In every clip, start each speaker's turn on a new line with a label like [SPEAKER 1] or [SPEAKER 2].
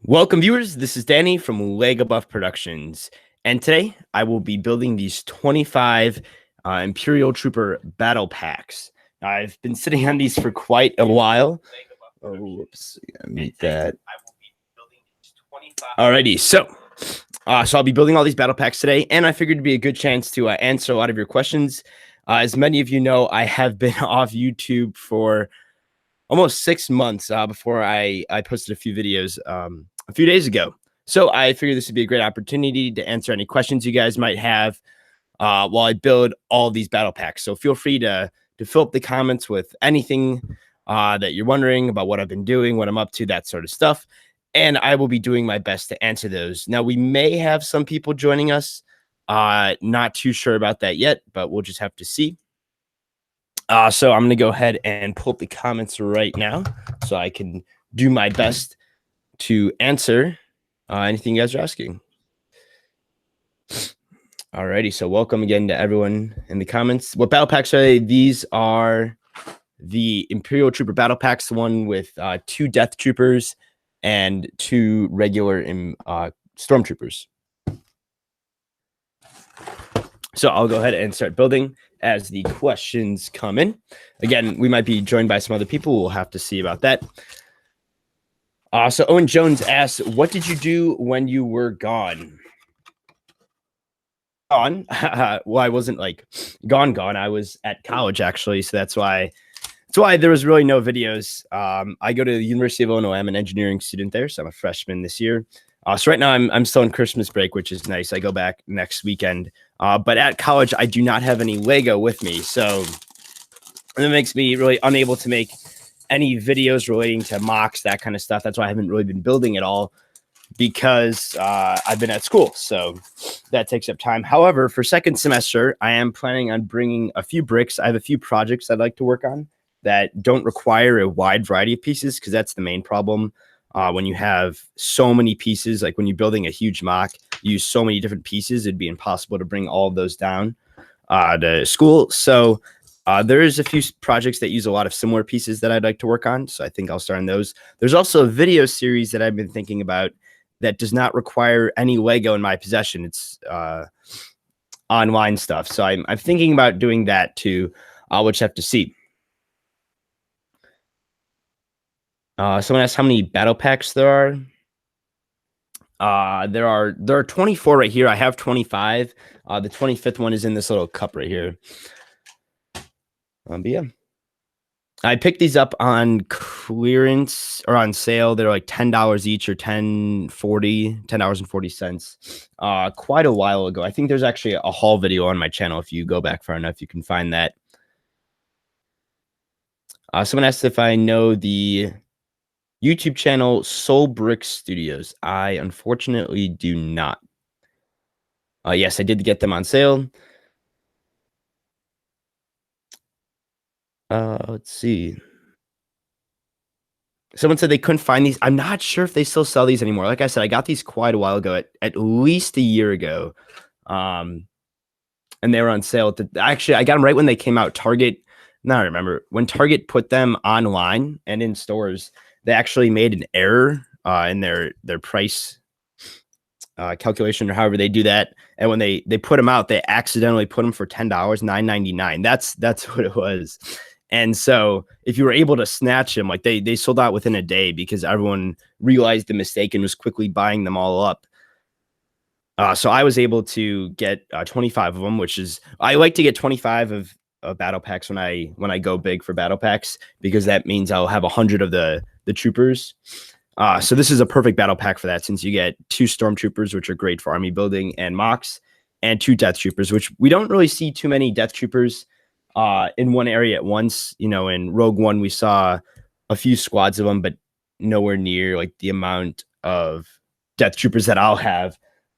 [SPEAKER 1] Welcome, viewers. This is Danny from Lego Buff Productions, and today I will be building these 25 Imperial Trooper Battlepacks. I've been sitting on these for quite a while. Oh, whoops! I made that. Alrighty, so I'll be building all these battle packs today, and I figured it'd be a good chance to answer a lot of your questions. As many of you know, I have been off YouTube for almost 6 months before I posted a few videos a few days ago. So I figured this would be a great opportunity to answer any questions you guys might have while I build all these battle packs. So feel free to fill up the comments with anything that you're wondering about what I've been doing, what I'm up to, that sort of stuff. And I will be doing my best to answer those. Now, we may have some people joining us. Not too sure about that yet, but we'll just have to see. So I'm going to go ahead and pull up the comments right now so I can do my best to answer anything you guys are asking. Alrighty, so welcome again to everyone in the comments. What battle packs are they? These are the Imperial Trooper Battlepacks, the one with 2 Death Troopers and 2 regular Stormtroopers. So I'll go ahead and start building as the questions come in. Again, we might be joined by some other people. We'll have to see about that. So Owen Jones asks, what did you do when you were gone? Gone? Well, I wasn't like gone. I was at college, actually. So that's why there was really no videos. I go to the University of Illinois. I'm an engineering student there. So I'm a freshman this year. So right now I'm still on Christmas break, which is nice. I go back next weekend. But at college, I do not have any Lego with me. So it makes me really unable to make any videos relating to MOCs, that kind of stuff. That's why I haven't really been building at all, because I've been at school. So that takes up time. However, for second semester, I am planning on bringing a few bricks. I have a few projects I'd like to work on that don't require a wide variety of pieces, because that's the main problem. When you have so many pieces, like when you're building a huge MOC, you use so many different pieces, it'd be impossible to bring all of those down to school. So there's a few projects that use a lot of similar pieces that I'd like to work on. So I think I'll start on those. There's also a video series that I've been thinking about that does not require any Lego in my possession. It's online stuff. So I'm thinking about doing that too. I'll just have to see. Someone asked how many battle packs there are. There are 24 right here. I have 25. The 25th one is in this little cup right here. But yeah, I picked these up on clearance or on sale. They're like $10 each, or $10.40, quite a while ago. I think there's actually a haul video on my channel. If you go back far enough, you can find that. Someone asked if I know the YouTube channel Soul Brick Studios. I unfortunately do not. Yes, I did get them on sale. Let's see. Someone said they couldn't find these. I'm not sure if they still sell these anymore. Like I said, I got these quite a while ago, at least a year ago. And they were on sale. Actually, I got them right when they came out. Target, now I remember, when Target put them online and in stores, they actually made an error in their price calculation, or however they do that. And when they put them out, they accidentally put them for $10, $9.99. That's what it was. And so if you were able to snatch them, like they sold out within a day, because everyone realized the mistake and was quickly buying them all up. So I was able to get 25 of them, which is, I like to get 25 of battle packs when I go big for battle packs, because that means I'll have 100 of the troopers. So this is a perfect battle pack for that, since you get 2 Stormtroopers, which are great for army building and MOCs, and 2 Death Troopers, which we don't really see too many Death Troopers in one area at once. You know, in Rogue One, we saw a few squads of them, but nowhere near like the amount of Death Troopers that I'll have.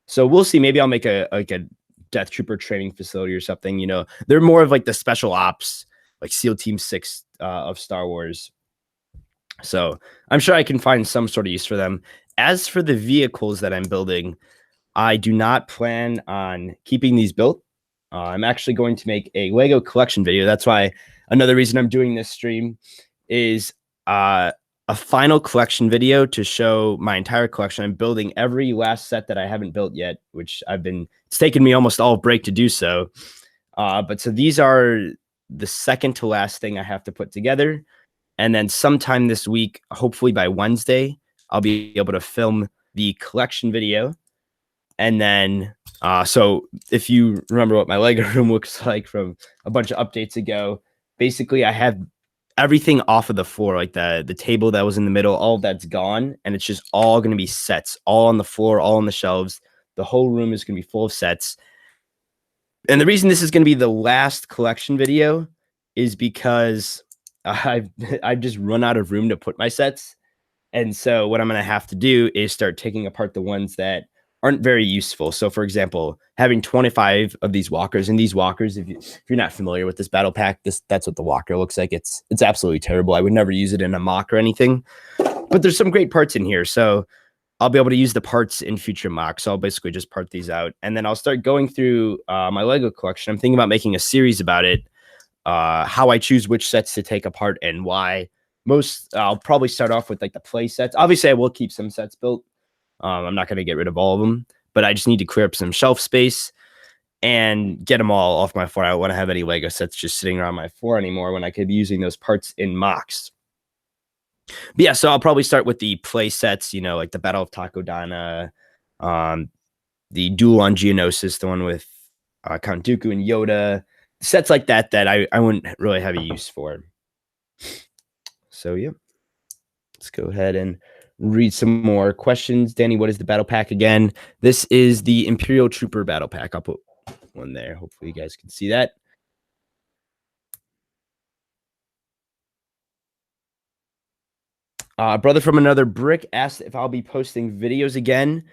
[SPEAKER 1] So we'll see. Maybe I'll make a Death Trooper training facility or something. You know, they're more of like the special ops, like SEAL Team 6 of Star Wars. So I'm sure I can find some sort of use for them. As for the vehicles that I'm building, I do not plan on keeping these built. I'm actually going to make a Lego collection video. That's why another reason I'm doing this stream is a a final collection video to show my entire collection. I'm building every last set that I haven't built yet, which it's taken me almost all break to do so. But so these are the second to last thing I have to put together. And then sometime this week, hopefully by Wednesday, I'll be able to film the collection video. And then, so if you remember what my Lego room looks like from a bunch of updates ago, basically I have everything off of the floor, like the table that was in the middle, all of that's gone. And it's just all going to be sets, all on the floor, all on the shelves. The whole room is going to be full of sets. And the reason this is going to be the last collection video is because I've just run out of room to put my sets. And so what I'm going to have to do is start taking apart the ones that aren't very useful. So for example, having 25 of these walkers, and these walkers, if you're not familiar with this battle pack, that's what the walker looks like. It's absolutely terrible. I would never use it in a mock or anything, but there's some great parts in here. So I'll be able to use the parts in future mocks. So I'll basically just part these out, and then I'll start going through my Lego collection. I'm thinking about making a series about it, how I choose which sets to take apart and why. I'll probably start off with like the play sets. Obviously, I will keep some sets built. I'm not going to get rid of all of them, but I just need to clear up some shelf space and get them all off my floor. I don't want to have any Lego sets just sitting around my floor anymore when I could be using those parts in mocks. But yeah, so I'll probably start with the play sets, like the Battle of Takodana, the Duel on Geonosis, the one with Count Dooku and Yoda, sets like that I wouldn't really have a use for. So yeah, let's go ahead and read some more questions. Danny, what is the battle pack again? This is the Imperial Trooper Battle Pack. I'll put one there. Hopefully you guys can see that. Brother from another brick asked if I'll be posting videos again.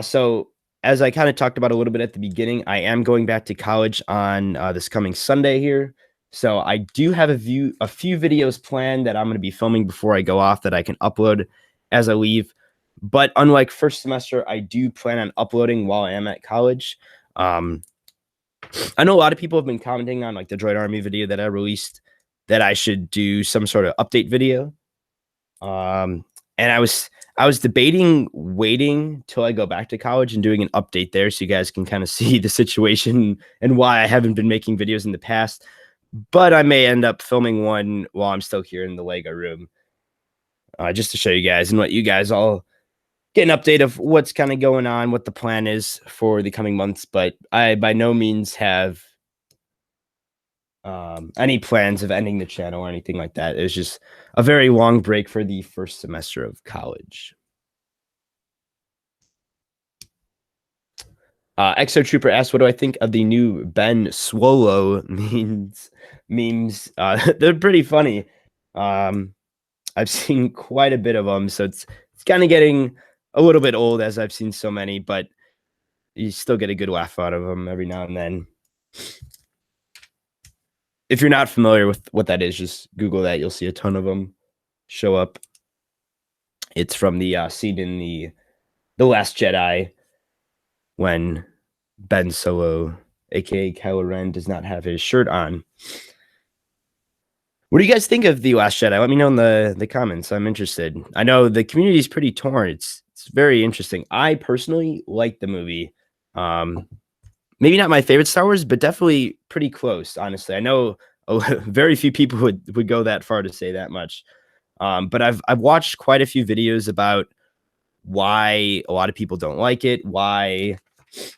[SPEAKER 1] So as I kind of talked about a little bit at the beginning, I am going back to college on this coming Sunday here. So I do have a few videos planned that I'm going to be filming before I go off that I can upload as I leave. But unlike first semester, I do plan on uploading while I am at college. I know a lot of people have been commenting on like the Droid Army video that I released that I should do some sort of update video. And I was debating waiting till I go back to college and doing an update there so you guys can kind of see the situation and why I haven't been making videos in the past. But I may end up filming one while I'm still here in the Lego room, just to show you guys and let you guys all get an update of what's kind of going on, what the plan is for the coming months. But I by no means have any plans of ending the channel or anything like that. It was just a very long break for the first semester of college. Exo Trooper asked, what do I think of the new Ben Swallow memes? They're pretty funny. I've seen quite a bit of them, so it's kind of getting a little bit old as I've seen so many, but you still get a good laugh out of them every now and then. If you're not familiar with what that is, just Google that. You'll see a ton of them show up. It's from the scene in the Last Jedi when Ben Solo, aka Kylo Ren, does not have his shirt on. What do you guys think of The Last Jedi? Let me know in the comments. I'm interested. I know the community is pretty torn. It's very interesting. I personally like the movie. Maybe not my favorite Star Wars, but definitely pretty close, honestly. I know very few people would go that far to say that much. But I've watched quite a few videos about why a lot of people don't like it, why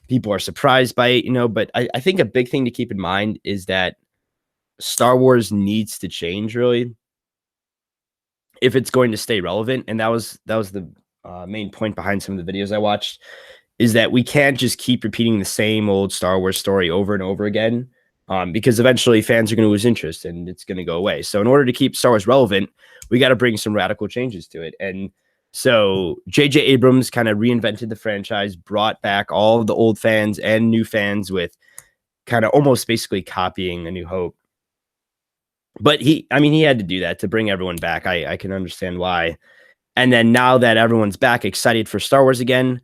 [SPEAKER 1] people are surprised by it, but I think a big thing to keep in mind is that Star Wars needs to change, really, if it's going to stay relevant. And that was the main point behind some of the videos I watched, is that we can't just keep repeating the same old Star Wars story over and over again, because eventually fans are going to lose interest and it's going to go away. So in order to keep Star Wars relevant, we got to bring some radical changes to it. And so J.J. Abrams kind of reinvented the franchise, brought back all of the old fans and new fans with kind of almost basically copying A New Hope. But he had to do that to bring everyone back. I can understand why. And then now that everyone's back excited for Star Wars again,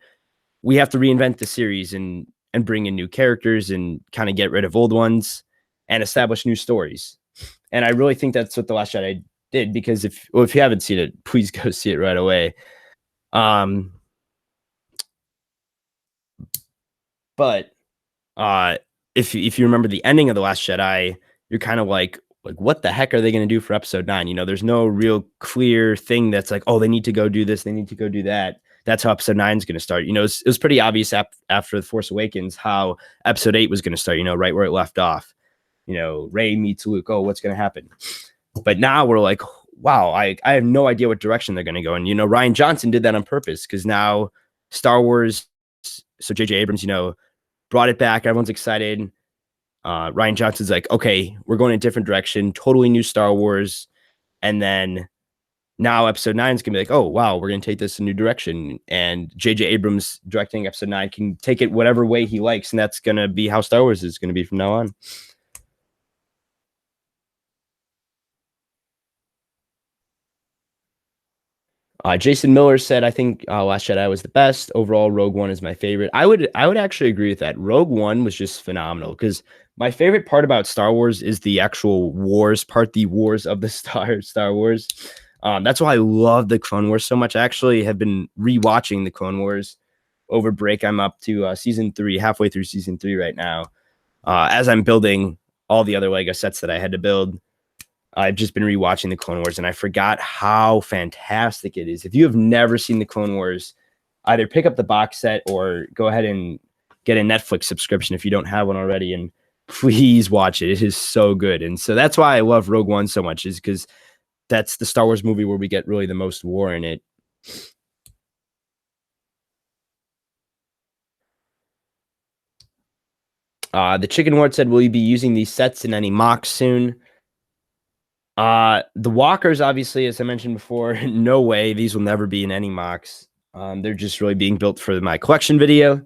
[SPEAKER 1] we have to reinvent the series and bring in new characters and kind of get rid of old ones and establish new stories. And I really think that's what The Last Jedi did, because if you haven't seen it, please go see it right away. But if you remember the ending of The Last Jedi, you're kind of like what the heck are they going to do for episode 9? You know, there's no real clear thing that's like, oh, they need to go do this, they need to go do that. That's how episode 9 is going to start. You know, it was pretty obvious after The Force Awakens how episode 8 was going to start, you know, right where it left off. You know, Rey meets Luke. Oh, what's going to happen? But now we're like, wow, I have no idea what direction they're going to go. And, you know, Rian Johnson did that on purpose, because now Star Wars, so J.J. Abrams, you know, brought it back. Everyone's excited. Rian Johnson's like, okay, we're going in a different direction, totally new Star Wars. And then now episode 9 is going to be like, oh, wow, we're going to take this in a new direction. And J.J. Abrams directing episode 9 can take it whatever way he likes. And that's going to be how Star Wars is going to be from now on. Jason Miller said, I think Last Jedi was the best. Overall, Rogue One is my favorite. I would actually agree with that. Rogue One was just phenomenal, because my favorite part about Star Wars is the actual wars part, the wars of the Star Wars. That's why I love the Clone Wars so much. I actually have been rewatching the Clone Wars over break. I'm up to season 3, halfway through season 3 right now. As I'm building all the other Lego sets that I had to build, I've just been rewatching the Clone Wars, and I forgot how fantastic it is. If you have never seen the Clone Wars, either pick up the box set or go ahead and get a Netflix subscription if you don't have one already, and please watch it. It is so good. And so that's why I love Rogue One so much, is because that's the Star Wars movie where we get really the most war in it. The Chicken Wart said, will you be using these sets in any MOCs soon? The walkers, obviously, as I mentioned before, no way. These will never be in any MOCs. They're just really being built for my collection video.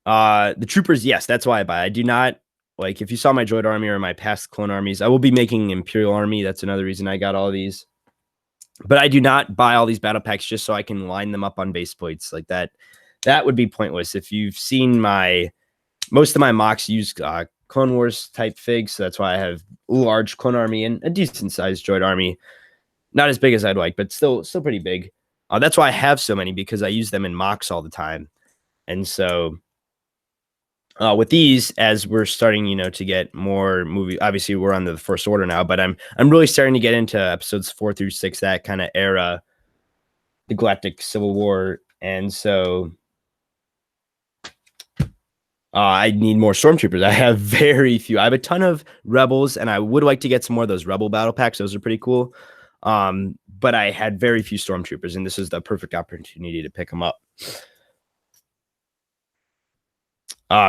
[SPEAKER 1] The troopers, yes, that's why I buy. I do not, like, if you saw my droid army or my past clone armies, I will be making Imperial army. That's another reason I got all these. But I do not buy all these battle packs just so I can line them up on base plates like that. That would be pointless. If you've seen most of my MOCs use Clone Wars type figs, so that's why I have a large clone army and a decent sized droid army. Not as big as I'd like, but still pretty big. That's why I have so many, because I use them in MOCs all the time. And so with these, as we're starting, you know, to get more movie, obviously we're on the First Order now, but I'm really starting to get into episodes 4 through 6, that kind of era, the Galactic Civil War. And so I need more stormtroopers. I have very few. I have a ton of rebels, and I would like to get some more of those rebel battle packs. Those are pretty cool. But I had very few stormtroopers, and this is the perfect opportunity to pick them up.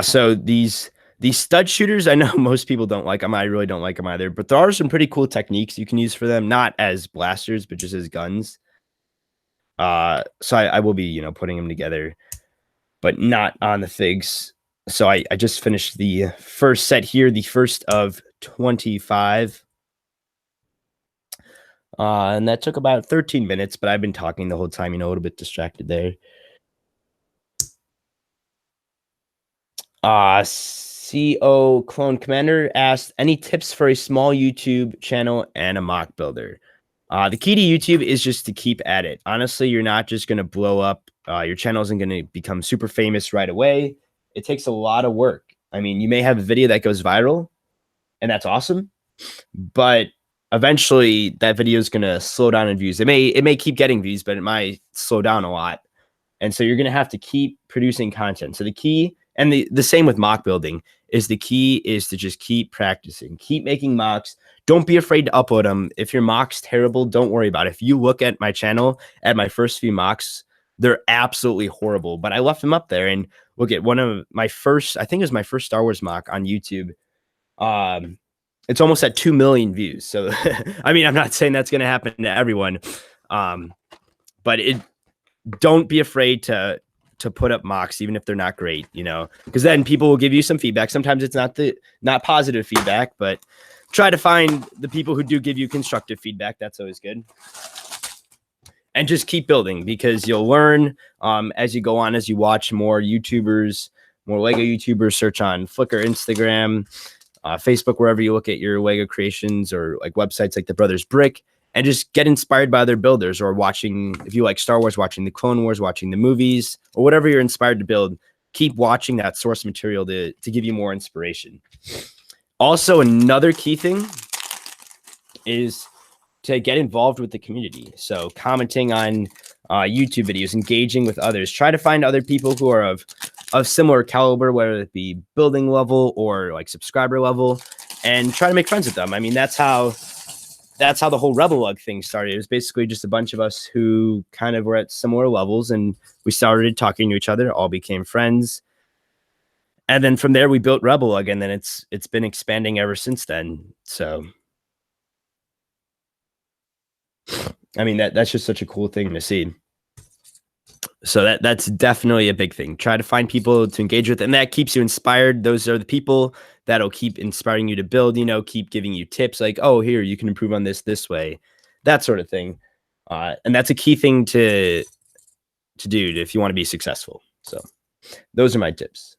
[SPEAKER 1] So these stud shooters, I know most people don't like them. I really don't like them either, but there are some pretty cool techniques you can use for them, not as blasters, but just as guns. So I will be, you know, putting them together, but not on the figs. So I just finished the first set here, the first of 25. And that took about 13 minutes, but I've been talking the whole time, you know, a little bit distracted there. CO Clone Commander asked, any tips for a small YouTube channel and a MOC builder? The key to YouTube is just to keep at it. Honestly, you're not just going to blow up. Your channel isn't going to become super famous right away. It takes a lot of work. I mean, you may have a video that goes viral, and that's awesome, but eventually that video is going to slow down in views. It may keep getting views, but it might slow down a lot. And so you're going to have to keep producing content. So the key, and the same with MOC building, is the key is to just keep practicing, keep making MOCs. Don't be afraid to upload them. If your MOC's terrible, don't worry about it. If you look at my channel, at my first few MOCs, they're absolutely horrible, but I left them up there. And look at one of my first, I think it was my first Star Wars MOC on YouTube. It's almost at 2 million views. So, I mean, I'm not saying that's going to happen to everyone. But don't be afraid to put up MOCs, even if they're not great, you know, because then people will give you some feedback. Sometimes it's not positive feedback, but try to find the people who do give you constructive feedback. That's always good. And just keep building, because you'll learn as you go on, as you watch more YouTubers, more Lego YouTubers, search on Flickr, Instagram, Facebook, wherever you look at your Lego creations, or like websites like the Brothers Brick. and just get inspired by other builders, or watching, if you like Star Wars, watching the Clone Wars, watching the movies, or whatever you're inspired to build. Keep watching that source material to give you more inspiration. Also, another key thing is to get involved with the community. So commenting on YouTube videos, engaging with others, try to find other people who are of similar caliber, whether it be building level or like subscriber level, and try to make friends with them. I mean, that's how the whole RebelLUG thing started. It was basically just a bunch of us who kind of were at similar levels, and we started talking to each other, all became friends. And then from there we built RebelLUG, and then it's been expanding ever since then. So I mean, that's just such a cool thing to see. So that's definitely a big thing. Try to find people to engage with, and that keeps you inspired. Those are the people that'll keep inspiring you to build, keep giving you tips like, oh, here, you can improve on this way, that sort of thing. And that's a key thing to do if you want to be successful. So those are my tips.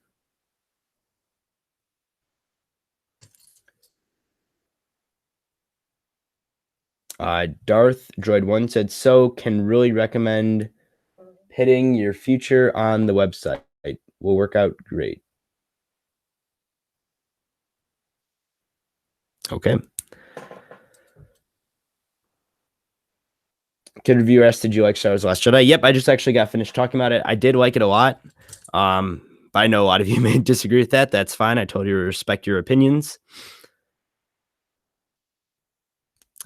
[SPEAKER 1] Darth Droid 1 said, so can really recommend hitting your future on the website. Will work out great. Okay. Kid Reviewer asked, did you like Star Wars The Last Jedi? Yep, I just actually got finished talking about it. I did like it a lot. But I know a lot of you may disagree with that. That's fine. I totally respect your opinions.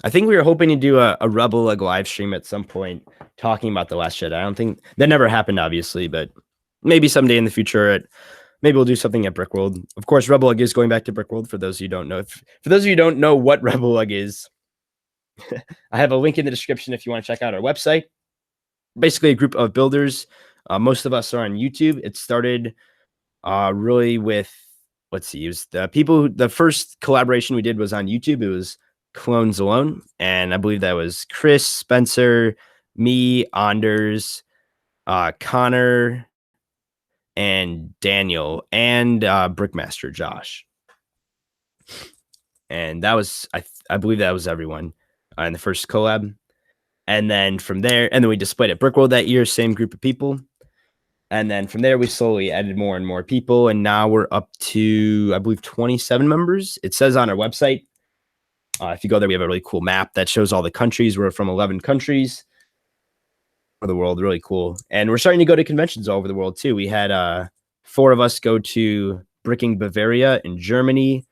[SPEAKER 1] I think we were hoping to do a RebelLUG live stream at some point talking about The Last Jedi. I don't think that never happened, obviously, but maybe someday in the future, maybe we'll do something at Brickworld. Of course, RebelLUG is going back to Brickworld for those of you who don't know. For those of you who don't know what RebelLUG is, I have a link in the description if you want to check out our website. Basically a group of builders. Most of us are on YouTube. It started really with, let's see, it was the first collaboration we did was on YouTube. It was Clones Alone, and I believe that was Chris, Spencer, me, Anders, Connor, and Daniel, and Brickmaster Josh. And that was, I believe that was everyone in the first collab. And then from there, and then we displayed at Brickworld that year, same group of people. And then from there, we slowly added more and more people. And now we're up to, I believe, 27 members. It says on our website, if you go there, we have a really cool map that shows all the countries. We're from 11 countries of the world. Really cool. And we're starting to go to conventions all over the world, too. We had 4 of us go to Bricking Bavaria in Germany.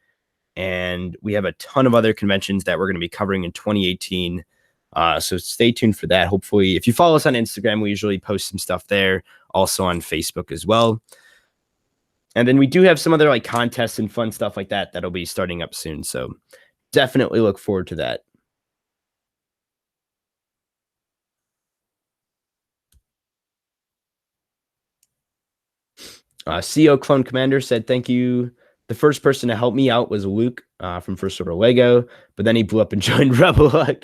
[SPEAKER 1] And we have a ton of other conventions that we're going to be covering in 2018. So stay tuned for that. Hopefully, if you follow us on Instagram, we usually post some stuff there. Also on Facebook as well. And then we do have some other like contests and fun stuff like that that'll be starting up soon. So definitely look forward to that. CEO Clone Commander said, thank you. The first person to help me out was Luke from First Order Lego, but then he blew up and joined RebelLUG.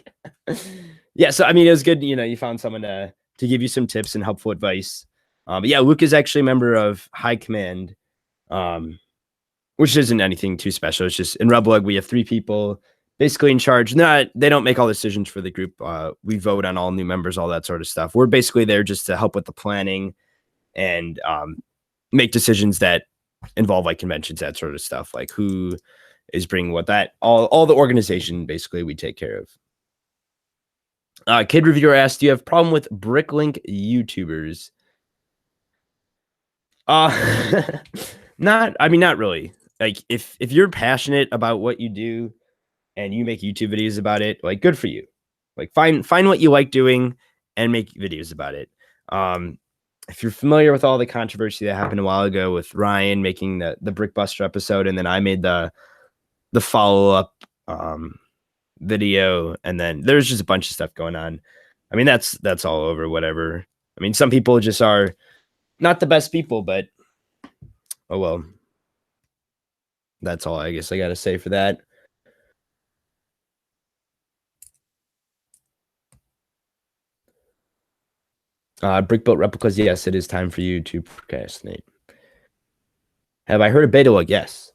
[SPEAKER 1] Yeah, so I mean, it was good. You found someone to give you some tips and helpful advice. But yeah, Luke is actually a member of High Command, which isn't anything too special. It's just in RebelLUG, we have 3 people basically in charge. They don't make all decisions for the group. We vote on all new members, all that sort of stuff. We're basically there just to help with the planning and make decisions that involve like conventions, that sort of stuff, like who is bringing what, that all the organization basically we take care of. Kid Reviewer asked, do you have a problem with Bricklink YouTubers? Not really. Like if you're passionate about what you do and you make YouTube videos about it, like good for you. Like find what you like doing and make videos about it. If you're familiar with all the controversy that happened a while ago with Ryan making the Brickbuster episode, and then I made the follow-up video, and then there's just a bunch of stuff going on. I mean, that's all over, whatever. I mean, some people just are not the best people, but oh well. That's all I guess I got to say for that. Brick built replicas. Yes, it is time for you to procrastinate. Have I heard of BetaLUG? Yes.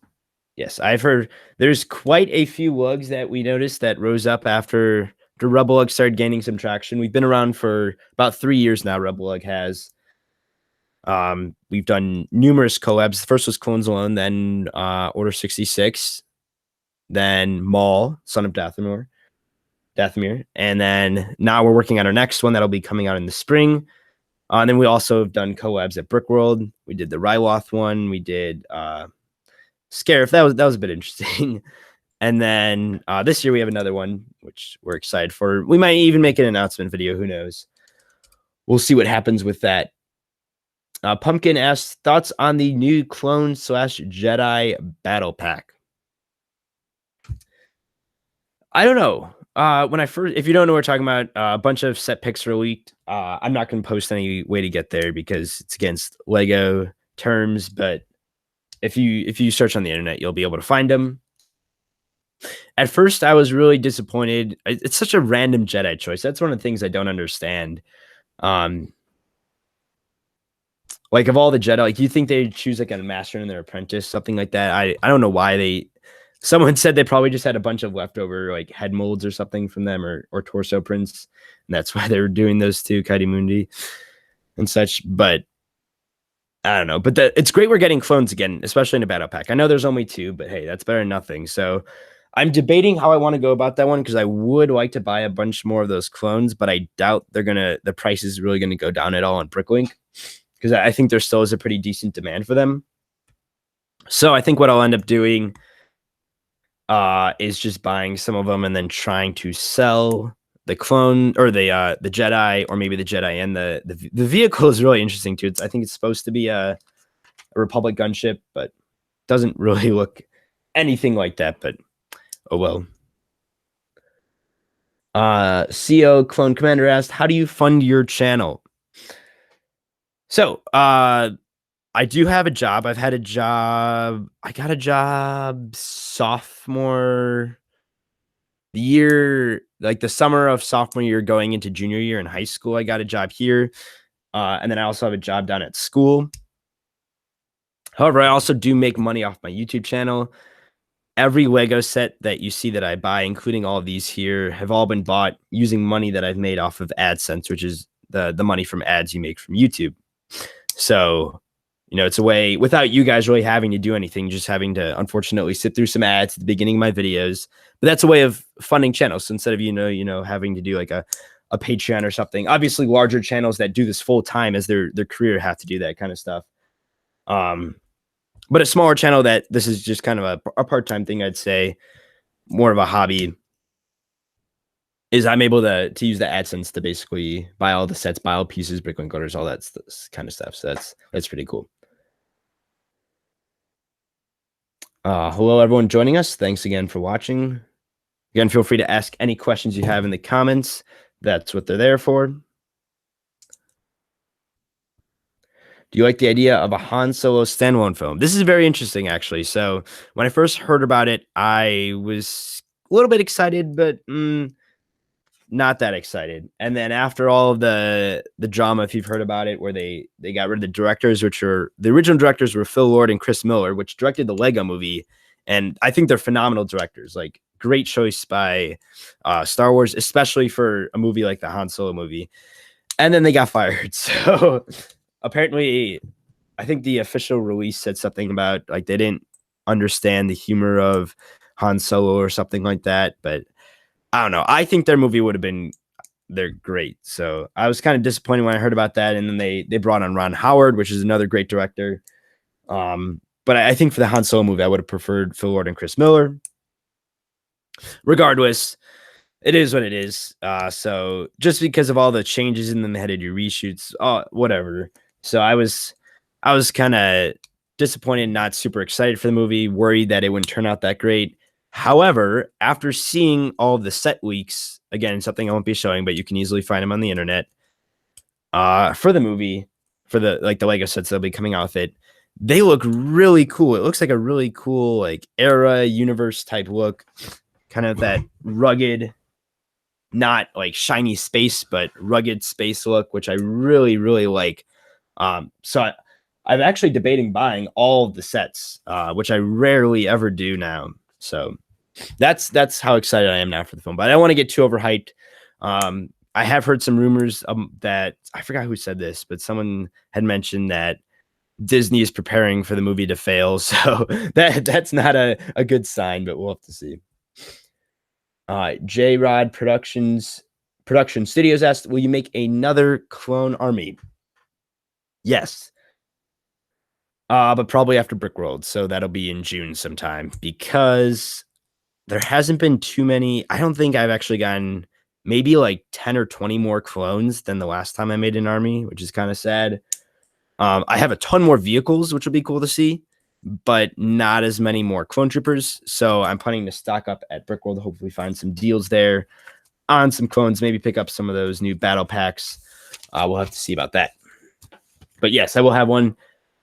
[SPEAKER 1] Yes, I've heard there's quite a few lugs that we noticed that rose up after after RebelLUG started gaining some traction. We've been around for about 3 years now. RebelLUG has. We've done numerous collabs. The first was Clones Alone, then Order 66, then Maul, Son of Dathomir, and then now we're working on our next one that'll be coming out in the spring. And then we also have done collabs at Brickworld. We did the Ryloth one. We did Scarif. That was a bit interesting. And then this year we have another one, which we're excited for. We might even make an announcement video. Who knows? We'll see what happens with that. Pumpkin asks, thoughts on the new Clone / Jedi Battle Pack? I don't know. If you don't know what we're talking about, a bunch of set picks are leaked. I'm not going to post any way to get there because it's against Lego terms. But if you search on the internet, you'll be able to find them. At first, I was really disappointed. It's such a random Jedi choice. That's one of the things I don't understand. Like of all the Jedi, like you think they'd choose like a master and their apprentice, something like that. I don't know why someone said they probably just had a bunch of leftover like head molds or something from them or torso prints. And that's why they were doing those two, Kaidi Mundi and such. But I don't know. But it's great we're getting clones again, especially in a battle pack. I know there's only 2, but hey, that's better than nothing. So I'm debating how I want to go about that one because I would like to buy a bunch more of those clones, but I doubt the price is really going to go down at all on Bricklink because I think there still is a pretty decent demand for them. So I think what I'll end up doing is just buying some of them and then trying to sell the clone or the Jedi, or maybe the Jedi and the vehicle is really interesting too. I think it's supposed to be a Republic gunship, but doesn't really look anything like that. But oh well. CO Clone Commander asked, how do you fund your channel? So I do have a job. I've had a job. I got a job sophomore year, like the summer of sophomore year going into junior year in high school. I got a job here. And then I also have a job down at school. However, I also do make money off my YouTube channel. Every Lego set that you see that I buy, including all of these here, have all been bought using money that I've made off of AdSense, which is the money from ads you make from YouTube. So, it's a way without you guys really having to do anything, just having to unfortunately sit through some ads at the beginning of my videos. But that's a way of funding channels. So instead of, having to do like a Patreon or something. Obviously, larger channels that do this full time as their career have to do that kind of stuff. But a smaller channel that this is just kind of a part-time thing, I'd say, more of a hobby, is I'm able to use the AdSense to basically buy all the sets, buy all pieces, Bricklink orders, all that kind of stuff. So that's pretty cool. Hello, everyone joining us. Thanks again for watching. Again, feel free to ask any questions you have in the comments. That's what they're there for. Do you like the idea of a Han Solo standalone film? This is very interesting, actually. So when I first heard about it, I was a little bit excited, but not that excited. And then after all of the drama, if you've heard about it, where they got rid of the directors, which are the original directors were Phil Lord and Chris Miller, which directed the Lego movie. And I think they're phenomenal directors, like great choice by Star Wars, especially for a movie like the Han Solo movie. And then they got fired. So apparently, I think the official release said something about like they didn't understand the humor of Han Solo or something like that. But I don't know. I think their movie would have been, they're great. So I was kind of disappointed when I heard about that. And then they brought on Ron Howard, which is another great director. But I think for the Han Solo movie, I would have preferred Phil Lord and Chris Miller. Regardless, it is what it is. So just because of all the changes in them, they had to do reshoots, whatever. So I was kind of disappointed, not super excited for the movie, worried that it wouldn't turn out that great. However, after seeing all of the set leaks, again, something I won't be showing, but you can easily find them on the internet, for the movie, for the Lego sets that'll be coming out with it, they look really cool. It looks like a really cool like era universe type look, kind of that rugged, not like shiny space, but rugged space look, which I really, really like. So I'm actually debating buying all of the sets, which I rarely ever do now. So that's how excited I am now for the film. But I don't want to get too overhyped. I have heard some rumors that I forgot who said this, but someone had mentioned that Disney is preparing for the movie to fail. So that's not a good sign, but we'll have to see. J Rod Production Studios asked, will you make another clone army? Yes. But probably after Brickworld. So that'll be in June sometime, because there hasn't been too many. I don't think I've actually gotten maybe like 10 or 20 more clones than the last time I made an army, which is kind of sad. I have a ton more vehicles, which will be cool to see, but not as many more clone troopers. So I'm planning to stock up at Brickworld, hopefully find some deals there on some clones, maybe pick up some of those new battle packs. We'll have to see about that. But yes, I will have one.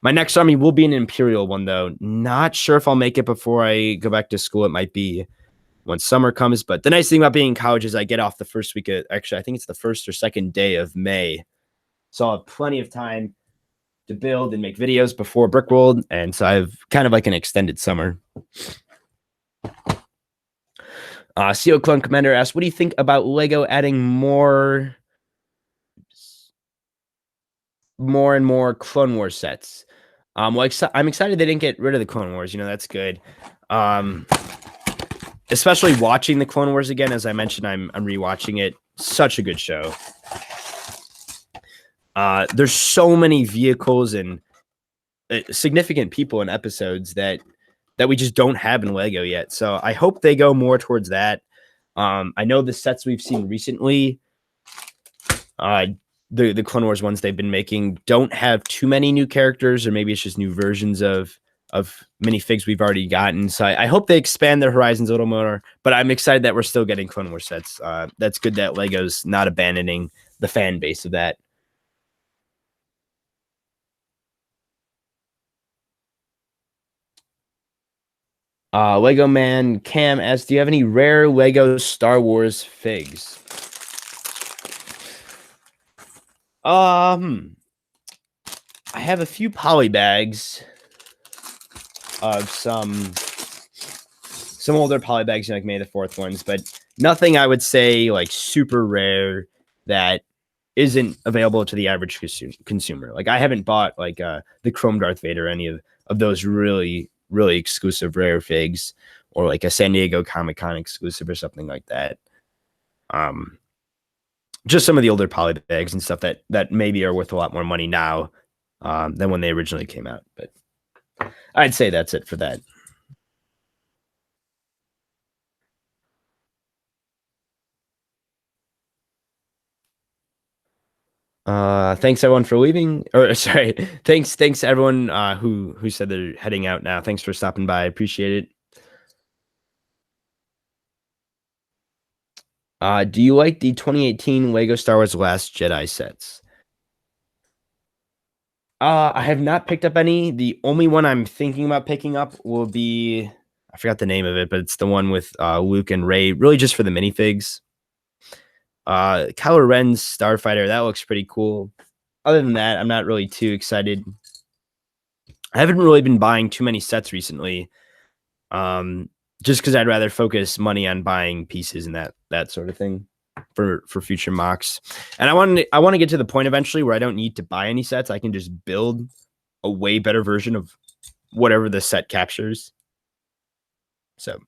[SPEAKER 1] My next army will be an Imperial one, though. Not sure if I'll make it before I go back to school. It might be when summer comes. But the nice thing about being in college is I get off the first week of, actually, I think it's the first or second day of May. So I'll have plenty of time to build and make videos before Brickworld. And so I have kind of like an extended summer. CO Clone Commander asks, what do you think about Lego adding more and more Clone Wars sets? Well, I'm excited they didn't get rid of the Clone Wars. You know, that's good. Especially watching the Clone Wars again. As I mentioned, I'm rewatching it. Such a good show. There's so many vehicles and significant people in episodes that we just don't have in Lego yet. So I hope they go more towards that. I know the sets we've seen recently, the Clone Wars ones they've been making don't have too many new characters, or maybe it's just new versions of minifigs we've already gotten. So I hope they expand their horizons a little more, but I'm excited that we're still getting Clone Wars sets. That's good that Lego's not abandoning the fan base of that. Lego Man Cam asks, do you have any rare Lego Star Wars figs? I have a few poly bags of some older poly bags, like May the 4th ones, but nothing I would say like super rare that isn't available to the average consumer. Like I haven't bought like the Chrome Darth Vader, or any of those really exclusive rare figs, or like a San Diego Comic-Con exclusive or something like that. Just some of the older poly bags and stuff that maybe are worth a lot more money now than when they originally came out. But I'd say that's it for that. Thanks everyone for leaving. Or sorry, thanks everyone who said they're heading out now. Thanks for stopping by. I appreciate it. Do you like the 2018 Lego Star Wars Last Jedi sets? I have not picked up any. The only one I'm thinking about picking up will be, I forgot the name of it, but it's the one with Luke and Rey, really just for the minifigs. Kylo Ren's Starfighter, that looks pretty cool. Other than that, I'm not really too excited. I haven't really been buying too many sets recently. Just because I'd rather focus money on buying pieces and that sort of thing for future MOCs. And I want to get to the point eventually where I don't need to buy any sets. I can just build a way better version of whatever the set captures. So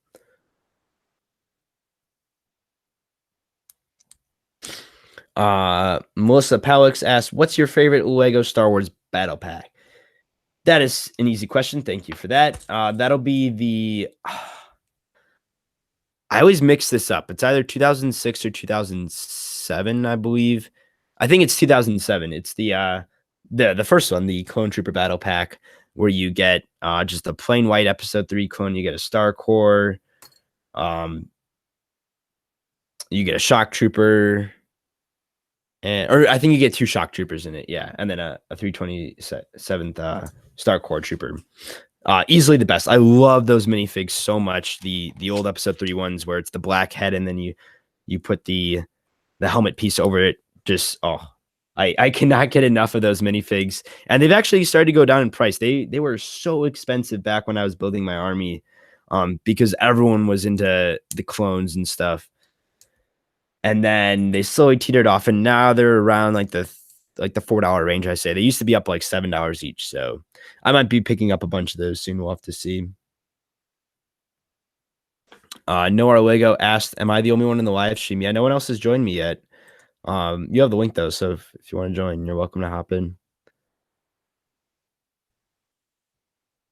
[SPEAKER 1] Melissa Palix asks, what's your favorite Lego Star Wars battle pack? That is an easy question. Thank you for that. That'll be the I always mix this up. It's either 2006 or 2007, I believe. I think it's 2007. It's the first one, the Clone Trooper Battle Pack, where you get just a plain white Episode 3 clone. You get a Star Core. You get a Shock Trooper. Or I think you get 2 Shock Troopers in it. Yeah. And then a 327th Star Core Trooper. Easily the best. I love those minifigs so much. The old Episode 3 ones where it's the black head and then you put the helmet piece over it. Just I cannot get enough of those minifigs. And they've actually started to go down in price. They were so expensive back when I was building my army, because everyone was into the clones and stuff. And then they slowly teetered off, and now they're around like the $4 range. I say they used to be up like $7 each, so I might be picking up a bunch of those soon. We'll have to see. Noah Lego asked, "Am I the only one in the live stream?" Yeah, no one else has joined me yet. You have the link though, so if you want to join, you're welcome to hop in.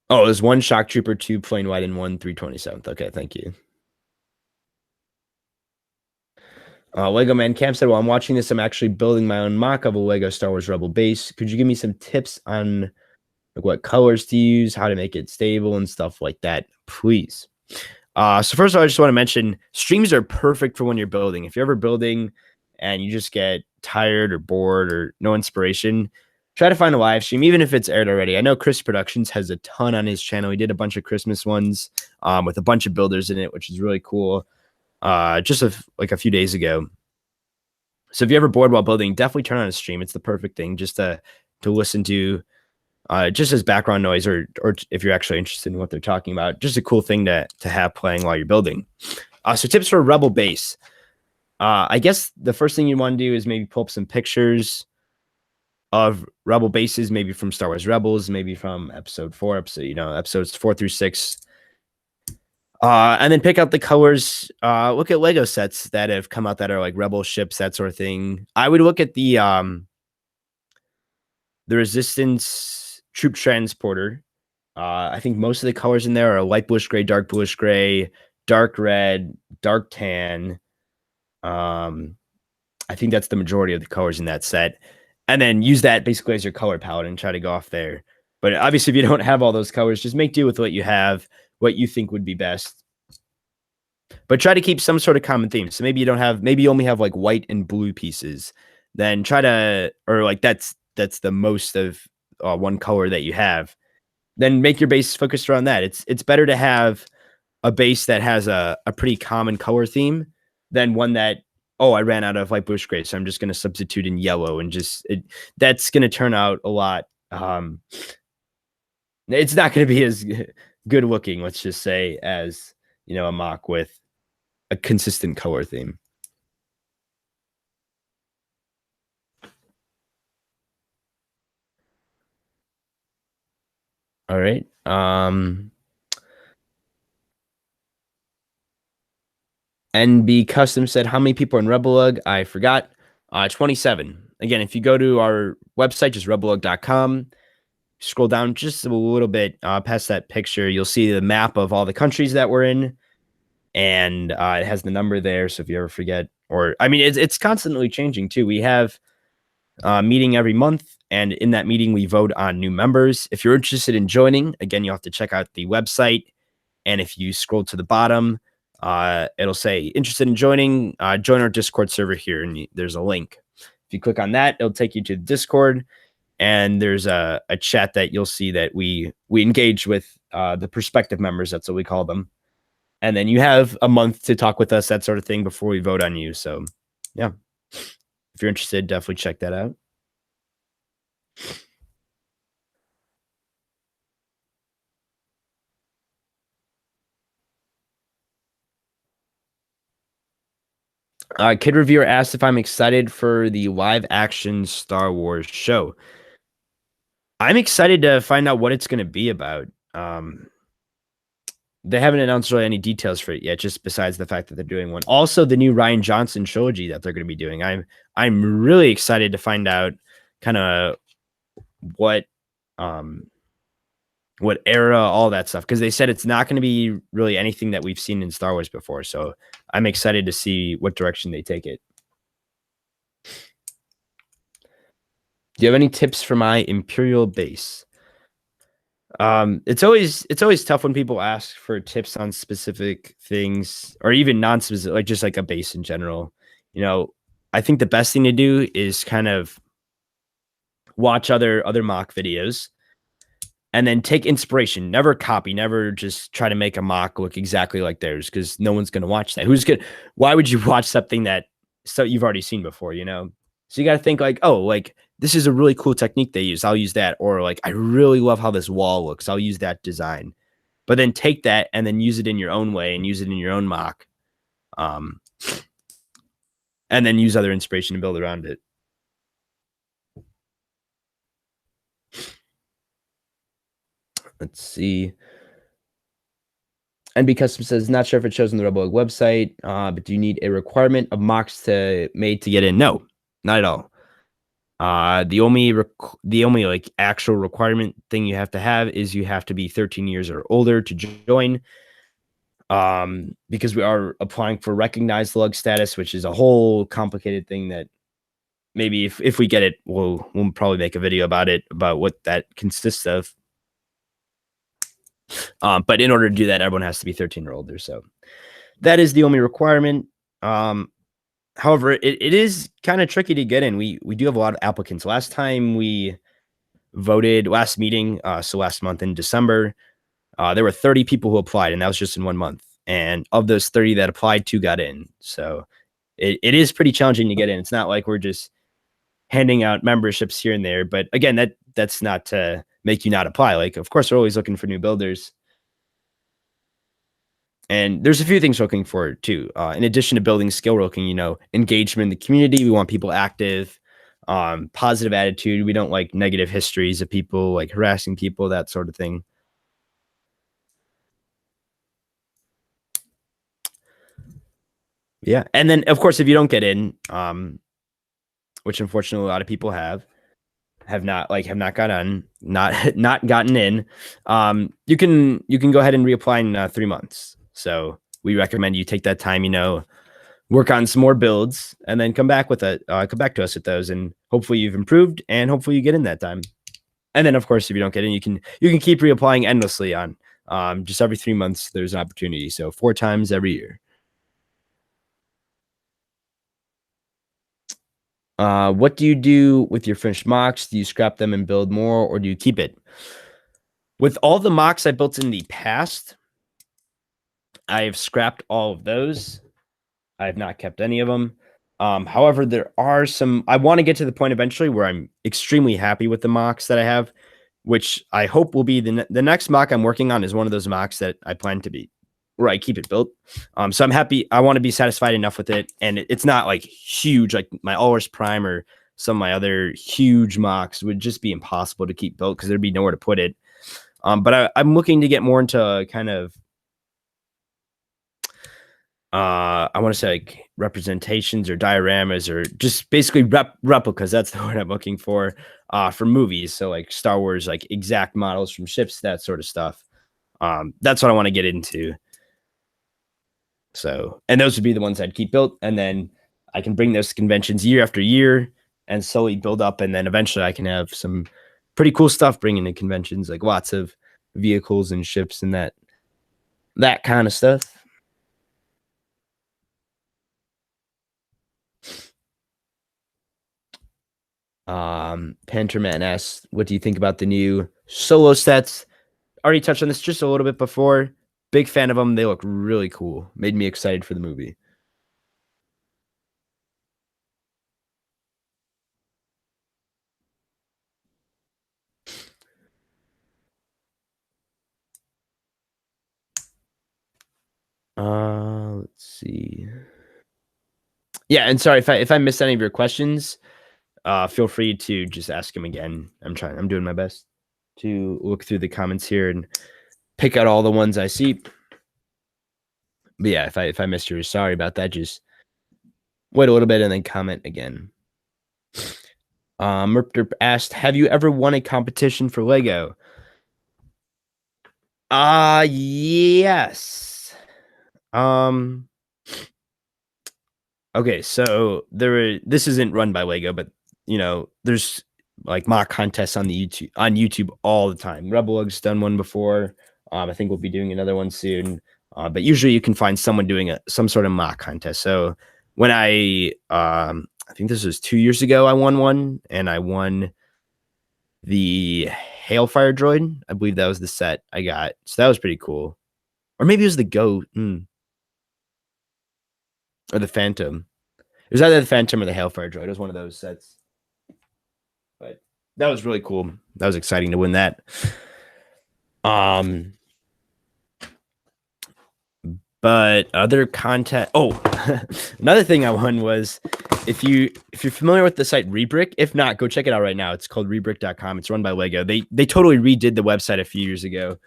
[SPEAKER 1] Oh, there's one Shock Trooper, 2 plain white, and 1 327th. Okay, thank you. Lego Man Camp said, "While I'm watching this, I'm actually building my own mock of a Lego Star Wars Rebel base. Could you give me some tips on like what colors to use, how to make it stable, and stuff like that, please?" So first of all, I just want to mention streams are perfect for when you're building. If you're ever building and you just get tired or bored or no inspiration, try to find a live stream, even if it's aired already. I know Chris Productions has a ton on his channel. He did a bunch of Christmas ones with a bunch of builders in it, which is really cool. Just like a few days ago. So if you're ever bored while building, definitely turn on a stream. It's the perfect thing just to listen to, just as background noise, or if you're actually interested in what they're talking about, just a cool thing to have playing while you're building. So tips for a Rebel base. I guess the first thing you want to do is maybe pull up some pictures of Rebel bases, maybe from Star Wars Rebels, maybe from episodes 4 through 6. And then pick out the colors. Look at Lego sets that have come out that are like Rebel ships, that sort of thing. I would look at the Resistance Troop Transporter. I think most of the colors in there are light bluish gray, dark bluish gray, dark red, dark tan. I think that's the majority of the colors in that set. And then use that basically as your color palette and try to go off there. But obviously, if you don't have all those colors, just make do with what you have, what you think would be best. But try to keep some sort of common theme. So maybe you only have like white and blue pieces. Then try to, or like that's the most of one color that you have. Then make your base focused around that. It's better to have a base that has a pretty common color theme than one that, oh, I ran out of light bluish gray, so I'm just going to substitute in yellow, and that's going to turn out a lot. It's not going to be as good looking, let's just say, as a mock with a consistent color theme. All right. NB Custom said, "How many people are in RebelLUG?" I forgot. 27. Again, if you go to our website, just rebellug.com, scroll down just a little bit past that picture, you'll see the map of all the countries that we're in, and it has the number there. So if you ever forget, it's constantly changing too. We have a meeting every month, and in that meeting, we vote on new members. If you're interested in joining, again, you'll have to check out the website, and if you scroll to the bottom, it'll say interested in joining, join our Discord server here, and there's a link. If you click on that, it'll take you to the Discord, and there's a chat that you'll see that we engage with the prospective members. That's what we call them. And then you have a month to talk with us, that sort of thing, before we vote on you. So yeah, if you're interested, definitely check that out. Kid Reviewer asked if I'm excited for the live action Star Wars show. I'm excited to find out what it's going to be about. They haven't announced really any details for it yet, just besides the fact that they're doing one. Also, the new Rian Johnson trilogy that they're going to be doing. I'm really excited to find out kind of what era, all that stuff, because they said it's not going to be really anything that we've seen in Star Wars before. So I'm excited to see what direction they take it. Do you have any tips for my Imperial base? It's always tough when people ask for tips on specific things, or even non-specific, like just like a base in general. I think the best thing to do is kind of watch other mock videos and then take inspiration. Never copy, never just try to make a mock look exactly like theirs, because no one's going to watch that. Why would you watch something that you've already seen before, So you got to think like, oh, like this is a really cool technique they use, I'll use that. Or like, I really love how this wall looks, I'll use that design. But then take that and then use it in your own way and use it in your own mock. and then use other inspiration to build around it. Let's see. NB Custom says, not sure if it shows on the RebelLUG website, but do you need a requirement of MOCs made to get in? No, not at all. The only like actual requirement thing you have to have is you have to be 13 years or older to join. Because we are applying for recognized LUG status, which is a whole complicated thing that maybe if we get it, we'll probably make a video about it, about what that consists of. But in order to do that, everyone has to be 13 or older. So that is the only requirement. However, it is kind of tricky to get in. We do have a lot of applicants. Last time we voted, last meeting, so last month in December, there were 30 people who applied, and that was just in 1 month. And of those 30 that applied, 2 got in. So it is pretty challenging to get in. It's not like we're just handing out memberships here and there. But again, that's not to make you not apply. Like, of course, we're always looking for new builders. And there's a few things we're looking for too. In addition to building skill, we're looking, engagement in the community. We want people active, positive attitude. We don't like negative histories of people like harassing people, that sort of thing. Yeah. And then of course, if you don't get in, which unfortunately a lot of people have not gotten in, you can go ahead and reapply in 3 months. So we recommend you take that time, work on some more builds, and then come back to us with those, and hopefully you've improved, and hopefully you get in that time. And then of course, if you don't get in, you can keep reapplying endlessly on just every 3 months. There's an opportunity. So 4 times every year. What do you do with your finished MOCs? Do you scrap them and build more, or do you keep it? With all the MOCs I built in the past, I have scrapped all of those. I have not kept any of them. However, there are some. I want to get to the point eventually where I'm extremely happy with the MOCs that I have, which I hope will be the next MOC I'm working on is one of those MOCs that I plan to be, where I keep it built. So I'm happy. I want to be satisfied enough with it, and it's not like huge, like my Ulrich Prime or some of my other huge MOCs would just be impossible to keep built because there'd be nowhere to put it. But I'm looking to get more into kind of, I want to say like representations or dioramas or just basically replicas. That's the word I'm looking for movies. So like Star Wars, like exact models from ships, that sort of stuff. That's what I want to get into. So, and those would be the ones I'd keep built. And then I can bring those conventions year after year and slowly build up. And then eventually I can have some pretty cool stuff bringing to conventions, like lots of vehicles and ships and that kind of stuff. Panterman asks, what do you think about the new solo sets? Already touched on this just a little bit before. Big fan of them. They look really cool. Made me excited for the movie. Let's see. Yeah, and sorry if I missed any of your questions. Feel free to just ask them again. I'm doing my best to look through the comments here and pick out all the ones I see. But yeah, if I missed yours, sorry about that. Just wait a little bit and then comment again. Merpder asked, have you ever won a competition for Lego? Yes. Okay, so this isn't run by Lego, but there's like mock contests on YouTube all the time. RebelLUG's done one before. I think we'll be doing another one soon. But usually you can find someone doing some sort of mock contest. So when I think this was 2 years ago, I won one, and I won the Hailfire droid. I believe that was the set I got. So that was pretty cool. Or maybe it was the Goat. Or the Phantom. It was either the Phantom or the Hailfire droid. It was one of those sets. But that was really cool. That was exciting to win that. But other content. Oh, another thing I won was if you're familiar with the site Rebrick, if not, go check it out right now. It's called rebrick.com. It's run by Lego. They totally redid the website a few years ago.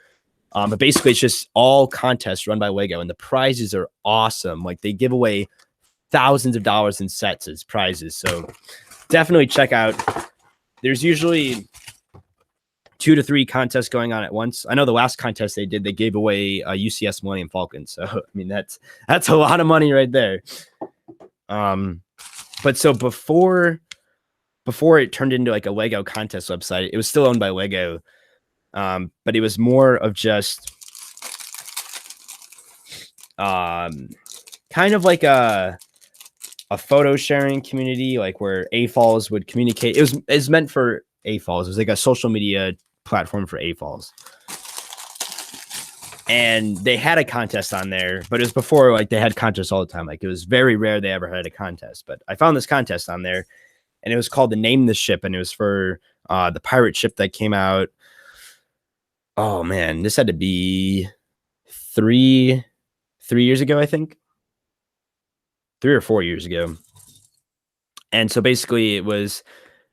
[SPEAKER 1] But basically, it's just all contests run by Lego, and the prizes are awesome. Like they give away thousands of dollars in sets as prizes. So definitely check out. There's usually 2 to 3 contests going on at once. I know the last contest they did, they gave away a UCS Millennium Falcon. So I mean that's a lot of money right there. But so before it turned into like a Lego contest website, it was still owned by Lego. But it was more of just kind of like a photo sharing community, like where AFOLs would communicate. It's meant for AFOLs. It was like a social media platform for AFOLs. And they had a contest on there, but it was before like they had contests all the time. Like it was very rare they ever had a contest. But I found this contest on there, and it was called the Name the Ship, and it was for the pirate ship that came out. Oh man, this had to be three years ago, I think. 3 or 4 years ago. And so basically it was,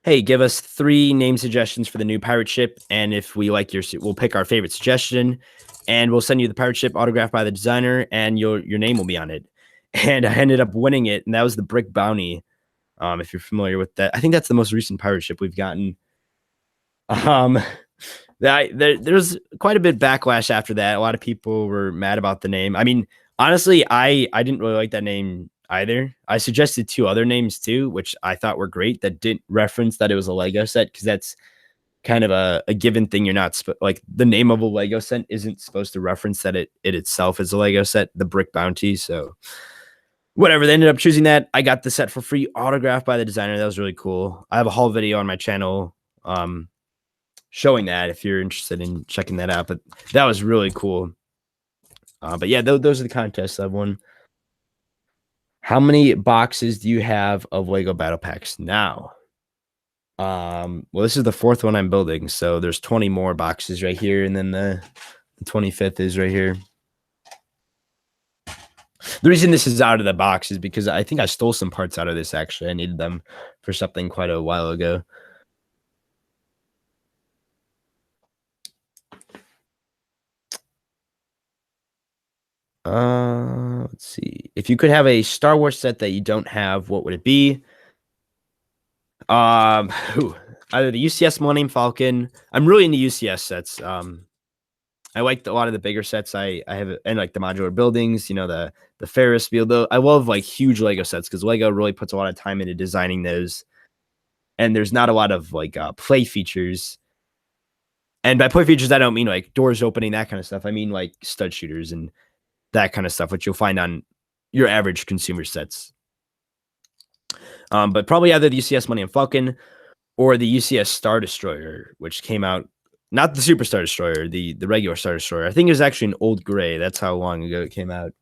[SPEAKER 1] hey, give us 3 name suggestions for the new pirate ship, and if we like your, we'll pick our favorite suggestion, and we'll send you the pirate ship autographed by the designer, and your name will be on it. And I ended up winning it, and that was the Brick Bounty. If you're familiar with that, I think that's the most recent pirate ship we've gotten. There's quite a bit backlash after that. A lot of people were mad about the name. I mean, honestly, I didn't really like that name either. I suggested 2 other names too, which I thought were great, that didn't reference that it was a Lego set, because that's kind of a given thing. You're not like the name of a Lego set isn't supposed to reference that it itself is a Lego set, the Brick Bounty. So whatever, they ended up choosing that. I got the set for free, autographed by the designer. That was really cool. I have a whole video on my channel showing that if you're interested in checking that out. But that was really cool. But yeah, those are the contests I've won. How many boxes do you have of Lego Battlepacks now? Well, this is the 4th one I'm building, so there's 20 more boxes right here, and then the 25th is right here. The reason this is out of the box is because I think I stole some parts out of this, actually. I needed them for something quite a while ago. Let's see. If you could have a Star Wars set that you don't have, what would it be? Either the UCS Millennium Falcon. I'm really into UCS sets. I like a lot of the bigger sets. I have, and like the modular buildings, you know, the Ferris wheel. Though I love like huge Lego sets, because Lego really puts a lot of time into designing those. And there's not a lot of like play features. And by play features, I don't mean like doors opening, that kind of stuff. I mean like stud shooters and that kind of stuff, which you'll find on your average consumer sets. But probably either the UCS Millennium Falcon or the UCS Star Destroyer, which came out, not the Super Star Destroyer, the regular Star Destroyer. I think it was actually an old gray. That's how long ago it came out.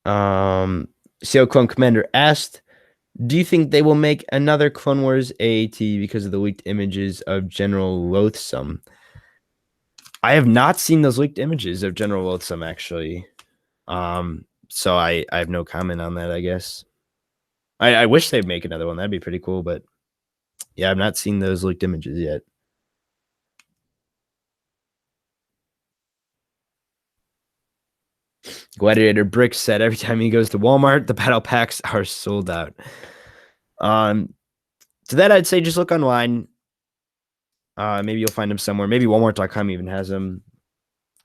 [SPEAKER 1] CO Clone Commander asked, do you think they will make another Clone Wars AAT because of the leaked images of General Loathsome? I have not seen those leaked images of General Loathsome, actually. So I have no comment on that, I guess. I wish they'd make another one. That'd be pretty cool, but yeah, I've not seen those leaked images yet. Gladiator Brick said every time he goes to Walmart, the battle packs are sold out. To that, I'd say just look online. Maybe you'll find them somewhere. Maybe Walmart.com even has them.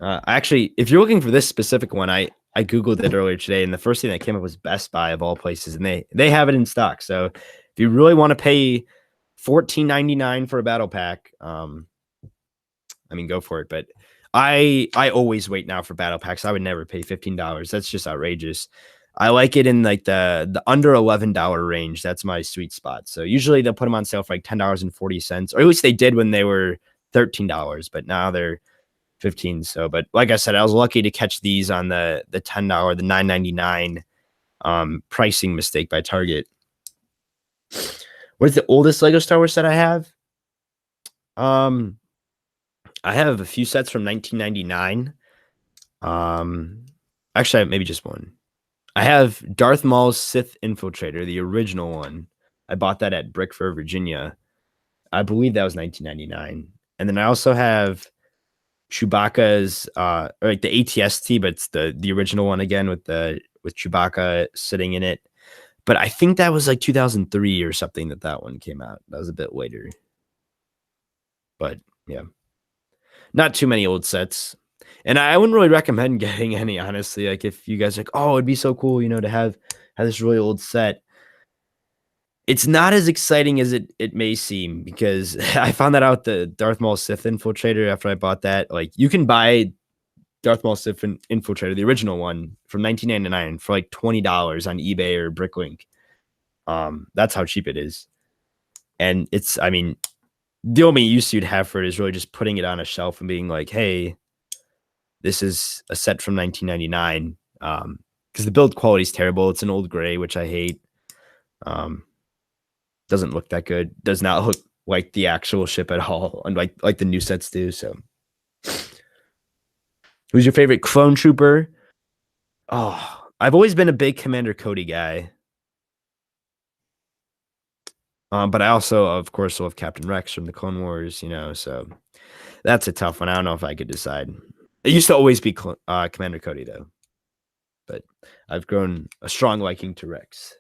[SPEAKER 1] Actually, if you're looking for this specific one, I Googled it earlier today, and the first thing that came up was Best Buy of all places, and they have it in stock. So if you really want to pay $14.99 for a battle pack, I mean, go for it. But I always wait now for battle packs. I would never pay $15. That's just outrageous. I like it in like the under $11 range. That's my sweet spot. So usually they'll put them on sale for like $10.40, or at least they did when they were $13, but now they're 15. So, but like I said, I was lucky to catch these on the $10, the $9.99 pricing mistake by Target. What is the oldest Lego Star Wars set I have? Um, I have a few sets from 1999. Um, actually, maybe just one. I have Darth Maul's Sith Infiltrator, the original one. I bought that at Brickford, Virginia. I believe that was 1999. And then I also have Chewbacca's or like the ATST, but it's the original one again with Chewbacca sitting in it. But I think that was like 2003 or something that one came out. That was a bit later. But yeah, not too many old sets. And I wouldn't really recommend getting any, honestly. Like if you guys are like, oh, it'd be so cool, to have this really old set. It's not as exciting as it may seem, because I found that out the Darth Maul Sith Infiltrator after I bought that. Like you can buy Darth Maul Sith Infiltrator, the original one from 1999 for like $20 on eBay or Bricklink. That's how cheap it is. And I mean, the only use you'd have for it is really just putting it on a shelf and being like, hey, this is a set from 1999. Because the build quality is terrible. It's an old gray, which I hate. Doesn't look that good. Does not look like the actual ship at all, and like the new sets do. So, who's your favorite clone trooper? Oh, I've always been a big Commander Cody guy. But I also, of course, love Captain Rex from the Clone Wars. So that's a tough one. I don't know if I could decide. It used to always be Commander Cody though, but I've grown a strong liking to Rex.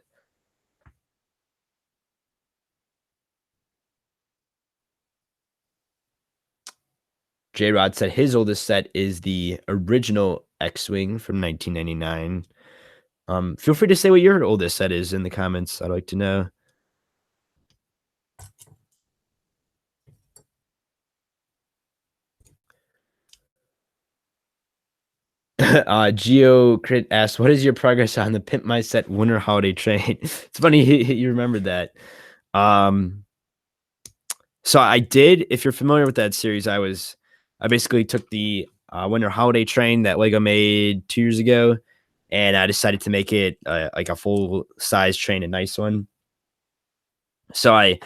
[SPEAKER 1] J Rod said his oldest set is the original X-Wing from 1999. Feel free to say what your oldest set is in the comments. I'd like to know. Geo Crit asked, "What is your progress on the Pimp My Set Winter Holiday Train?" It's funny you remembered that. So I did. If you're familiar with that series, I basically took the Winter Holiday Train that Lego made 2 years ago, and I decided to make it like a full size train, a nice one. So I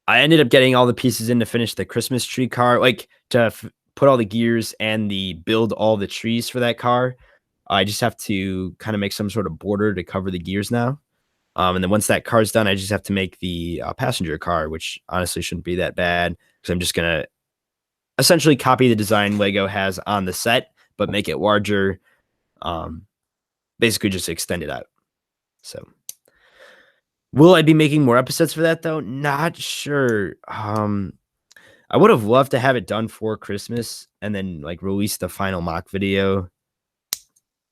[SPEAKER 1] ended up getting all the pieces in to finish the Christmas tree car, like to put all the gears and build all the trees for that car. I just have to kind of make some sort of border to cover the gears now. And then once that car's done, I just have to make the passenger car, which honestly shouldn't be that bad, because I'm just going to essentially copy the design Lego has on the set, but make it larger. Basically just extend it out. So will I be making more episodes for that though? Not sure. I would have loved to have it done for Christmas and then like release the final mock video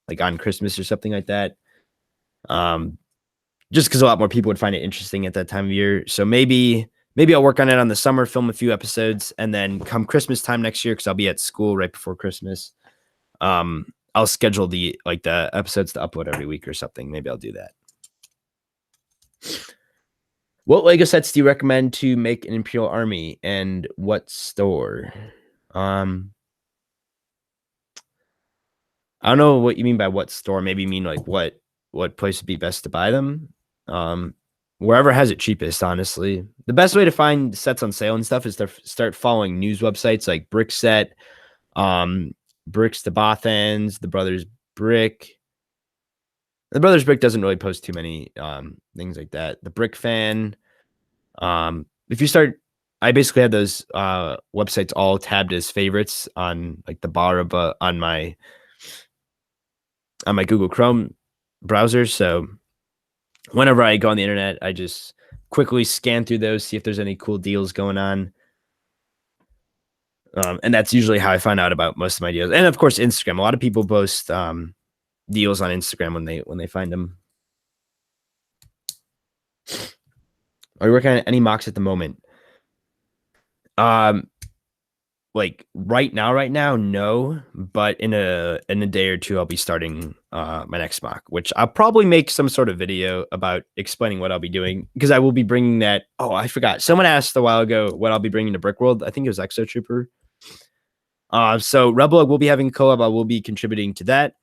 [SPEAKER 1] like on Christmas or something like that. Just because a lot more people would find it interesting at that time of year. So maybe I'll work on it on the summer, film a few episodes, and then come Christmas time next year, because I'll be at school right before Christmas. I'll schedule the episodes to upload every week or something. Maybe I'll do that. What Lego sets do you recommend to make an Imperial army, and what store? I don't know what you mean by what store. Maybe you mean like what place would be best to buy them. Wherever has it cheapest, honestly. The best way to find sets on sale and stuff is to start following news websites like Brickset, Bricks to Bothans, the Brothers Brick. The Brothers Brick doesn't really post too many things like that. The Brick Fan. If you start, I basically have those websites all tabbed as favorites on like the bar on my Google Chrome browser. So whenever I go on the internet, I just quickly scan through those, see if there's any cool deals going on. And that's usually how I find out about most of my deals. And of course, Instagram. A lot of people post deals on Instagram when they find them. Are you working on any MOCs at the moment? Like right now, no. But in a day or two, I'll be starting my next MOC, which I'll probably make some sort of video about explaining what I'll be doing, because I will be bringing that. Oh, I forgot. Someone asked a while ago what I'll be bringing to Brickworld. I think it was Exo Trooper. So RebelLUG will be having a collab. I will be contributing to that.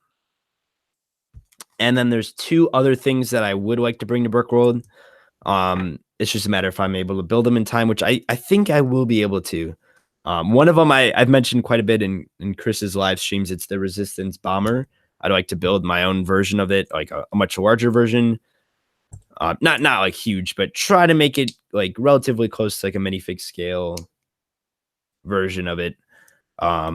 [SPEAKER 1] And then there's 2 other things that I would like to bring to Brickworld. It's just a matter if I'm able to build them in time, which I think I will be able to. One of them I've mentioned quite a bit in Chris's live streams. It's the Resistance Bomber. I'd like to build my own version of it, like a much larger version. Not like huge, but try to make it like relatively close to like a minifig scale version of it. I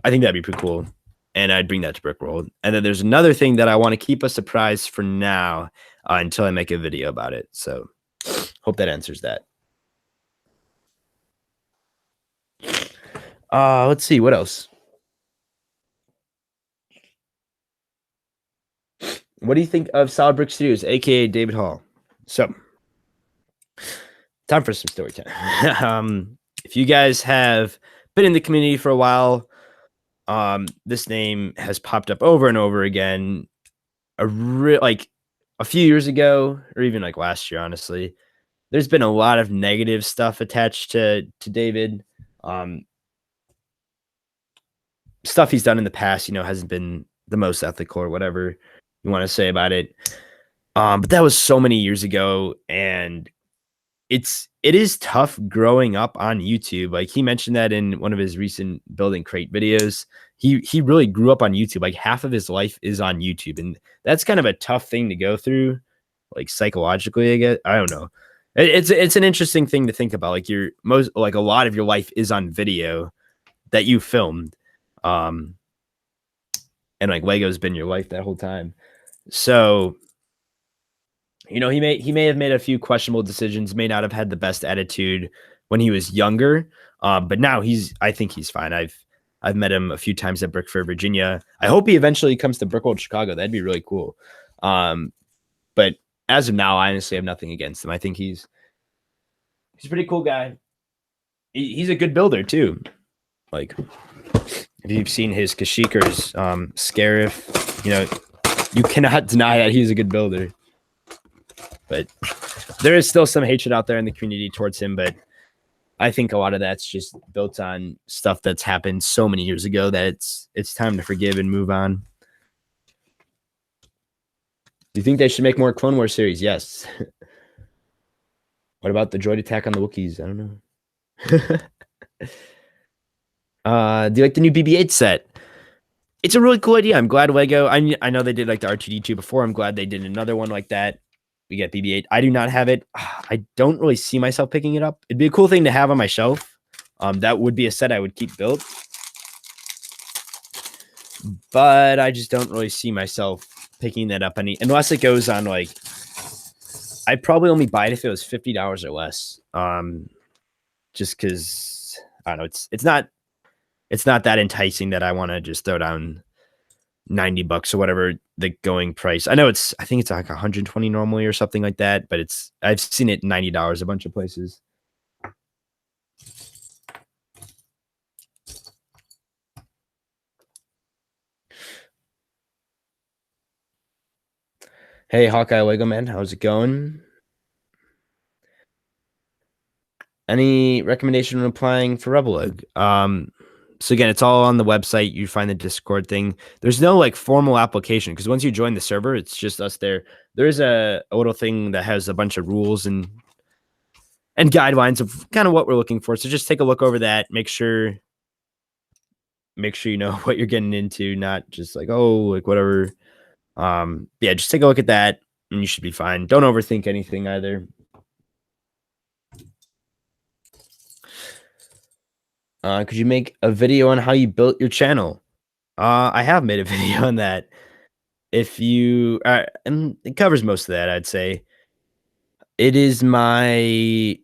[SPEAKER 1] think that'd be pretty cool, and I'd bring that to Brickworld. And then there's another thing that I want to keep a surprise for now until I make a video about it. So hope that answers that. Let's see what else. What do you think of Solid Brick Studios, aka David Hall? So, time for some story time. If you guys have been in the community for a while, this name has popped up over and over again. Like a few years ago, or even like last year, honestly, there's been a lot of negative stuff attached to David. Stuff he's done in the past, hasn't been the most ethical or whatever you want to say about it. But that was so many years ago, and it is tough growing up on YouTube. Like he mentioned that in one of his recent building crate videos. He really grew up on YouTube. Like half of his life is on YouTube, and that's kind of a tough thing to go through, like psychologically. I guess I don't know. It's an interesting thing to think about. Like a lot of your life is on video that you filmed, and like Lego's been your life that whole time. So, he may have made a few questionable decisions, may not have had the best attitude when he was younger, but now I think he's fine. I've met him a few times at Brick Fair, Virginia. I hope he eventually comes to Brickworld Chicago. That'd be really cool. But as of now, I honestly have nothing against him. I think he's a pretty cool guy. He's a good builder too. Like if you've seen his Kashyyyker's Scarif, you cannot deny that he's a good builder. But there is still some hatred out there in the community towards him. But I think a lot of that's just built on stuff that's happened so many years ago that it's time to forgive and move on. Do you think they should make more Clone Wars series? Yes. What about the droid attack on the Wookiees? I don't know. Do you like the new BB-8 set? It's a really cool idea. I'm glad Lego. I know they did like the R2-D2 before. I'm glad they did another one like that. We get BB-8. I do not have it. I don't really see myself picking it up. It'd be a cool thing to have on my shelf. That would be a set I would keep built. But I just don't really see myself picking that up unless it goes on like I'd probably only buy it if it was $50 or less. Just because I don't know, it's not that enticing that I want to just throw down $90 or whatever the going price. I think it's like 120 normally or something like that, but I've seen it $90 a bunch of places. Hey, Hawkeye Lego Man, how's it going? Any recommendation on applying for RebelLUG? So again, it's all on the website. You find the Discord thing. There's no like formal application because once you join the server, it's just us there. There's a little thing that has a bunch of rules and guidelines of kind of what we're looking for. So just take a look over that. Make sure you know what you're getting into, not just like, oh, like whatever. Yeah, just take a look at that and you should be fine. Don't overthink anything either. Could you make a video on how you built your channel? I have made a video on that. If you and it covers most of that, I'd say. It is my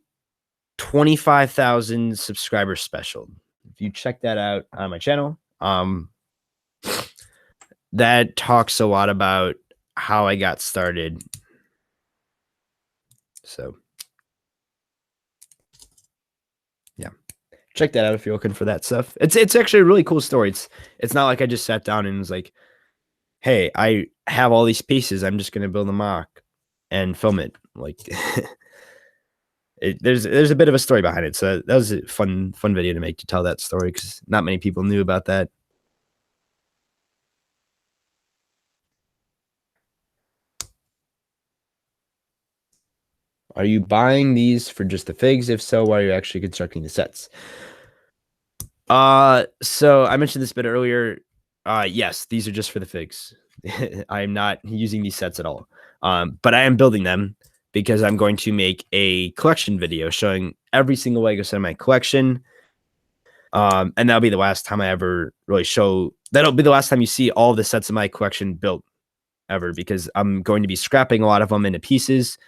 [SPEAKER 1] 25,000 subscriber special. If you check that out on my channel, that talks a lot about how I got started. So yeah, check that out if you're looking for that stuff. It's actually a really cool story. It's not like I just sat down and was like, hey, I have all these pieces. I'm just going to build a mock and film it. Like there's a bit of a story behind it. So that was a fun video to make, to tell that story because not many people knew about that. Are you buying these for just the figs? If so, why are you actually constructing the sets? So I mentioned this a bit earlier. Yes, these are just for the figs. I am not using these sets at all. But I am building them because I'm going to make a collection video showing every single Lego set in my collection. And that'll be the last time I ever really show. That'll be the last time you see all the sets in my collection built ever, because I'm going to be scrapping a lot of them into pieces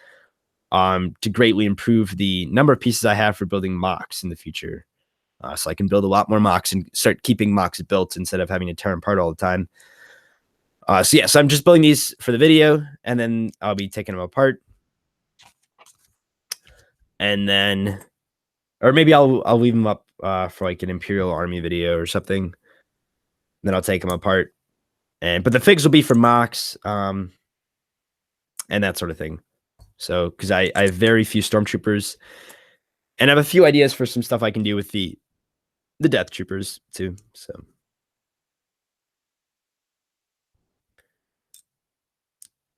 [SPEAKER 1] to greatly improve the number of pieces I have for building MOCs in the future. So I can build a lot more MOCs and start keeping MOCs built instead of having to tear them apart all the time. So I'm just building these for the video, and then I'll be taking them apart. And then, or maybe I'll leave them up for like an Imperial Army video or something. Then I'll take them apart. But the figs will be for MOCs and that sort of thing. So, because I have very few stormtroopers, and I have a few ideas for some stuff I can do with the Death Troopers too. So,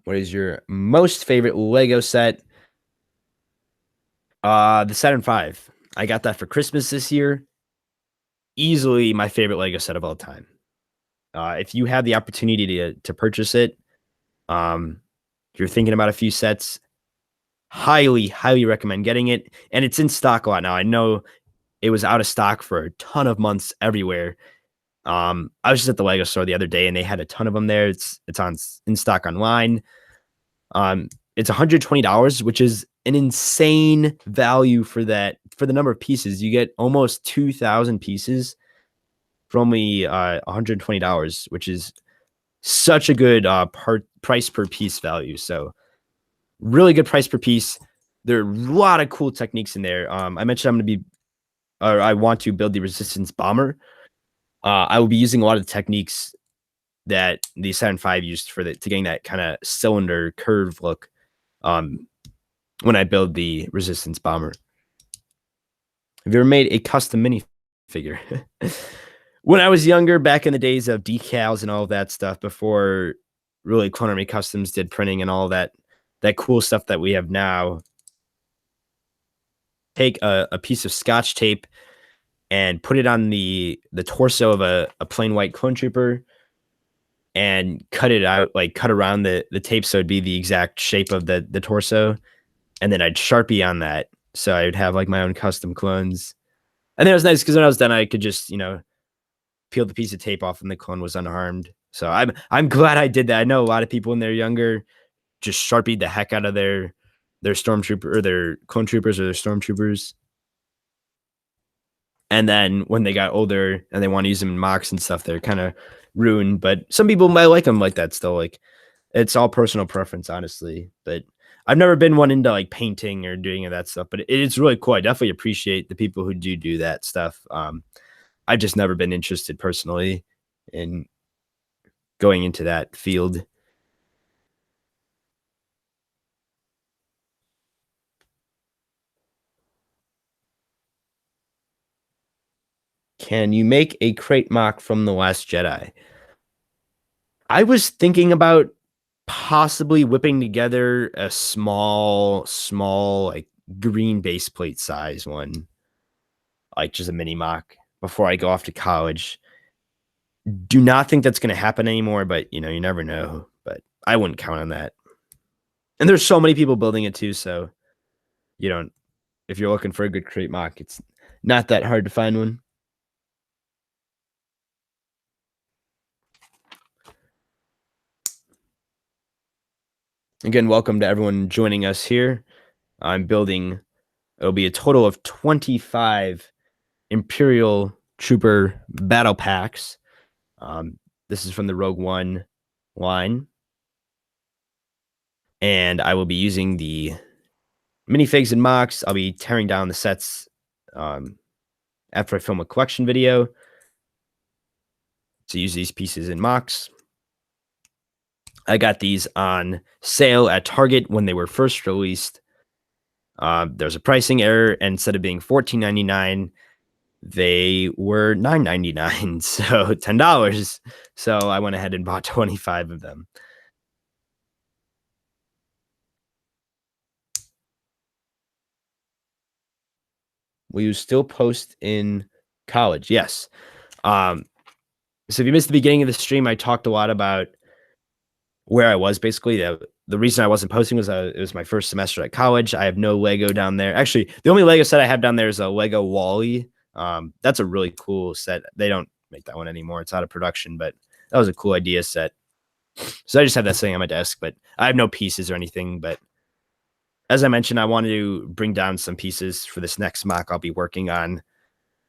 [SPEAKER 1] what is your most favorite Lego set? The Saturn V. I got that for Christmas this year. Easily my favorite Lego set of all time. If you have the opportunity to purchase it, if you're thinking about a few sets, highly recommend getting it. And it's in stock a lot now. I know it was out of stock for a ton of months everywhere. I was just at the Lego store the other day and they had a ton of them there. It's in stock online. It's $120, which is an insane value for the number of pieces. You get almost 2,000 pieces for only $120, which is such a good price per piece value. So really good price per piece. There are a lot of cool techniques in there. I mentioned I want to build the Resistance Bomber. I will be using a lot of the techniques that the Saturn V used to getting that kind of cylinder curve look when I build the Resistance Bomber. Have you ever made a custom minifigure? When I was younger, back in the days of decals and all of that stuff, before really Clone Army Customs did printing and all that cool stuff that we have now, take a piece of Scotch tape and put it on the torso of a plain white clone trooper and cut it out, like cut around the tape so it'd be the exact shape of the torso. And then I'd Sharpie on that. So I would have like my own custom clones. And it was nice because when I was done, I could just, peel the piece of tape off and the clone was unharmed. So I'm glad I did that. I know a lot of people when they're younger just Sharpied the heck out of their stormtrooper or their clone troopers or their stormtroopers. And then when they got older and they want to use them in MOCs and stuff, they're kind of ruined. But some people might like them like that still. Like, it's all personal preference, honestly. But I've never been one into like painting or doing that stuff. But it's really cool. I definitely appreciate the people who do that stuff. I've just never been interested personally in going into that field. Can you make a crate MOC from The Last Jedi? I was thinking about possibly whipping together a small, like green base plate size one, like just a mini MOC before I go off to college. Do not think that's going to happen anymore, but you never know. But I wouldn't count on that. And there's so many people building it too, so if you're looking for a good crate MOC, it's not that hard to find one. Again, welcome to everyone joining us here. I'm building, it'll be a total of 25 Imperial Trooper Battlepacks. This is from the Rogue One line. And I will be using the minifigs and MOCs. I'll be tearing down the sets after I film a collection video to use these pieces in MOCs. I got these on sale at Target when they were first released. There's a pricing error, and instead of being $14.99, they were $9.99, so $10. So I went ahead and bought 25 of them. Will you still post in College, yes. So if you missed the beginning of the stream, I talked a lot about where I was basically. The reason I wasn't posting was it was my first semester at college. I have no Lego down there. Actually, the only Lego set I have down there is a Lego Wall-E. That's a really cool set. They don't make that one anymore. It's out of production, but that was a cool idea set. So I just have that sitting on my desk, but I have no pieces or anything. But as I mentioned, I wanted to bring down some pieces for this next mock I'll be working on.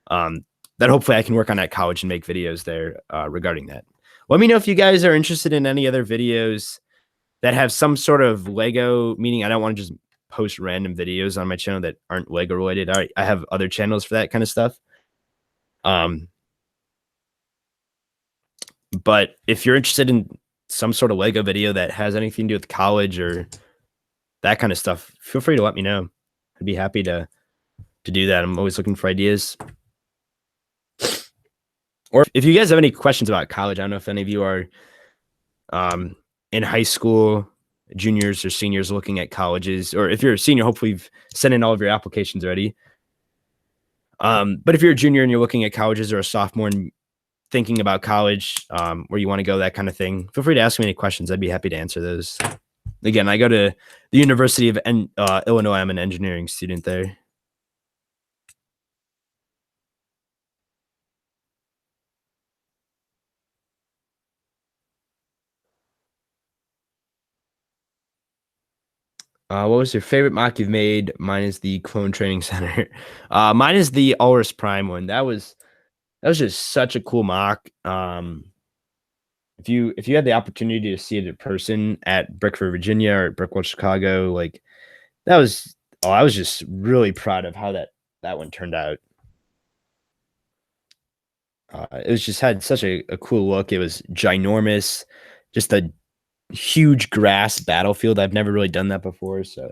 [SPEAKER 1] That hopefully I can work on at college and make videos there regarding that. Let me know if you guys are interested in any other videos that have some sort of Lego, meaning I don't want to just post random videos on my channel that aren't Lego related. I have other channels for that kind of stuff. But if you're interested in some sort of Lego video that has anything to do with college or that kind of stuff, feel free to let me know. I'd be happy to do that. I'm always looking for ideas. Or if you guys have any questions about college, I don't know if any of you are in high school, juniors or seniors looking at colleges, or if you're a senior, hopefully you've sent in all of your applications already. But if you're a junior and you're looking at colleges, or a sophomore and thinking about college, where you want to go, that kind of thing, feel free to ask me any questions. I'd be happy to answer those. Again, I go to the University of Illinois. I'm an engineering student there. What was your favorite mock you've made? Mine is the Clone Training Center. Mine is the Ulrus Prime one. That was just such a cool mock. If you had the opportunity to see it in person at Brickworld, Virginia, or at Brickworld Chicago, like that was, I was just really proud of how that one turned out. It was just had such a cool look. It was ginormous, just a huge grass battlefield. I've never really done that before. So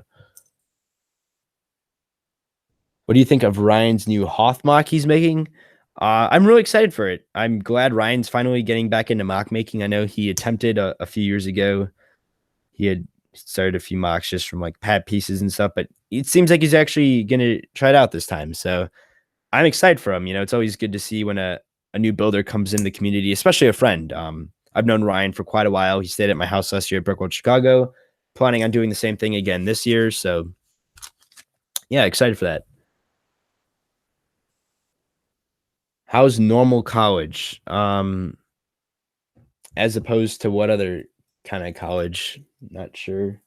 [SPEAKER 1] what do you think of Ryan's new Hoth mock he's making? I'm really excited for it. I'm glad Ryan's finally getting back into mock making. I know he attempted a few years ago. He had started a few mocks just from like pad pieces and stuff, but it seems like he's actually going to try it out this time. So I'm excited for him. You know, it's always good to see when a new builder comes in the community, especially a friend. I've known Ryan for quite a while. He stayed at my house last year at Brickworld Chicago, planning on doing the same thing again this year. So yeah, excited for that. How's normal college? As opposed to what other kind of college? Not sure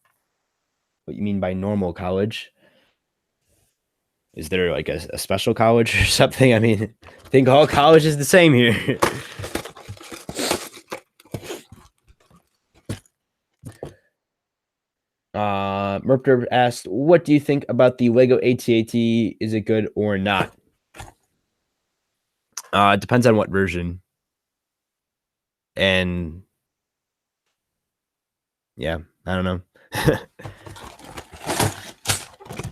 [SPEAKER 1] what you mean by normal college. Is there like a special college or something? I mean, I think all college is the same here. Merpter asked, what do you think about the Lego AT-AT? Is it good or not? It depends on what version. And yeah, I don't know.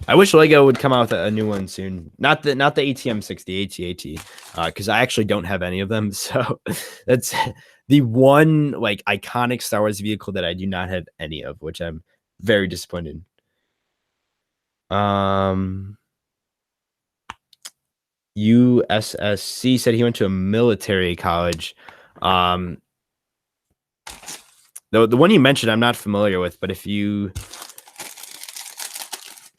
[SPEAKER 1] I wish Lego would come out with a new one soon. Not the ATM-60, AT-AT, because I actually don't have any of them. So that's the one like iconic Star Wars vehicle that I do not have any of, which I'm very disappointed. USSC said he went to a military college. The one you mentioned, I'm not familiar with, but if you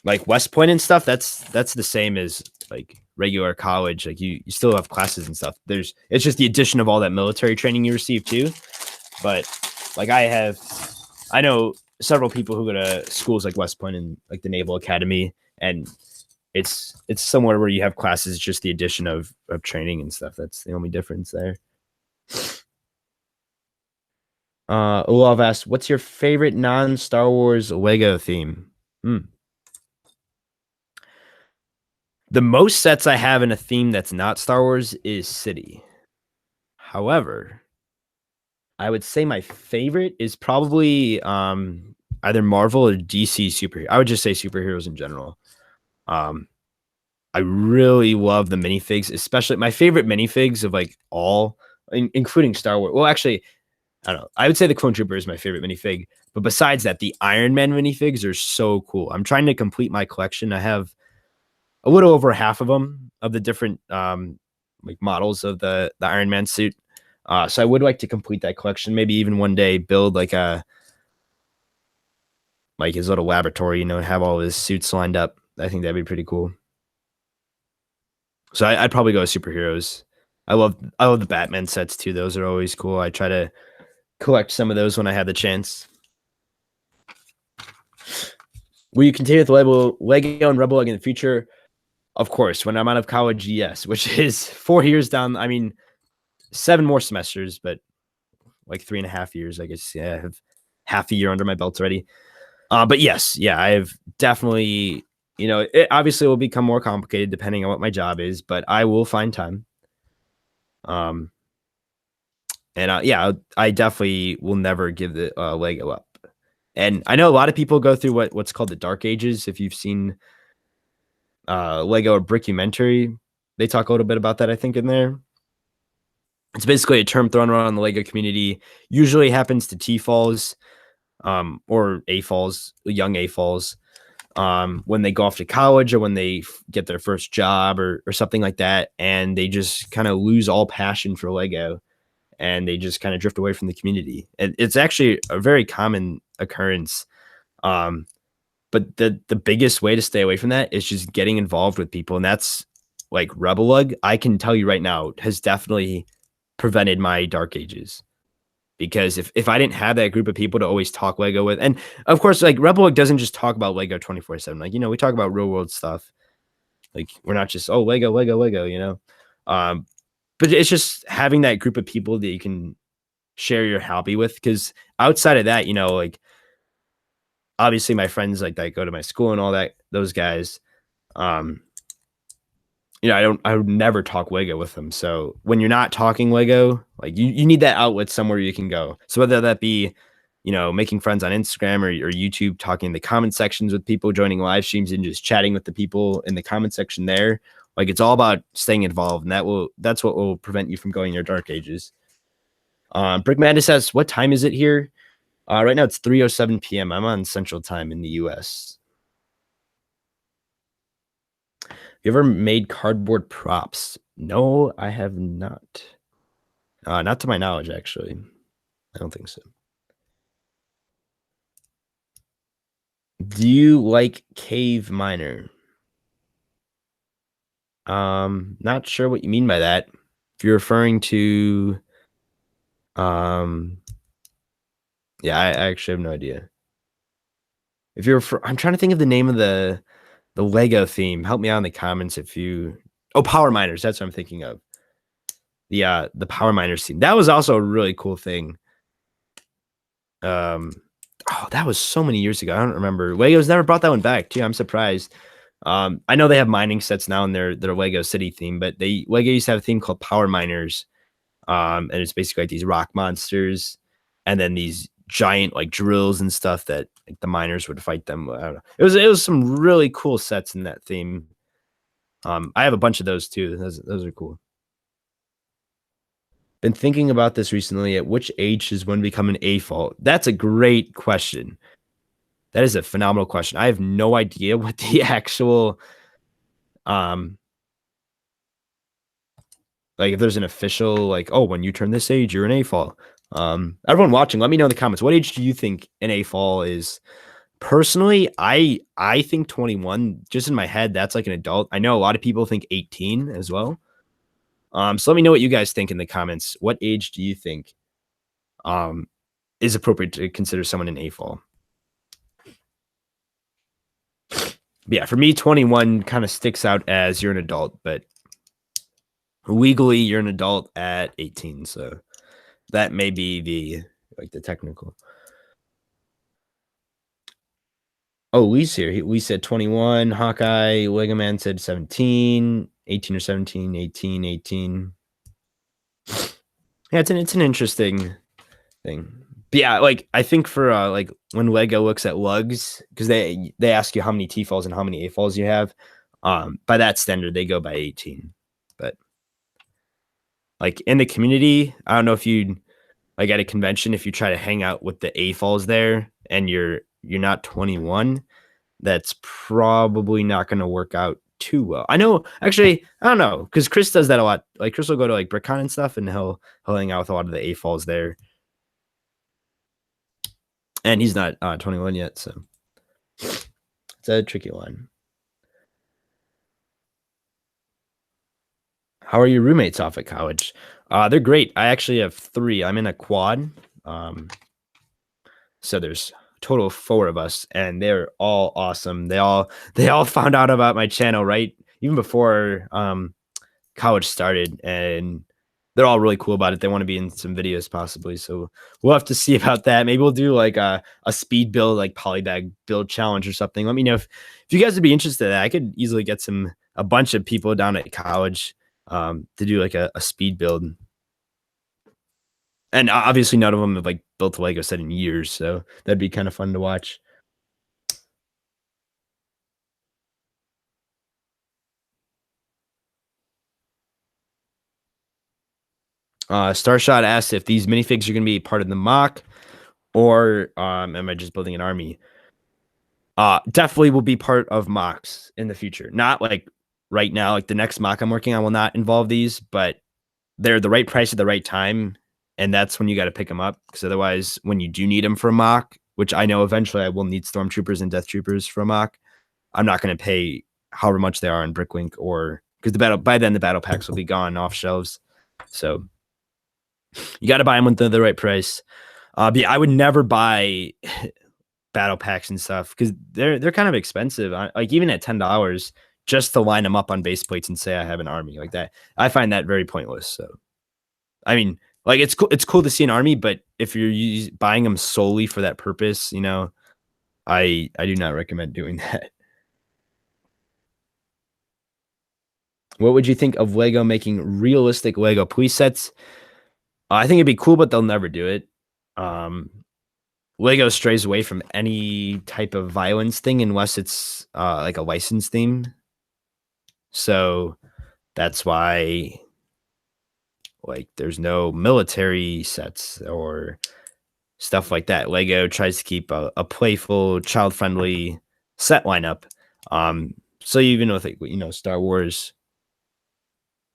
[SPEAKER 1] like West Point and stuff, that's the same as like regular college. Like you still have classes and stuff. It's just the addition of all that military training you receive too. But like I know several people who go to schools like West Point and like the Naval Academy, and it's somewhere where you have classes, just the addition of training and stuff. That's the only difference there. Olaf asked, what's your favorite non-Star Wars Lego theme? The most sets I have in a theme that's not Star Wars is City. However, I would say my favorite is probably either Marvel or DC superhero. I would just say superheroes in general. I really love the minifigs, especially my favorite minifigs of like all, including Star Wars. Well, actually, I don't know. I would say the Clone Trooper is my favorite minifig. But besides that, the Iron Man minifigs are so cool. I'm trying to complete my collection. I have a little over half of them of the different like models of the Iron Man suit. So I would like to complete that collection. Maybe even one day build like his little laboratory, have all his suits lined up. I think that'd be pretty cool. So I'd probably go with superheroes. I love the Batman sets too. Those are always cool. I try to collect some of those when I have the chance. Will you continue with Lego and RebelLUG in the future? Of course, when I'm out of college, yes, which is 4 years down. I mean, 7 more semesters, but like 3.5 years, I guess. Yeah, I have half a year under my belt already. But yes, yeah, I have definitely, it obviously will become more complicated depending on what my job is, but I will find time. And yeah, I definitely will never give the Lego up. And I know a lot of people go through what's called the Dark Ages. If you've seen Lego or Brickumentary, they talk a little bit about that, I think, in there. It's basically a term thrown around in the Lego community. Usually happens to T-falls or A-falls, young A-falls, when they go off to college or when they get their first job or something like that, and they just kind of lose all passion for Lego, and they just kind of drift away from the community. And it's actually a very common occurrence. But the biggest way to stay away from that is just getting involved with people, and that's like RebelLUG. I can tell you right now has definitely prevented my dark ages, because if I didn't have that group of people to always talk Lego with, and of course, like RebelLUG doesn't just talk about Lego 24/7. Like, we talk about real world stuff. Like, we're not just, oh, Lego, but it's just having that group of people that you can share your hobby with. Because outside of that, like, obviously my friends like that go to my school and all that, those guys, I would never talk Lego with them. So when you're not talking Lego, like, you need that outlet somewhere you can go. So whether that be, making friends on Instagram or YouTube, talking in the comment sections with people, joining live streams and just chatting with the people in the comment section there. Like, it's all about staying involved, and that's what will prevent you from going your dark ages. Brick Madness says, what time is it here? Right now it's 3:07 p.m. I'm on Central Time in the US. You ever made cardboard props? No, I have not. Not to my knowledge, actually. I don't think so. Do you like Cave Miner? Not sure what you mean by that. If you're referring to, yeah, I actually have no idea. If you're, I'm trying to think of the name of the Lego theme. Help me out in the comments if you. Oh, Power Miners. That's what I'm thinking of. The Power Miners theme. That was also a really cool thing. Oh, that was so many years ago. I don't remember. Lego's never brought that one back too. I'm surprised. I know they have mining sets now in their Lego City theme, but Lego used to have a theme called Power Miners. And it's basically like these rock monsters, and then these giant like drills and stuff that like the miners would fight them. I don't know. It was some really cool sets in that theme. I have a bunch of those too. Those are cool. Been thinking about this recently. At which age does one become an AFOL? That's a great question. That is a phenomenal question. I have no idea what the actual, like, if there's an official, like, oh, when you turn this age, you're an AFOL. Everyone watching, let me know in the comments. What age do you think an AFOL is? Personally, I think 21. Just in my head, that's like an adult. I know a lot of people think 18 as well. So let me know what you guys think in the comments. What age do you think is appropriate to consider someone an AFOL? Yeah, for me, 21 kind of sticks out as you're an adult, but legally you're an adult at 18. So that may be the technical. Oh, Lee's here. Lee said 21. Hawkeye, Lego Man said 17, 18 or 17, 18. Yeah, it's an interesting thing. But yeah, like, I think for like when Lego looks at lugs, because they ask you how many T-falls and how many A-falls you have, by that standard they go by 18. But like in the community, I don't know if you'd, like, at a convention, if you try to hang out with the A-falls there and you're not 21, that's probably not going to work out too well. I know, actually, I don't know, because Chris does that a lot. Like Chris will go to like BrickCon and stuff, and he'll hang out with a lot of the AFOLs there. And he's not 21 yet, so it's a tricky one. How are your roommates off at college? They're great. I actually have 3. I'm in a quad. So there's a total of 4 of us, and they're all awesome. They all found out about my channel right even before college started, and they're all really cool about it. They want to be in some videos possibly, so we'll have to see about that. Maybe we'll do like a speed build, like polybag build challenge or something. Let me know if you guys would be interested in that. I could easily get a bunch of people down at college to do like a speed build. And obviously none of them have like built a Lego set in years, so that'd be kind of fun to watch. Starshot asked if these minifigs are going to be part of the MOC, or am I just building an army? Definitely will be part of MOCs in the future. Not like right now, like the next MOC I'm working on will not involve these, but they're the right price at the right time. And that's when you got to pick them up, because otherwise, when you do need them for a MOC, which I know eventually I will need Stormtroopers and Death Troopers for a MOC, I'm not going to pay however much they are on Bricklink, or because by then the battle packs will be gone off shelves. So you got to buy them with the right price. But yeah, I would never buy battle packs and stuff because they're kind of expensive. Like even at $10 just to line them up on base plates and say I have an army like that, I find that very pointless. So, I mean, like it's cool to see an army, but if you're buying them solely for that purpose, you know, I do not recommend doing that. What would you think of Lego making realistic Lego police sets? I think it'd be cool, but they'll never do it. Lego strays away from any type of violence thing unless it's like a license theme. So that's why like there's no military sets or stuff like that. Lego tries to keep a playful, child-friendly set lineup. So even with like, you know, Star Wars,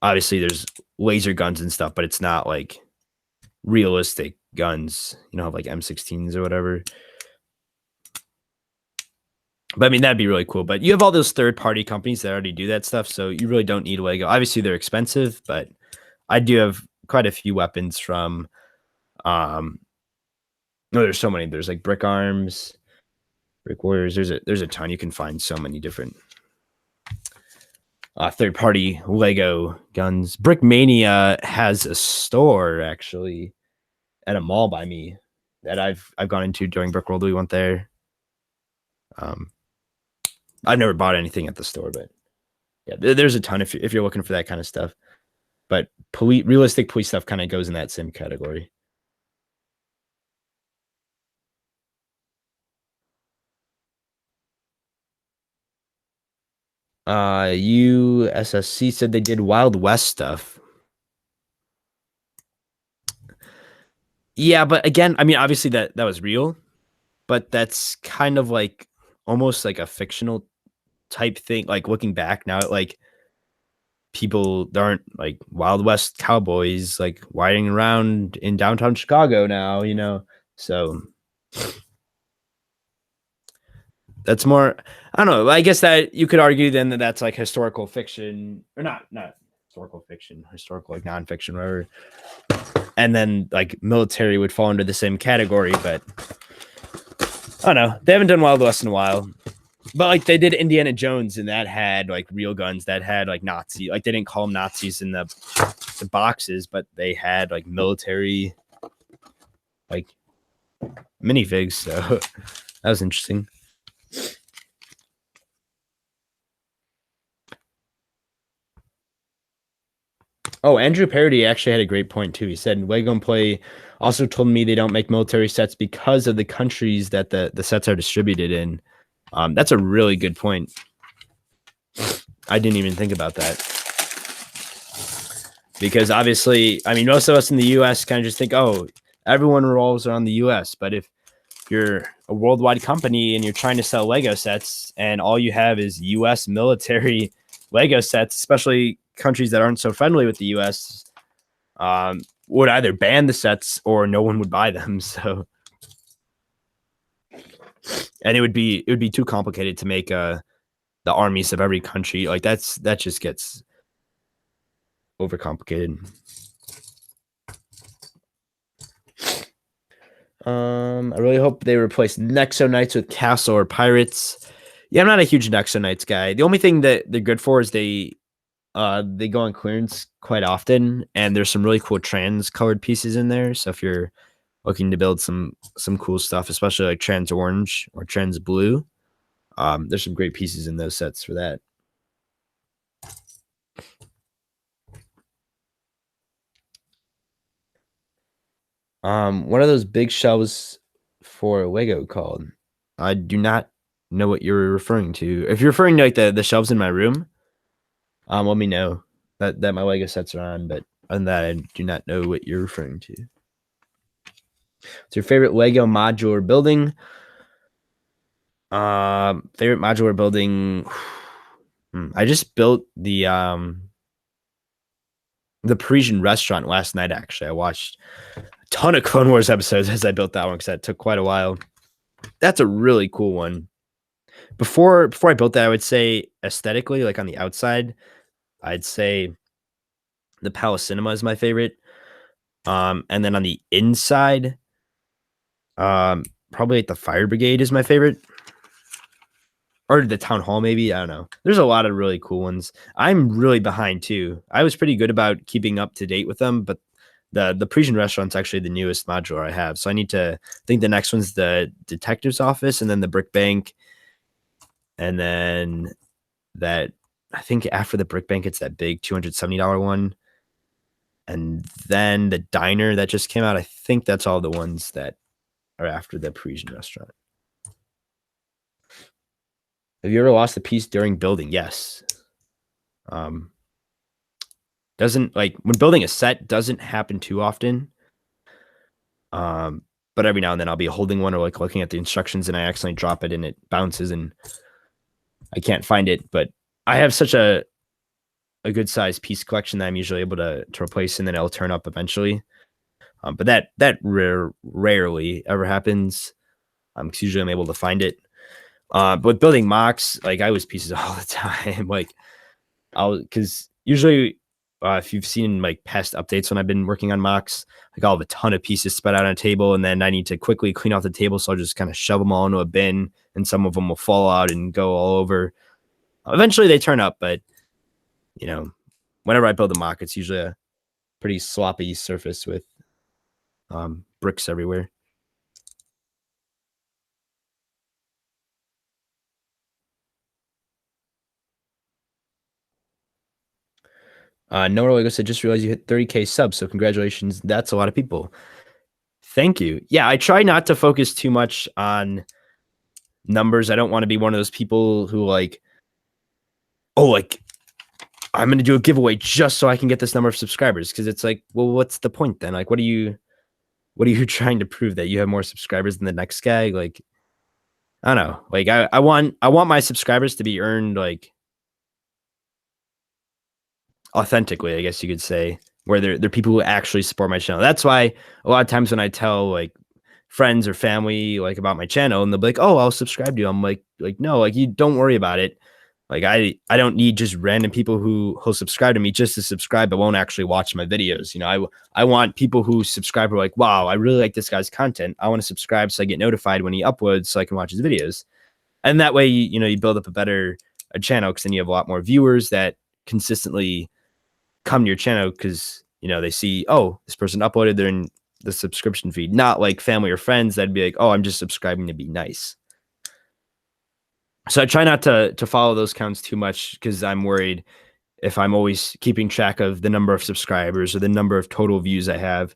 [SPEAKER 1] obviously there's laser guns and stuff, but it's not like realistic guns, you know, like M16s or whatever. But I mean, that'd be really cool. But you have all those third-party companies that already do that stuff, so you really don't need Lego. Obviously, they're expensive, but I do have quite a few weapons from no, there's so many. There's like Brick Arms, Brick Warriors. There's a ton. You can find so many different third-party Lego guns. Brickmania has a store actually at a mall by me that I've gone into during Brickworld. We went there. I've never bought anything at the store, but yeah, there's a ton if you're looking for that kind of stuff. But realistic police stuff kind of goes in that same category. USSC said they did Wild West stuff. Yeah, but again, I mean, obviously that was real, but that's kind of like almost like a fictional type thing. Like looking back now, like people there aren't like Wild West cowboys like riding around in downtown Chicago now, you know. So that's more, I don't know. I guess that you could argue then that that's like historical fiction, or not historical fiction, historical like nonfiction, whatever. And then like military would fall under the same category, but I don't know. They haven't done Wild West in a while. But like they did Indiana Jones, and that had like real guns, that had like Nazi, like they didn't call them Nazis in the boxes, but they had like military like minifigs. So that was interesting. Oh, Andrew Parody actually had a great point too. He said Lego and Play also told me they don't make military sets because of the countries that the sets are distributed in. That's a really good point. I didn't even think about that. Because obviously, I mean, most of us in the US kind of just think, oh, everyone revolves around the US. But if you're a worldwide company and you're trying to sell Lego sets and all you have is US military Lego sets, especially countries that aren't so friendly with the US, would either ban the sets or no one would buy them. So, and it would be too complicated to make the armies of every country. Like that just gets overcomplicated. I really hope they replace Nexo Knights with Castle or Pirates. Yeah, I'm not a huge Nexo Knights guy. The only thing that they're good for is they go on clearance quite often, and there's some really cool trans colored pieces in there. So if you're looking to build some cool stuff, especially like trans orange or trans blue, there's some great pieces in those sets for that. What are those big shelves for Lego called? I do not know what you're referring to. If you're referring to like the shelves in my room, let me know that my Lego sets are on. But other than that, I do not know what you're referring to. What's your favorite Lego modular building? Favorite modular building. I just built the Parisian restaurant last night. Actually, I watched a ton of Clone Wars episodes as I built that one because that took quite a while. That's a really cool one. Before I built that, I would say aesthetically, like on the outside, I'd say the Palace Cinema is my favorite. And then on the inside, probably like the Fire Brigade is my favorite. Or the Town Hall, maybe. I don't know. There's a lot of really cool ones. I'm really behind too. I was pretty good about keeping up to date with them, but the Parisian restaurant's actually the newest modular I have. So I need to think the next one's the detective's office, and then the brick bank, and then that I think after the brick bank, it's that big $270 one, and then the diner that just came out. I think that's all the ones that are after the Parisian restaurant. Have you ever lost a piece during building? Yes. Doesn't like when building a set doesn't happen too often. But every now and then I'll be holding one or like looking at the instructions and I accidentally drop it and it bounces and I can't find it. But I have such a good sized piece collection that I'm usually able to replace and then it'll turn up eventually. But that rarely ever happens. Because usually I'm able to find it. But with building MOCs, like I lose pieces all the time. Like because usually if you've seen like past updates when I've been working on MOCs, like I'll have a ton of pieces spread out on a table and then I need to quickly clean off the table. So I'll just kind of shove them all into a bin and some of them will fall out and go all over. Eventually they turn up, but you know, whenever I build a MOC, it's usually a pretty sloppy surface with bricks everywhere. Noah Lego said, just realized you hit 30K subs. So congratulations. That's a lot of people. Thank you. Yeah, I try not to focus too much on numbers. I don't want to be one of those people who like, oh, like I'm going to do a giveaway just so I can get this number of subscribers. Cause it's like, well, what's the point then? Like, what are you trying to prove, that you have more subscribers than the next guy? Like, I don't know. Like I want my subscribers to be earned like authentically, I guess you could say, where they're people who actually support my channel. That's why a lot of times when I tell like friends or family like about my channel and they'll be like, oh, I'll subscribe to you. I'm like no, like you don't worry about it. Like I don't need just random people who'll subscribe to me just to subscribe but won't actually watch my videos. You know, I want people who subscribe who are like, wow, I really like this guy's content. I want to subscribe so I get notified when he uploads so I can watch his videos. And that way, you know, you build up a channel because then you have a lot more viewers that consistently come to your channel because, you know, they see, oh, this person uploaded, they're in the subscription feed, not like family or friends that'd be like, oh, I'm just subscribing to be nice. So I try not to follow those counts too much because I'm worried if I'm always keeping track of the number of subscribers or the number of total views I have,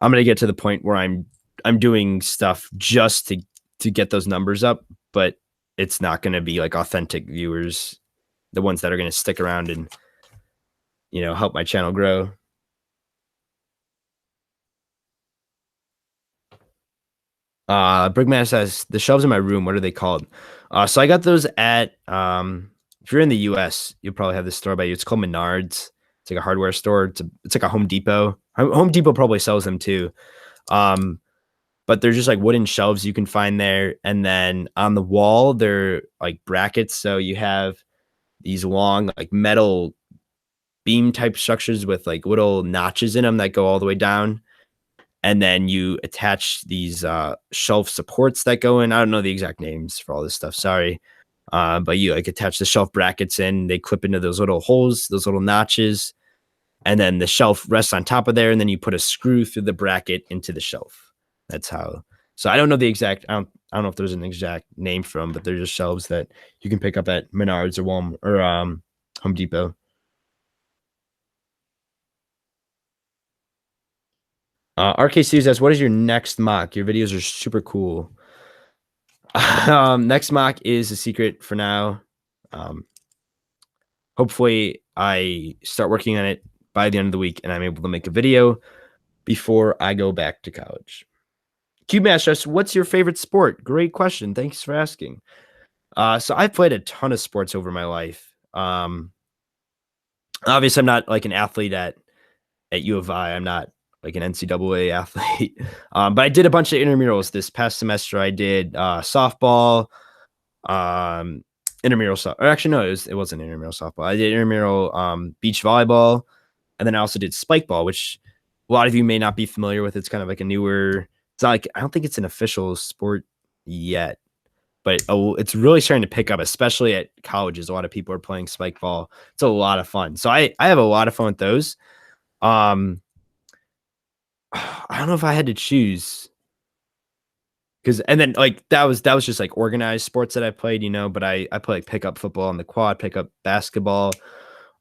[SPEAKER 1] I'm going to get to the point where I'm doing stuff just to get those numbers up, but it's not going to be like authentic viewers, the ones that are going to stick around and, you know, help my channel grow. Brickman says, the shelves in my room, what are they called? So I got those at if you're in the US, you'll probably have this store by you. It's called Menards. It's like a hardware store. It's like a Home Depot. Home Depot probably sells them too. But they're just like wooden shelves you can find there. And then on the wall, they're like brackets. So you have these long, like metal beam type structures with like little notches in them that go all the way down. And then you attach these shelf supports that go in. I don't know the exact names for all this stuff. Sorry. But you like attach the shelf brackets in, they clip into those little holes, those little notches. And then the shelf rests on top of there. And then you put a screw through the bracket into the shelf. That's how. So I don't know the exact, I don't know if there's an exact name for them, but they're just shelves that you can pick up at Menards or Walmart or Home Depot. RK Studios asks, what is your next mock? Your videos are super cool. Next mock is a secret for now. Hopefully I start working on it by the end of the week and I'm able to make a video before I go back to college. CubeMaster asks, what's your favorite sport? Great question. Thanks for asking. So I've played a ton of sports over my life. Obviously I'm not like an athlete at U of I. I'm not like an NCAA athlete. But I did a bunch of intramurals this past semester. I did softball, intramural or actually no, it wasn't intramural softball. I did intramural beach volleyball, and then I also did spike ball, which a lot of you may not be familiar with. It's kind of like a newer. It's not like, I don't think it's an official sport yet, but it's really starting to pick up, especially at colleges. A lot of people are playing spike ball. It's a lot of fun. So I have a lot of fun with those. I don't know if I had to choose, because and then like that was just like organized sports that I played, but I play like pickup football on the quad, pickup basketball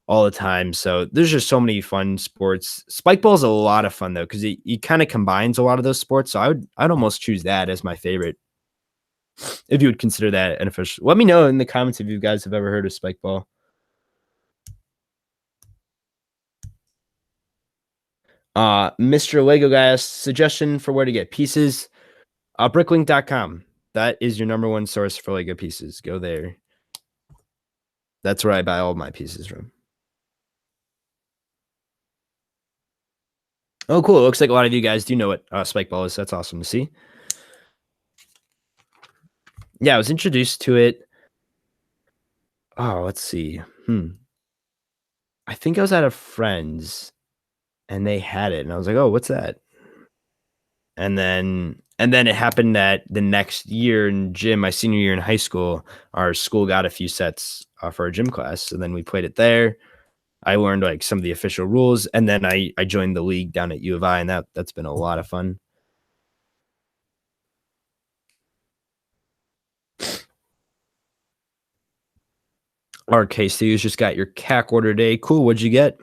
[SPEAKER 1] all the time. So there's just so many fun sports. Spike ball is a lot of fun though, because it kind of combines a lot of those sports. So I'd almost choose that as my favorite, if you would consider that an official. Let me know in the comments if you guys have ever heard of spike ball. Mr. Lego guy asks, suggestion for where to get pieces. Bricklink.com. That is your number one source for Lego pieces. Go there. That's where I buy all my pieces from. Oh, cool. It looks like a lot of you guys do know what spike ball is. That's awesome to see. Yeah, I was introduced to it. Oh, let's see. I think I was at a friend's and they had it. And I was like, oh, what's that? And then it happened that the next year in gym, my senior year in high school, our school got a few sets for our gym class. And then we played it there. I learned like some of the official rules. And then I joined the league down at U of I, and that's been a lot of fun. RK Studios just got your CAC order today. Cool. What'd you get?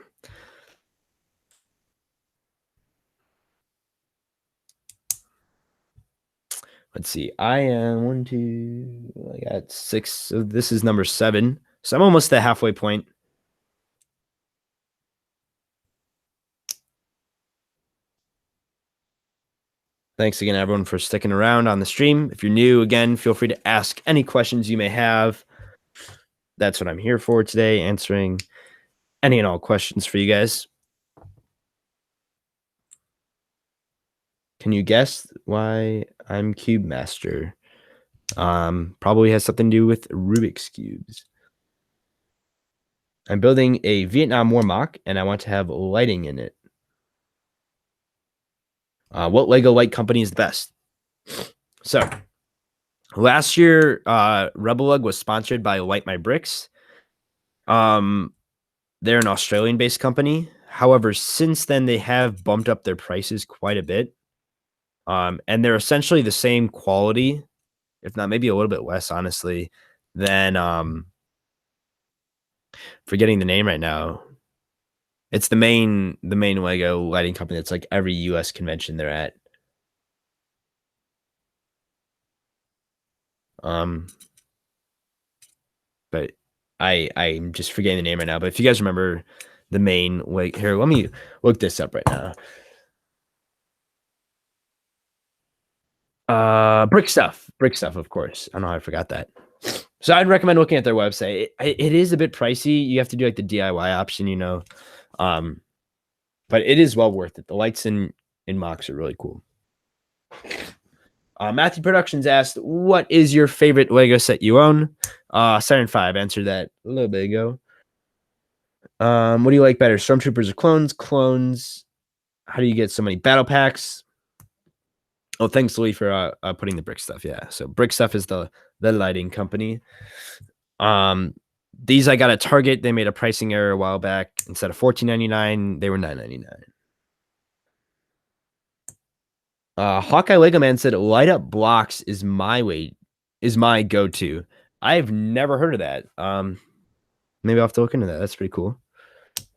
[SPEAKER 1] Let's see. I am I got 6. So this is number 7. So I'm almost the halfway point. Thanks again, everyone, for sticking around on the stream. If you're new, again, feel free to ask any questions you may have. That's what I'm here for today, answering any and all questions for you guys. Can you guess why I'm Cube Master? Probably has something to do with Rubik's Cubes. I'm building a Vietnam War mock, and I want to have lighting in it. What Lego light company is the best? So last year, RebelLUG was sponsored by Light My Bricks. They're an Australian-based company. However, since then, they have bumped up their prices quite a bit. And they're essentially the same quality, if not maybe a little bit less, honestly, than forgetting the name right now. It's the main Lego lighting company that's like every US convention they're at. But I'm just forgetting the name right now. But if you guys remember the main, like, here, let me look this up right now. Brick stuff, of course. I don't know how I forgot that. So I'd recommend looking at their website. It is a bit pricey. You have to do like the DIY option, but it is well worth it. The lights in MOCs are really cool. Matthew Productions asked, "What is your favorite Lego set you own?" Siren 5 answered that a little bit ago. What do you like better, Stormtroopers or clones? Clones. How do you get so many battle packs? Oh, thanks, Lee, for putting the brick stuff. Yeah, so brick stuff is the lighting company. These I got at Target. They made a pricing error a while back. Instead of $14.99, they were $9.99. Hawkeye Lego Man said light up blocks is my go-to. I've never heard of that. Maybe I'll have to look into that. That's pretty cool.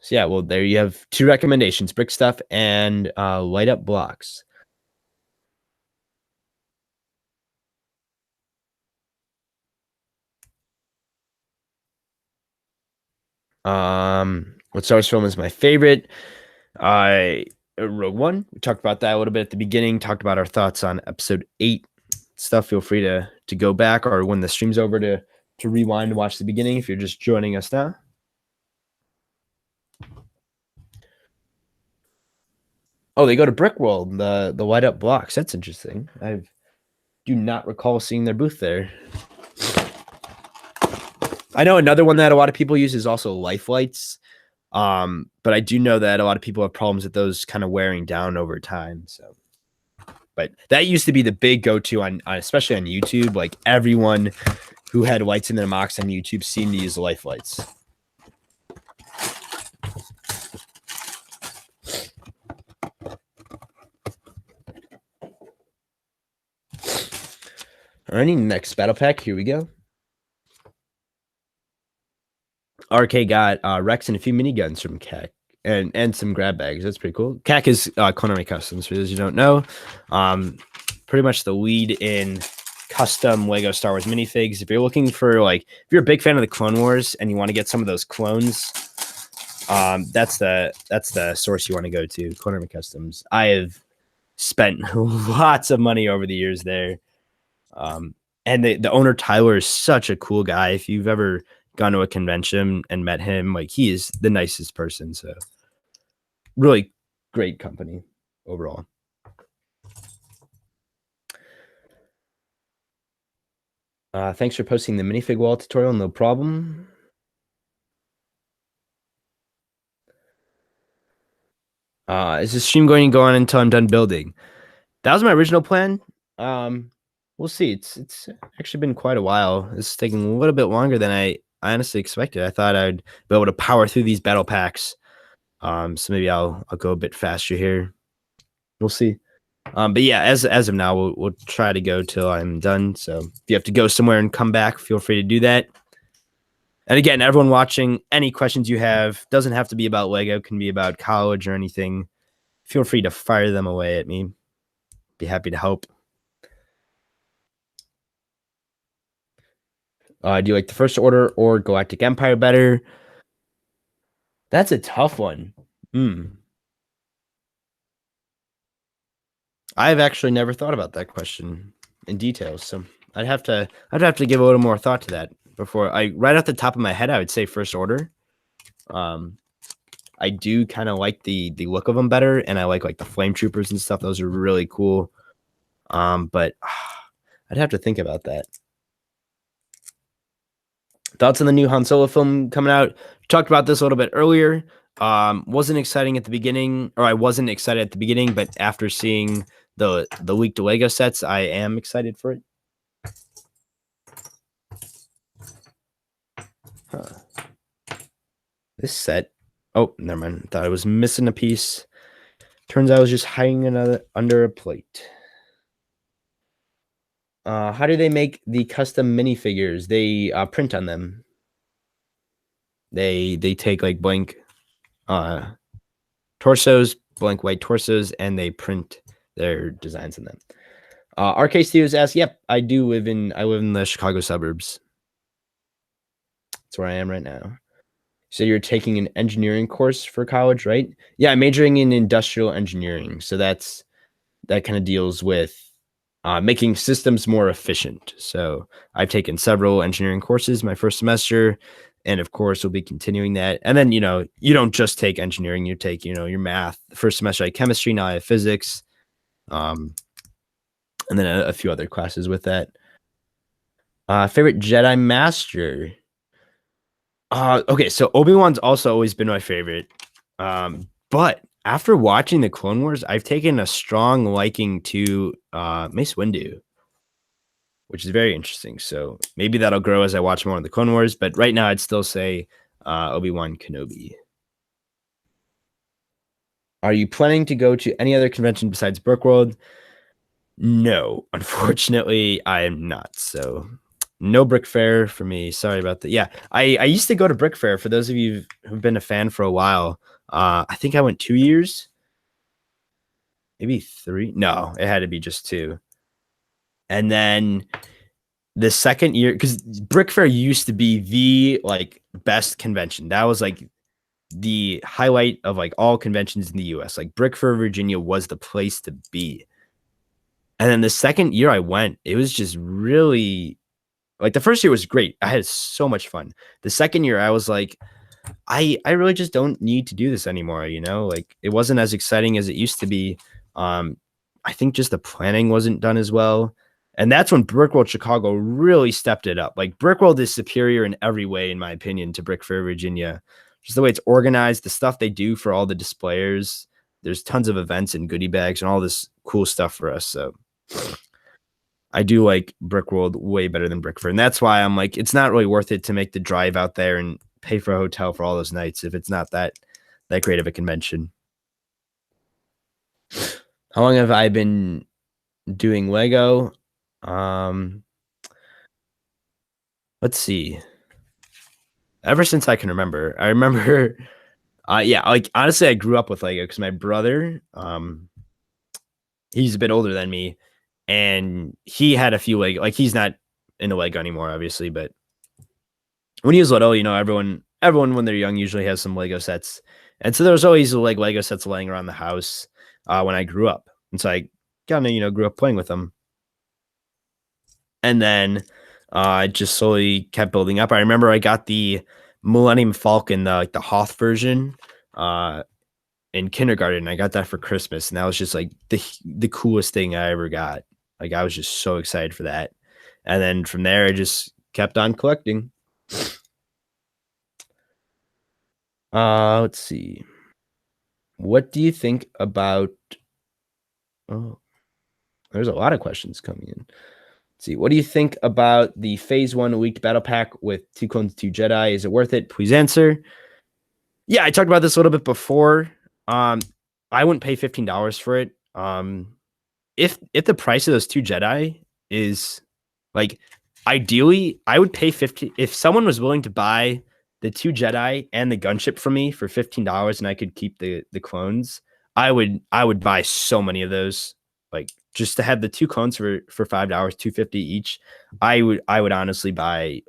[SPEAKER 1] So yeah, well, there you have 2 recommendations: brick stuff and light up blocks. What Star Wars film is my favorite? Rogue One. We talked about that a little bit at the beginning. Talked about our thoughts on episode 8 stuff. Feel free to go back, or when the stream's over to rewind and watch the beginning if you're just joining us now. Oh, they go to Brickworld, the light up blocks. That's interesting. I do not recall seeing their booth there. I know another one that a lot of people use is also life lights. But I do know that a lot of people have problems with those kind of wearing down over time. So, but that used to be the big go-to on especially on YouTube. Like everyone who had lights in their MOCs on YouTube seemed to use life lights. Alrighty, next battle pack. Here we go. RK got Rex and a few miniguns from CAC and some grab bags. That's pretty cool. CAC is Culinary Customs, for those you don't know. Pretty much the lead in custom Lego Star Wars minifigs. If you're looking for, like, if you're a big fan of the Clone Wars and you want to get some of those clones, that's the source you want to go to, Culinary Customs. I have spent lots of money over the years there. And the owner, Tyler, is such a cool guy. If you've ever gone to a convention and met him, like, he is the nicest person. So really great company overall. Thanks for posting the minifig wall tutorial. No problem. Is this stream going to go on until I'm done building? That was my original plan. We'll see. It's actually been quite a while. It's taking a little bit longer than I honestly expected. I thought I'd be able to power through these battle packs. So maybe I'll go a bit faster here. We'll see. But yeah, as of now, we'll try to go till I'm done. So if you have to go somewhere and come back, feel free to do that. And again, everyone watching, any questions you have, doesn't have to be about Lego, can be about college or anything. Feel free to fire them away at me. Be happy to help. Do you like the First Order or Galactic Empire better? That's a tough one. I've actually never thought about that question in detail, so I'd have to give a little more thought to that before right off the top of my head. I would say First Order. I do kind of like the look of them better, and I like the flame troopers and stuff. Those are really cool. But I'd have to think about that. Thoughts on the new Han Solo film coming out? Talked about this a little bit earlier. Wasn't exciting at the beginning, or I wasn't excited at the beginning, but after seeing the leaked Lego sets, I am excited for it. This set, oh, never mind. I thought I was missing a piece. Turns out I was just hiding under a plate. How do they make the custom minifigures? They print on them. They take like blank torsos, blank white torsos, and they print their designs in them. RK Studios asks, "Yep, I live in the Chicago suburbs. That's where I am right now." So you're taking an engineering course for college, right? Yeah, I'm majoring in industrial engineering. So that kind of deals with making systems more efficient. So I've taken several engineering courses my first semester, and of course we'll be continuing that. And then you don't just take engineering; you take your math. The first semester I had chemistry, now I have physics, um, and then a few other classes with that. Favorite Jedi Master. Okay, so Obi-Wan's also always been my favorite. But after watching the Clone Wars, I've taken a strong liking to Mace Windu, which is very interesting. So maybe that'll grow as I watch more of the Clone Wars. But right now, I'd still say Obi-Wan Kenobi. Are you planning to go to any other convention besides Brickworld? No, unfortunately, I am not. So no Brick Fair for me. Sorry about that. Yeah, I used to go to Brick Fair. For those of you who've been a fan for a while, I think I went 2 years, maybe three. No, it had to be just two. And then the second year, because Brick Fair used to be the like best convention. That was like the highlight of like all conventions in the US. Like Brick Fair, Virginia was the place to be. And then the second year I went, it was just really like the first year was great. I had so much fun. The second year I was like, I really just don't need to do this anymore, Like it wasn't as exciting as it used to be. I think just the planning wasn't done as well. And that's when Brickworld Chicago really stepped it up. Like Brickworld is superior in every way, in my opinion, to Brick Fair Virginia. Just the way it's organized, the stuff they do for all the displayers. There's tons of events and goodie bags and all this cool stuff for us. So I do like Brickworld way better than Brick Fair. And that's why I'm like, it's not really worth it to make the drive out there and pay for a hotel for all those nights if it's not that great of a convention. How long have I been doing Lego? Let's see. Ever since I can remember. I remember yeah, like honestly I grew up with Lego because my brother, he's a bit older than me, and he had a few Lego, like he's not into Lego anymore, obviously, but when he was little, everyone when they're young usually has some Lego sets. And so there was always like Lego sets laying around the house when I grew up. And so I kind of, grew up playing with them. And then I just slowly kept building up. I remember I got the Millennium Falcon, like the Hoth version, in kindergarten. I got that for Christmas, and that was just like the coolest thing I ever got. Like I was just so excited for that. And then from there, I just kept on collecting. Let's see. What do you think about? Oh, there's a lot of questions coming in. Let's see. What do you think about the Phase 1 leaked battle pack with 2 clones, 2 Jedi? Is it worth it? Please answer. Yeah, I talked about this a little bit before. I wouldn't pay $15 for it. If the price of those 2 Jedi is like, ideally, I would pay 50. If someone was willing to buy the 2 Jedi and the gunship from me for $15 and I could keep the clones, I would buy so many of those. Like just to have the 2 clones for $5, $2.50 each, I would honestly buy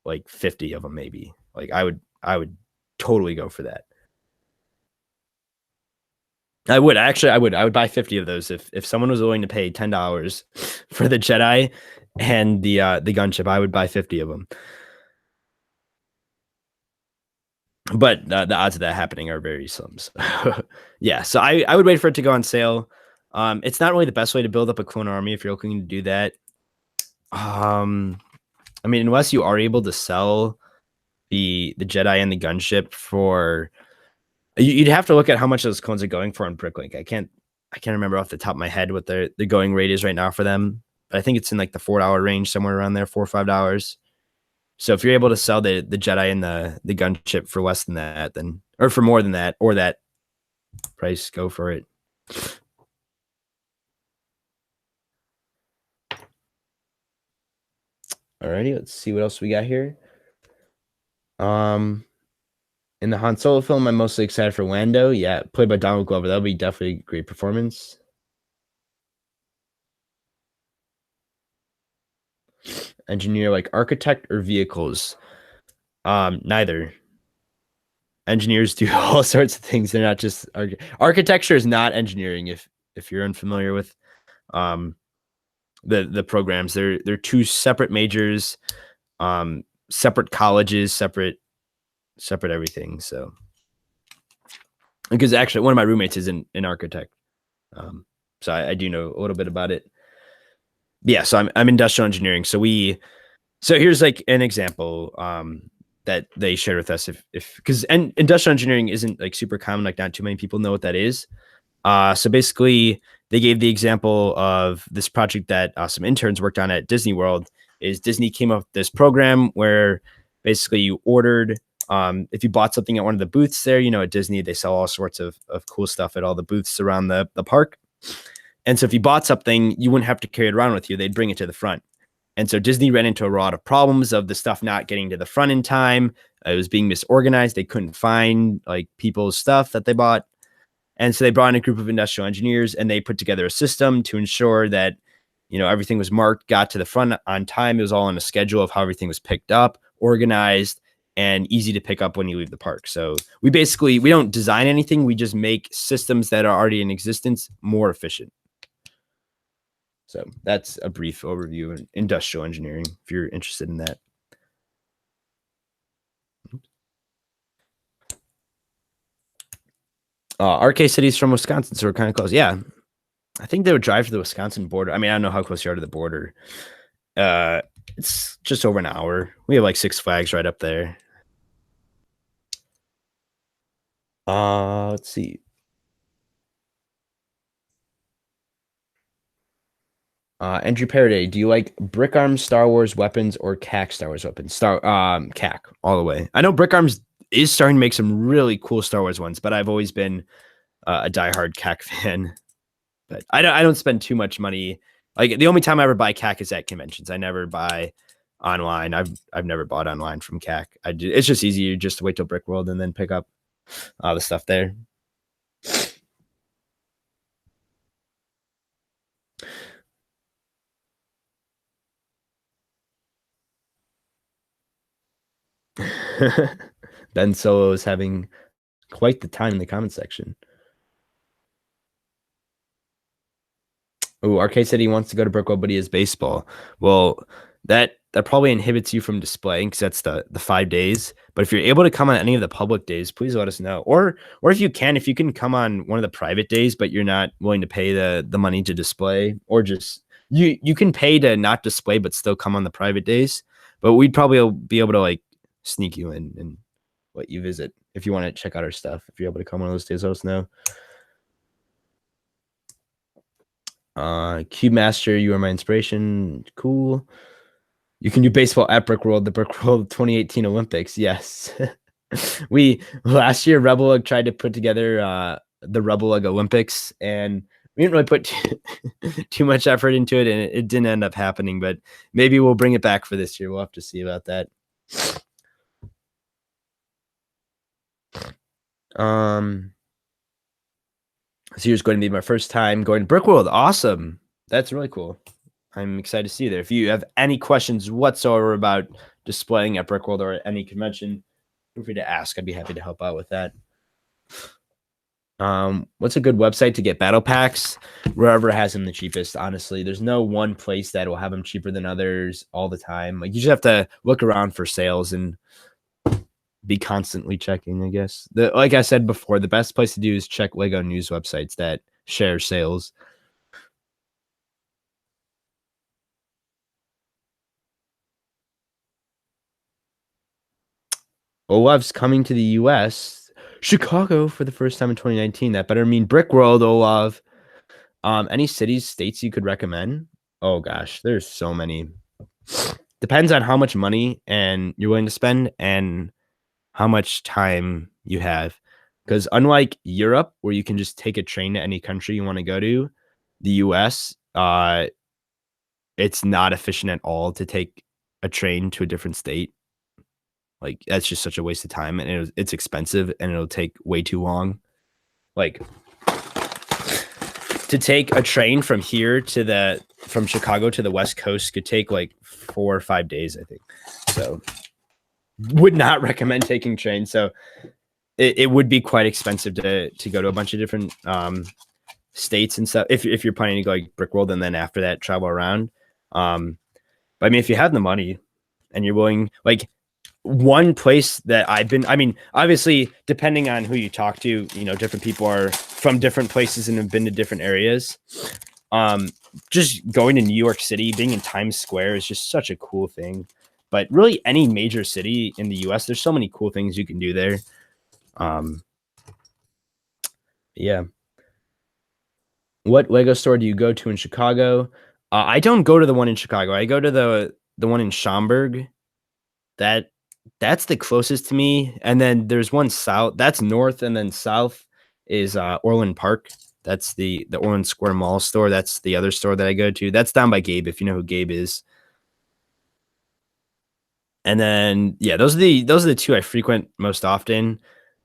[SPEAKER 1] like 50 of them maybe. Like I would totally go for that. I would buy 50 of those if someone was willing to pay $10 for the Jedi and the gunship. I would buy 50 of them. But the odds of that happening are very slim. So yeah, so I would wait for it to go on sale. It's not really the best way to build up a clone army if you're looking to do that. I mean, unless you are able to sell the Jedi and the gunship for, you'd have to look at how much those clones are going for on Bricklink. I can't remember off the top of my head what the going rate is right now for them. But I think it's in like the $4 range, somewhere around there, $4 or $5. So if you're able to sell the Jedi and the gunship for less than that, then, or for more than that, or that price, go for it. Alrighty, let's see what else we got here. In the Han Solo film, I'm mostly excited for Lando. Yeah, played by Donald Glover. That'll be definitely a great performance. Engineer like architect or vehicles? Neither. Engineers do all sorts of things. They're not just architecture is not engineering. If you're unfamiliar with, the programs. They're two separate majors, separate colleges, separate everything. So because actually one of my roommates is an architect. So I do know a little bit about it. Yeah, so I'm industrial engineering. So here's like an example that they shared with us if because industrial engineering isn't like super common, like not too many people know what that is. So basically they gave the example of this project that some interns worked on at Disney World. Is Disney came up with this program where basically you ordered if you bought something at one of the booths there, at Disney, they sell all sorts of cool stuff at all the booths around the park. And so if you bought something, you wouldn't have to carry it around with you. They'd bring it to the front. And so Disney ran into a lot of problems of the stuff not getting to the front in time. It was being misorganized. They couldn't find like people's stuff that they bought. And so they brought in a group of industrial engineers and they put together a system to ensure that, everything was marked, got to the front on time. It was all on a schedule of how everything was picked up, organized, and easy to pick up when you leave the park. So we don't design anything. We just make systems that are already in existence more efficient. So that's a brief overview of industrial engineering if you're interested in that. RK City's from Wisconsin, so we're kind of close. Yeah. I think they would drive to the Wisconsin border. I mean, I don't know how close you are to the border. It's just over an hour. We have like Six Flags right up there. Let's see. Andrew Paraday, do you like Brick Arms Star Wars weapons or CAC Star Wars weapons? CAC all the way. I know Brick Arms is starting to make some really cool Star Wars ones, but I've always been a diehard CAC fan. But I don't spend too much money. Like the only time I ever buy CAC is at conventions. I never buy online. I've never bought online from CAC. It's just easier just to wait till Brickworld and then pick up the stuff there. Ben Solo is having quite the time in the comment section. Oh, Arcade said he wants to go to Brickworld, but he has baseball. Well, that probably inhibits you from displaying because that's the 5 days. But if you're able to come on any of the public days, please let us know. Or if you can come on one of the private days, but you're not willing to pay the money to display, or just you can pay to not display but still come on the private days. But we'd probably be able to like sneak you in and let you visit if you want to check out our stuff. If you're able to come one of those days, let us know. Cube Master, you are my inspiration. Cool. You can do baseball at Brickworld, the Brickworld 2018 Olympics. Yes. Last year, RebelLUG tried to put together the RebelLUG Olympics, and we didn't really put too much effort into it, and it didn't end up happening, but maybe we'll bring it back for this year. We'll have to see about that. So here's going to be my first time going to Brickworld. Awesome. That's really cool. I'm excited to see you there. If you have any questions whatsoever about displaying at Brickworld or at any convention, feel free to ask. I'd be happy to help out with that. What's a good website to get battle packs? Wherever has them the cheapest, honestly. There's no one place that will have them cheaper than others all the time. Like, you just have to look around for sales and be constantly checking, I guess. Like I said before, the best place to do is check Lego news websites that share sales. Olaf's coming to the US, Chicago, for the first time in 2019. That better mean Brickworld, Olaf. Any cities, states you could recommend? Oh gosh, there's so many. Depends on how much money and you're willing to spend and how much time you have. Because unlike Europe, where you can just take a train to any country you want to go to, the US, it's not efficient at all to take a train to a different state. Like, that's just such a waste of time, and it's expensive, and it'll take way too long. Like, to take a train from Chicago to the West Coast could take like 4 or 5 days, I think. So would not recommend taking trains. So it would be quite expensive to go to a bunch of different states and stuff. If you're planning to go like Brickworld and then after that travel around. But I mean, if you have the money and you're willing, like one place that I've been, I mean, obviously depending on who you talk to, you know, different people are from different places and have been to different areas. Just going to New York City, being in Times Square is just such a cool thing. But really, any major city in the U.S., there's so many cool things you can do there. Yeah. What Lego store do you go to in Chicago? I don't go to the one in Chicago. I go to the one in Schaumburg. That's the closest to me. And then there's one south. That's north, and then south is Orland Park. That's the Orland Square Mall store. That's the other store that I go to. That's down by Gabe, if you know who Gabe is. And then yeah, those are the two I frequent most often.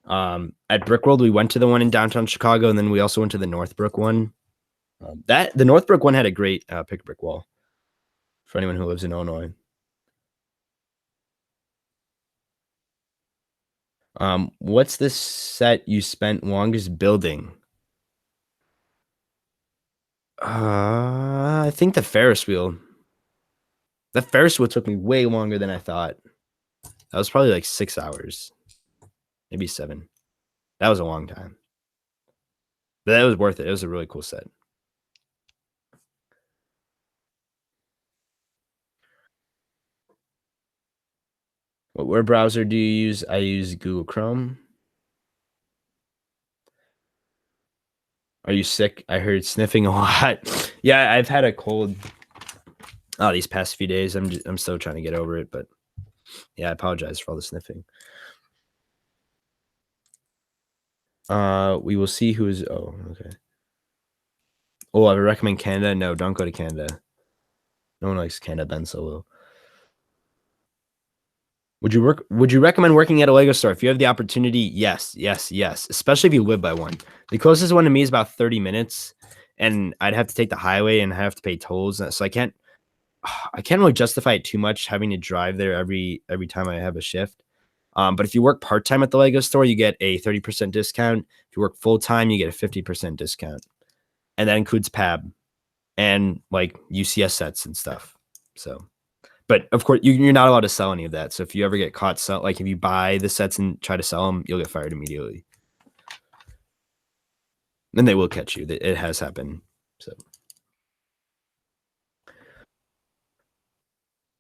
[SPEAKER 1] At Brickworld, we went to the one in downtown Chicago, and then we also went to the Northbrook one. That the Northbrook one had a great pick brick wall for anyone who lives in Illinois. What's the set you spent longest building? I think the Ferris wheel. The Ferris wheel took me way longer than I thought. That was probably like 6 hours, maybe 7. That was a long time, but that was worth it. It was a really cool set. What web browser do you use? I use Google Chrome. Are you sick? I heard sniffing a lot. Yeah, I've had a cold these past few days. I'm still trying to get over it, but yeah, I apologize for all the sniffing. We will see who is. Oh, okay. Oh, I would recommend Canada. No, don't go to Canada. No one likes Canada. Ben Solo. Would you recommend working at a Lego store if you have the opportunity? Yes, yes, yes. Especially if you live by one. The closest one to me is about 30 minutes, and I'd have to take the highway and have to pay tolls. So I can't really justify it too much having to drive there every time I have a shift. But if you work part-time at the Lego store, you get a 30% discount. If you work full-time, you get a 50% discount. And that includes PAB and like UCS sets and stuff. So, but of course, you're not allowed to sell any of that. So if you ever get caught, like if you buy the sets and try to sell them, you'll get fired immediately. And they will catch you. It has happened. So,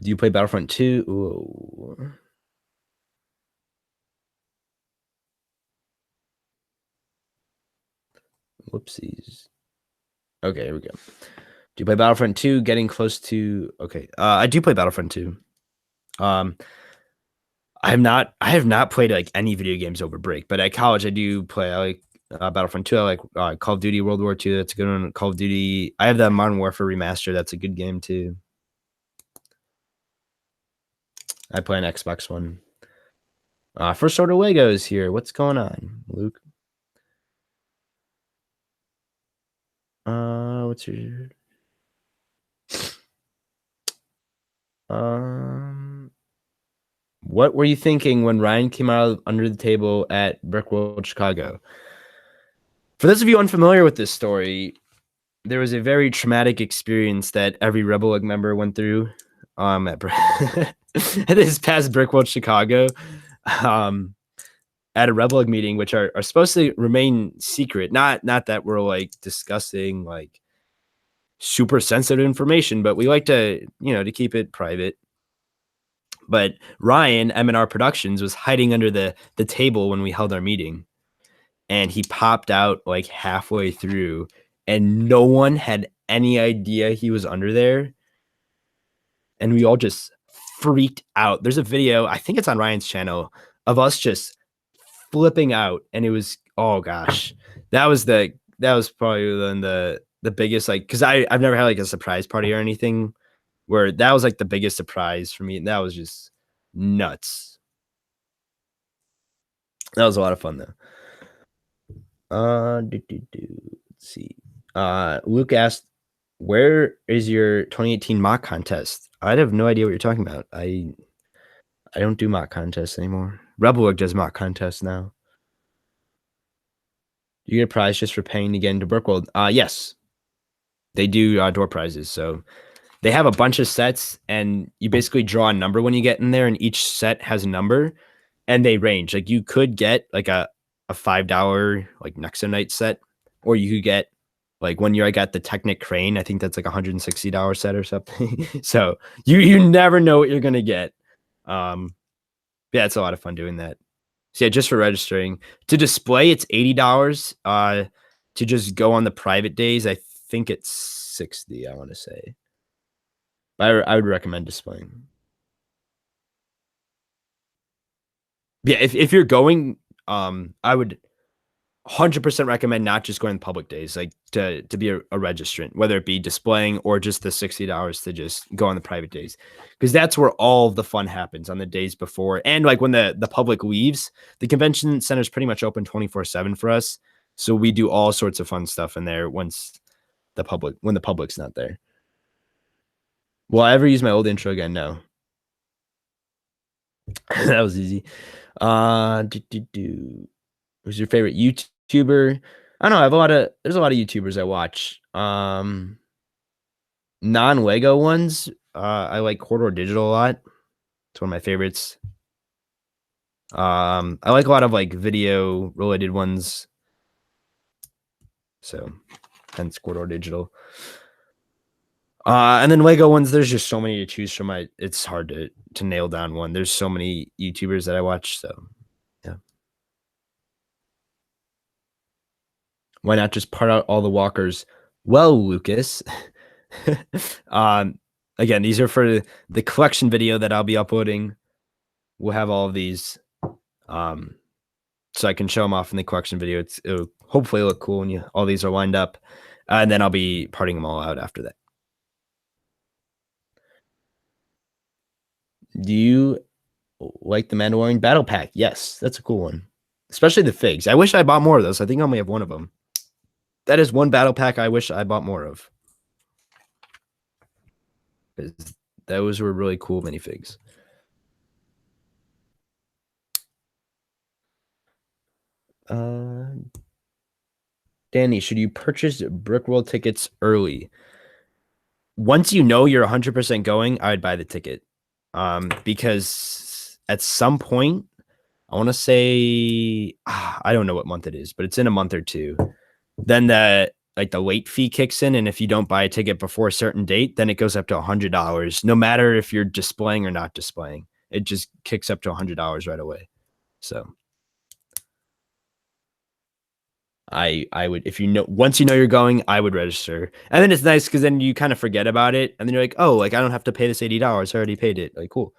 [SPEAKER 1] do you play Battlefront 2? Ooh. Whoopsies. Okay, here we go. Do you play Battlefront 2? Getting close to okay. I do play Battlefront 2. I have not played like any video games over break, but at college I do play. I like Battlefront 2. I like Call of Duty World War II. That's a good one. Call of Duty. I have the Modern Warfare remaster. That's a good game too. I play an Xbox One. First Order Legos here. What's going on, Luke? What's your what were you thinking when Ryan came out under the table at Brickworld Chicago? For those of you unfamiliar with this story, there was a very traumatic experience that every RebelLUG member went through at this past Brickworld Chicago at a RebelLUG meeting, which are supposed to remain secret. Not that we're like discussing like super sensitive information, but we like to, to keep it private. But Ryan, M&R Productions, was hiding under the table when we held our meeting. And he popped out like halfway through, and no one had any idea he was under there. And we all just freaked out. There's a video, I think it's on Ryan's channel, of us just flipping out. And it was, oh gosh, that was probably the biggest, like, because I've never had like a surprise party or anything where that was like the biggest surprise for me. And that was just nuts. That was a lot of fun though. Let's see. Luke asked, where is your 2018 mock contest? I have no idea what you're talking about. I don't do mock contests anymore. RebelLUG does mock contests now. You get a prize just for paying to get into Brickworld. Yes, they do door prizes. So they have a bunch of sets, and you basically draw a number when you get in there, and each set has a number, and they range. Like you could get like a $5 like Nexonite set, or you could get like one year I got the Technic Crane. I think that's like $160 set or something. So you never know what you're gonna get. Yeah, it's a lot of fun doing that. So yeah, just for registering. To display, it's $80. To just go on the private days, I think it's 60, I want to say. I would recommend displaying. Yeah, if you're going, I would 100% recommend not just going to public days, like to be a registrant, whether it be displaying or just the $60 to just go on the private days, because that's where all of the fun happens on the days before. And like when the public leaves, the convention center is pretty much open 24/7 for us, so we do all sorts of fun stuff in there once when the public's not there. Will I ever use my old intro again? No. That was easy. Who's your favorite YouTuber? I don't know. There's a lot of YouTubers I watch. Non-Lego ones. I like Corridor Digital a lot. It's one of my favorites. I like a lot of like video related ones. So hence Corridor Digital. And then Lego ones, there's just so many to choose from. It's hard to nail down one. There's so many YouTubers that I watch. So yeah. Why not just part out all the walkers? Well, Lucas. Again, these are for the collection video that I'll be uploading. We'll have all of these, so I can show them off in the collection video. It'll hopefully look cool when all these are lined up, and then I'll be parting them all out after that. Do you like the Mandalorian Battle Pack? Yes, that's a cool one, especially the figs. I wish I bought more of those. I think I only have one of them. That is one Battle Pack I wish I bought more of. Those were really cool minifigs. Danny, should you purchase Brickworld tickets early? Once you know you're 100% going, I would buy the ticket. Because at some point, I want to say, I don't know what month it is, but it's in a month or two. Then the late fee kicks in, and if you don't buy a ticket before a certain date, then it goes up to $100. No matter if you're displaying or not displaying, it just kicks up to $100 right away. So I would, if you know, once you know you're going, I would register. And then it's nice because then you kind of forget about it, and then you're like, oh, like I don't have to pay this $80. I already paid it. Like, cool.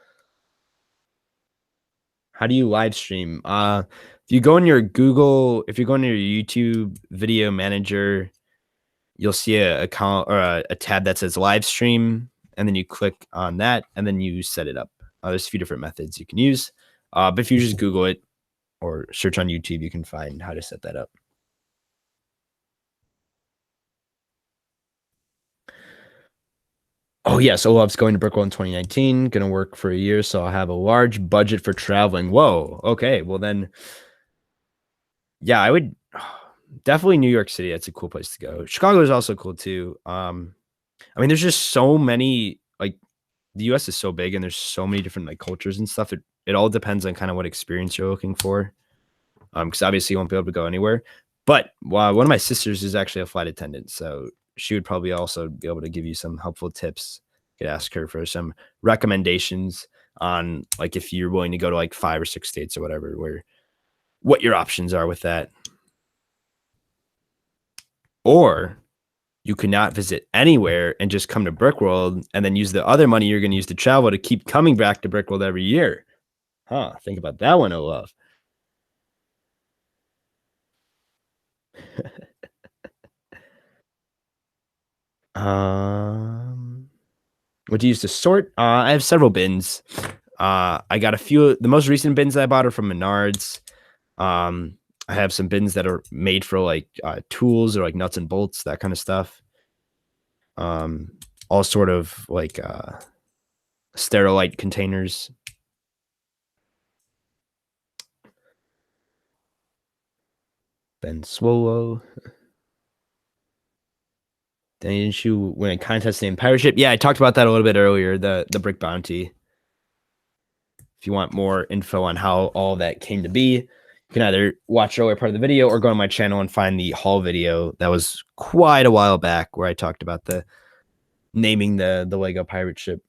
[SPEAKER 1] How do you live stream? If you go in your Google, if you go into your YouTube video manager, you'll see a account or a tab that says live stream, and then you click on that, and then you set it up. There's a few different methods you can use, but if you just Google it or search on YouTube, you can find how to set that up. Oh yes, Olaf's going to Brickworld in 2019. Going to work for a year, so I'll have a large budget for traveling. Whoa. Okay. Well then, yeah, I would definitely New York City. That's a cool place to go. Chicago is also cool too. I mean, there's just so many. Like, the U.S. is so big, and there's so many different like cultures and stuff. It all depends on kind of what experience you're looking for. Because obviously you won't be able to go anywhere. But one of my sisters is actually a flight attendant, so she would probably also be able to give you some helpful tips. You could ask her for some recommendations on like if you're willing to go to like 5 or 6 states or whatever, what your options are with that. Or you could not visit anywhere and just come to Brickworld and then use the other money you're going to use to travel to keep coming back to Brickworld every year. Huh? Think about that one, Olaf. What do you use to sort? I have several bins. I got a few. The most recent bins that I bought are from Menards. I have some bins that are made for like tools or like nuts and bolts, that kind of stuff. All sort of like Sterilite containers. Ben Swolo. Didn't you win a contest named Pirate Ship? Yeah, I talked about that a little bit earlier, the Brick Bounty. If you want more info on how all that came to be, you can either watch the earlier part of the video or go on my channel and find the haul video that was quite a while back where I talked about the naming the Lego pirate ship.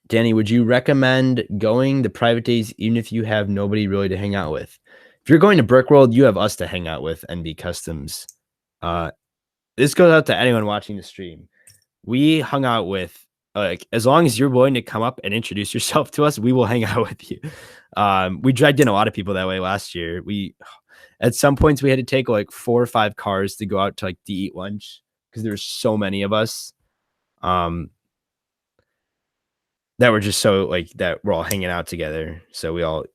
[SPEAKER 1] Danny, would you recommend going the private days even if you have nobody really to hang out with? If you're going to Brickworld, you have us to hang out with, NB Customs. This goes out to anyone watching the stream. We hung out with, like, as long as you're willing to come up and introduce yourself to us, we will hang out with you. We dragged in a lot of people that way last year. At some points we had to take like 4 or 5 cars to go out to eat lunch because there's so many of us. That were just so that we're all hanging out together. So we all,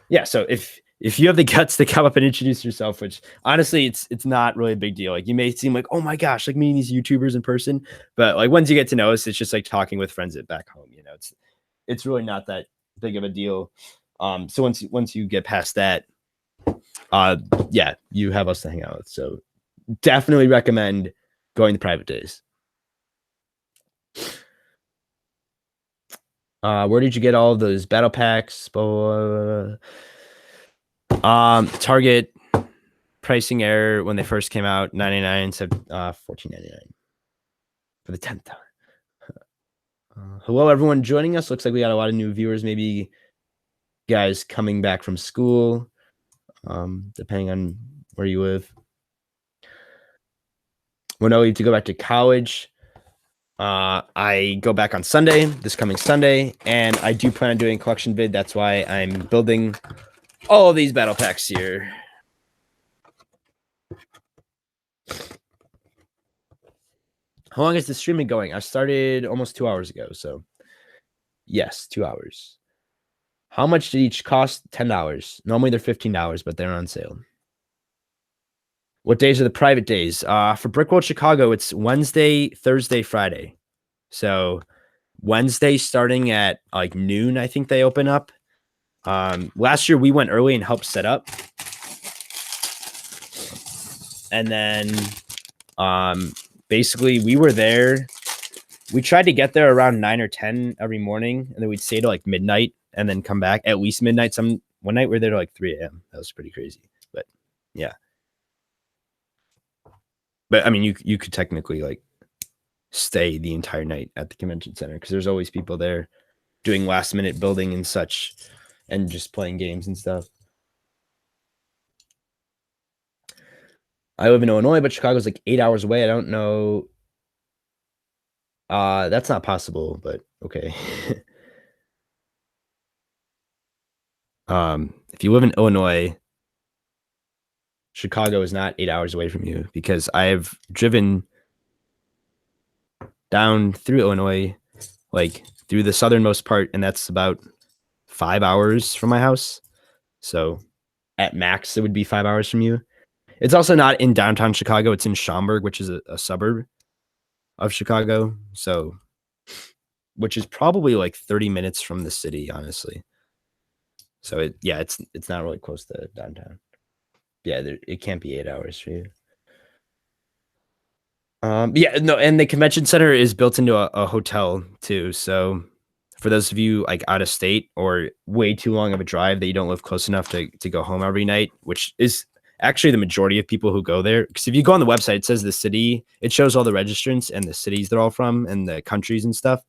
[SPEAKER 1] yeah. So if you have the guts to come up and introduce yourself, which honestly, it's not really a big deal. You may seem like, oh my gosh, meeting these YouTubers in person, but once you get to know us, it's just talking with friends back home. It's really not that big of a deal. So once you get past that, yeah, you have us to hang out with. So definitely recommend going to private days. Where did you get all of those battle packs? Target pricing error when they first came out, $99 instead of $14.99 for the 10th time. Hello, everyone joining us. Looks like we got a lot of new viewers. Maybe guys coming back from school, depending on where you live. When I leave to go back to college, I go back on Sunday, this coming Sunday, and I do plan on doing a collection vid. That's why I'm building all of these battle packs here. How long has the stream been going? I started almost 2 hours ago, so yes, 2 hours. How much did each cost? $10. Normally they're $15, but they're on sale. What days are the private days? For Brickworld Chicago, it's Wednesday, Thursday, Friday. So Wednesday starting at noon, I think they open up. Last year we went early and helped set up. And then basically we were there. We tried to get there around 9 or 10 every morning, and then we'd stay till midnight and then come back at least midnight. One night we were there till 3 a.m. That was pretty crazy. But yeah. But I mean, you could technically stay the entire night at the convention center because there's always people there doing last minute building and such and just playing games and stuff. I live in Illinois, but Chicago's 8 hours away. I don't know. That's not possible, but okay. If you live in Illinois, Chicago is not 8 hours away from you because I've driven down through Illinois, through the southernmost part, and that's about 5 hours from my house. So at max, it would be 5 hours from you. It's also not in downtown Chicago. It's in Schaumburg, which is a suburb of Chicago. So, which is probably 30 minutes from the city, honestly. So it's not really close to downtown. Yeah, it can't be 8 hours for you. Yeah, no, and the convention center is built into a hotel too. So for those of you out of state or way too long of a drive that you don't live close enough to go home every night, which is actually the majority of people who go there. Because if you go on the website, it says the city, it shows all the registrants and the cities they're all from and the countries and stuff.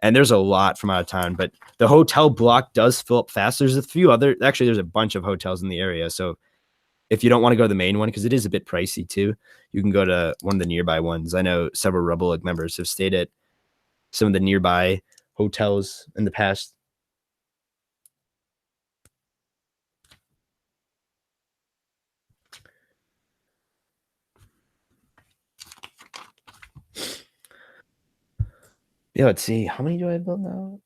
[SPEAKER 1] And there's a lot from out of town, but the hotel block does fill up fast. There's a few other, actually, there's a bunch of hotels in the area. So if you don't want to go to the main one, because it is a bit pricey too, you can go to one of the nearby ones. I know several RebelLUG members have stayed at some of the nearby hotels in the past. Yeah, let's see. How many do I build now?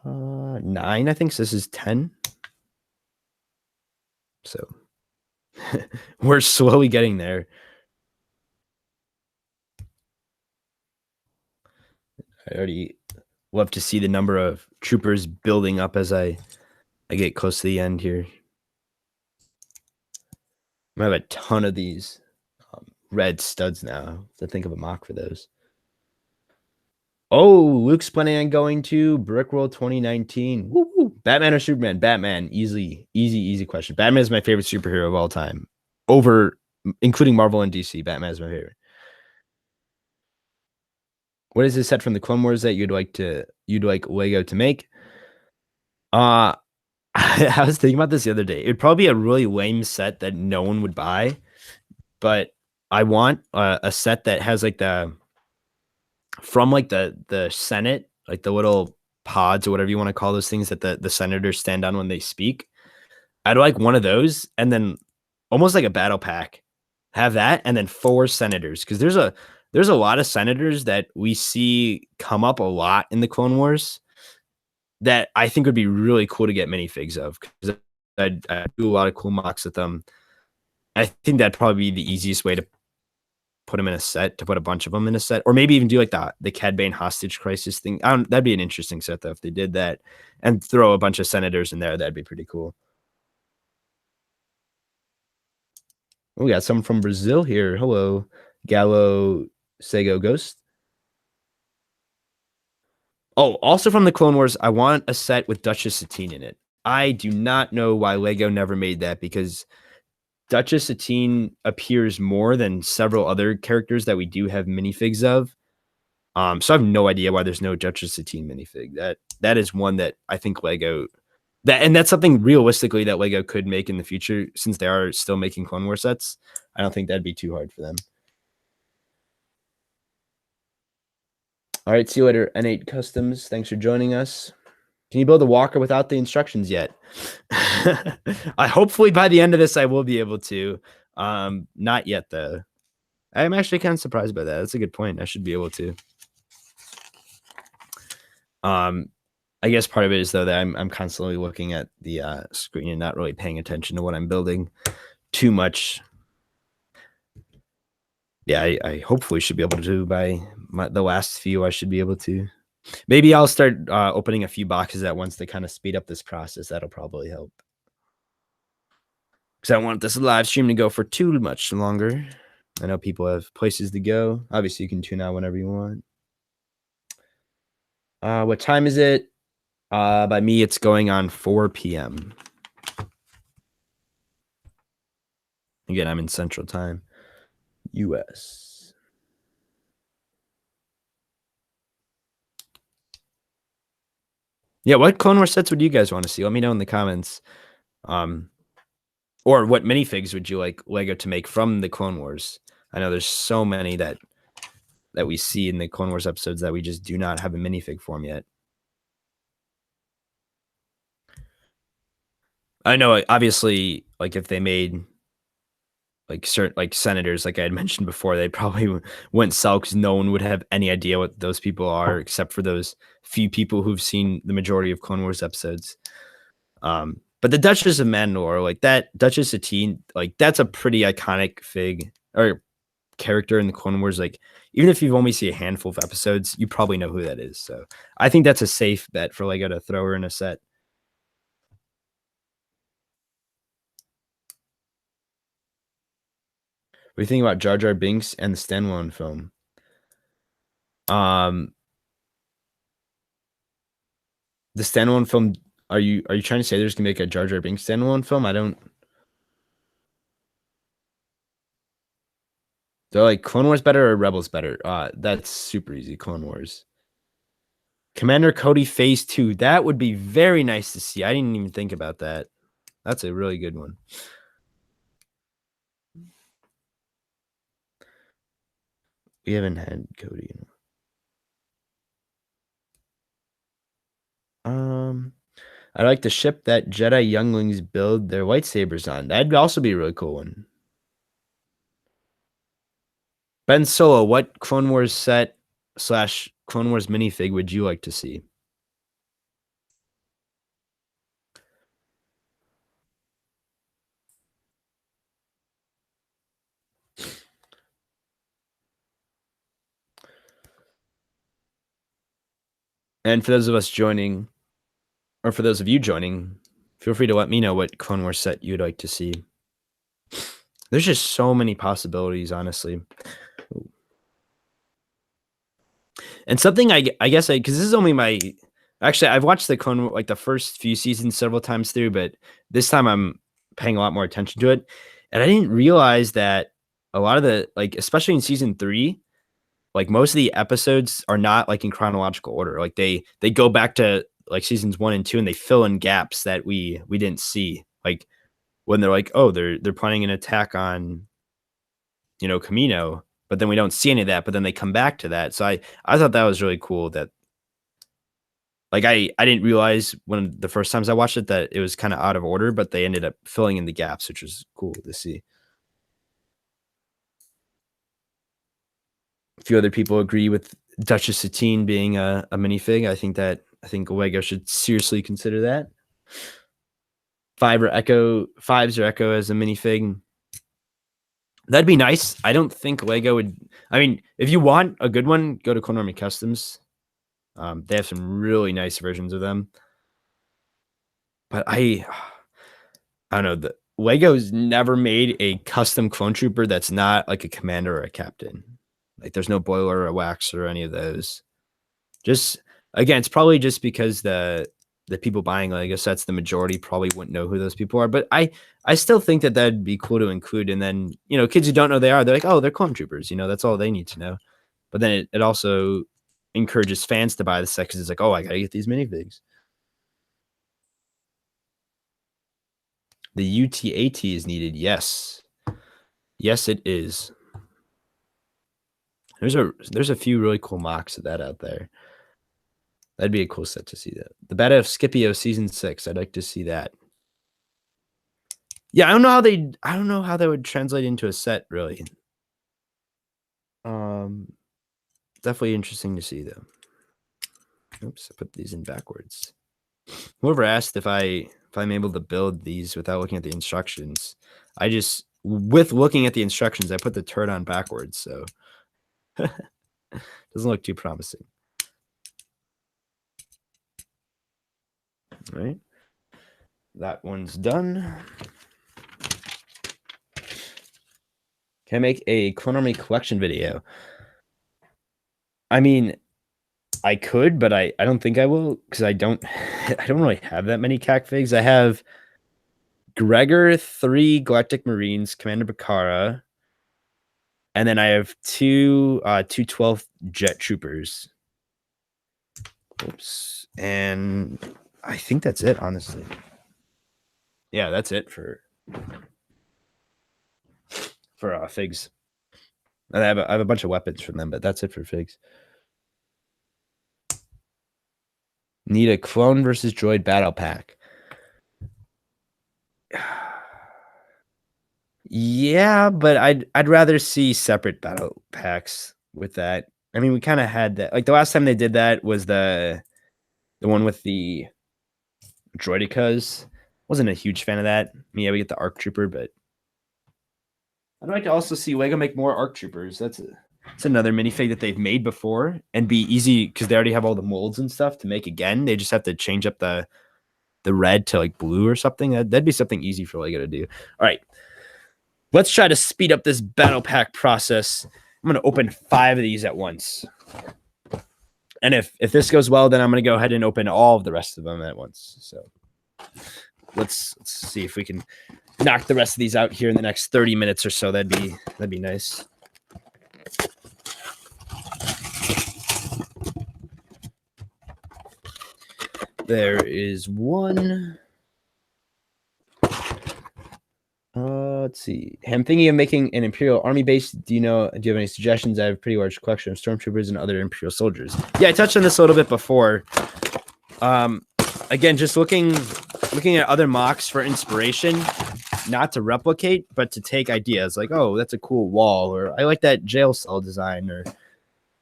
[SPEAKER 1] 9, I think. So this is 10. So we're slowly getting there. I already love to see the number of troopers building up as I get close to the end here. I have a ton of these red studs now. To think of a mock for those. Oh, Luke's planning on going to Brickworld 2019. Woo-hoo. Batman or Superman? Batman. Easy question. Batman is my favorite superhero of all time. Including Marvel and DC. Batman is my favorite. What is this set from the Clone Wars that you'd like Lego to make? I was thinking about this the other day. It'd probably be a really lame set that no one would buy, but I want a set that has like the Senate, like the little pods or whatever you want to call those things that the senators stand on when they speak. I'd like one of those, and then almost like a battle pack, have that, and then 4 senators, because there's a lot of senators that we see come up a lot in the Clone Wars that I think would be really cool to get minifigs of, because I do a lot of cool mocks with them. I think that'd probably be the easiest way to put them in a set, to put a bunch of them in a set, or maybe even do like the Cad Bane hostage crisis thing. That'd be an interesting set though if they did that, and throw a bunch of senators in there. That'd be pretty cool. Oh, we got someone from Brazil here. Hello, Gallo Sego Ghost. Oh, also from the Clone Wars, I want a set with Duchess Satine in it. I do not know why Lego never made that, because Duchess Satine appears more than several other characters that we do have minifigs of. So I have no idea why there's no Duchess Satine minifig. That is one that I think that's something realistically that Lego could make in the future, since they are still making Clone War sets. I don't think that'd be too hard for them. All right, see you later, N8 Customs. Thanks for joining us. Can you build a walker without the instructions yet? Hopefully by the end of this, I will be able to. Not yet though. I'm actually kind of surprised by that. That's a good point. I should be able to. I guess part of it is though that I'm constantly looking at the screen and not really paying attention to what I'm building too much. Yeah, I hopefully should be able to by the last few. I should be able to. Maybe I'll start opening a few boxes at once to kind of speed up this process. That'll probably help. Because I don't want this live stream to go for too much longer. I know people have places to go. Obviously, you can tune out whenever you want. What time is it? By me, it's going on 4 p.m. Again, I'm in Central Time, U.S. Yeah, what Clone Wars sets would you guys want to see? Let me know in the comments. Or what minifigs would you like Lego to make from the Clone Wars? I know there's so many that we see in the Clone Wars episodes that we just do not have a minifig form yet. I know, obviously, like if they made like certain like senators, like I had mentioned before, they probably wouldn't sell because no one would have any idea what those people are, except for those few people who've seen the majority of Clone Wars episodes. But the Duchess of Mandalore, like that Duchess Satine, like that's a pretty iconic fig or character in the Clone Wars. Like even if you've only seen a handful of episodes, you probably know who that is. So I think that's a safe bet for Lego to throw her in a set. What do you think about Jar Jar Binks and the standalone film? The standalone film. Are you trying to say there's gonna make a Jar Jar Binks standalone film? I don't. They're like Clone Wars better or Rebels better? That's super easy. Clone Wars. Commander Cody Phase 2. That would be very nice to see. I didn't even think about that. That's a really good one. We haven't had Cody. I'd like the ship that Jedi younglings build their lightsabers on. That'd also be a really cool one. Ben Solo, what Clone Wars set / Clone Wars minifig would you like to see? And for those of us joining, or for those of you joining, feel free to let me know what Clone Wars set you'd like to see. There's just so many possibilities, honestly. And something I guess because this is only my actually I've watched the Clone like the first few seasons several times through, but this time I'm paying a lot more attention to it, and I didn't realize that a lot of the like especially in season 3, like most of the episodes are not like in chronological order. Like they go back to like seasons 1 and 2 and they fill in gaps that we didn't see. Like when they're like, oh, they're planning an attack on Camino, but then we don't see any of that, but then they come back to that. So I thought that was really cool that like I didn't realize when the first times I watched it that it was kind of out of order, but they ended up filling in the gaps, which was cool to see. A few other people agree with Duchess Satine being a minifig. I think Lego should seriously consider that. Fives or Echo as a minifig. That'd be nice. I don't think Lego would. I mean, if you want a good one, go to Clone Army Customs. They have some really nice versions of them. But I don't know. The Lego's never made a custom clone trooper that's not like a commander or a captain. Like there's no boiler or a wax or any of those. Just again, it's probably just because the people buying Lego sets, the majority probably wouldn't know who those people are. But I still think that that'd be cool to include. And then kids who don't know they're like, oh, they're clone troopers. That's all they need to know. But then it also encourages fans to buy the set because it's like, oh, I gotta get these minifigs. The UTAT is needed. Yes, it is. There's a few really cool MOCs of that out there. That'd be a cool set to see that. The Battle of Scipio season 6. I'd like to see that. Yeah, I don't know how that would translate into a set really. Definitely interesting to see though. Oops, I put these in backwards. Whoever asked if I'm able to build these without looking at the instructions, with looking at the instructions, I put the turret on backwards, so doesn't look too promising. All right, that one's done. Can I make a Clone Army collection video? I mean, I could, but I don't think I will because I don't really have that many CAC figs. I have Gregor, 3 Galactic Marines, Commander Bakara, and then I have 2 212 Jet Troopers. Oops. And I think that's it, honestly. Yeah, that's it for figs. I have a bunch of weapons from them, but that's it for figs. Need a clone versus droid battle pack. Yeah, but I'd rather see separate battle packs with that. I mean, we kind of had that. Like the last time they did that was the one with the droidicas. Wasn't a huge fan of that. I mean, yeah, we get the ARC Trooper, but I'd like to also see Lego make more ARC Troopers. That's another minifig that they've made before and be easy because they already have all the molds and stuff to make again. They just have to change up the red to like blue or something. That'd be something easy for Lego to do. All right. Let's try to speed up this battle pack process. I'm going to open 5 of these at once. And if this goes well, then I'm going to go ahead and open all of the rest of them at once. So let's see if we can knock the rest of these out here in the next 30 minutes or so. That'd be nice. There is one. Let's see. I'm thinking of making an Imperial Army base. Do you have any suggestions? I have a pretty large collection of stormtroopers and other Imperial soldiers. Yeah, I touched on this a little bit before. Again, just looking at other MOCs for inspiration, not to replicate, but to take ideas like, oh, that's a cool wall, or I like that jail cell design, or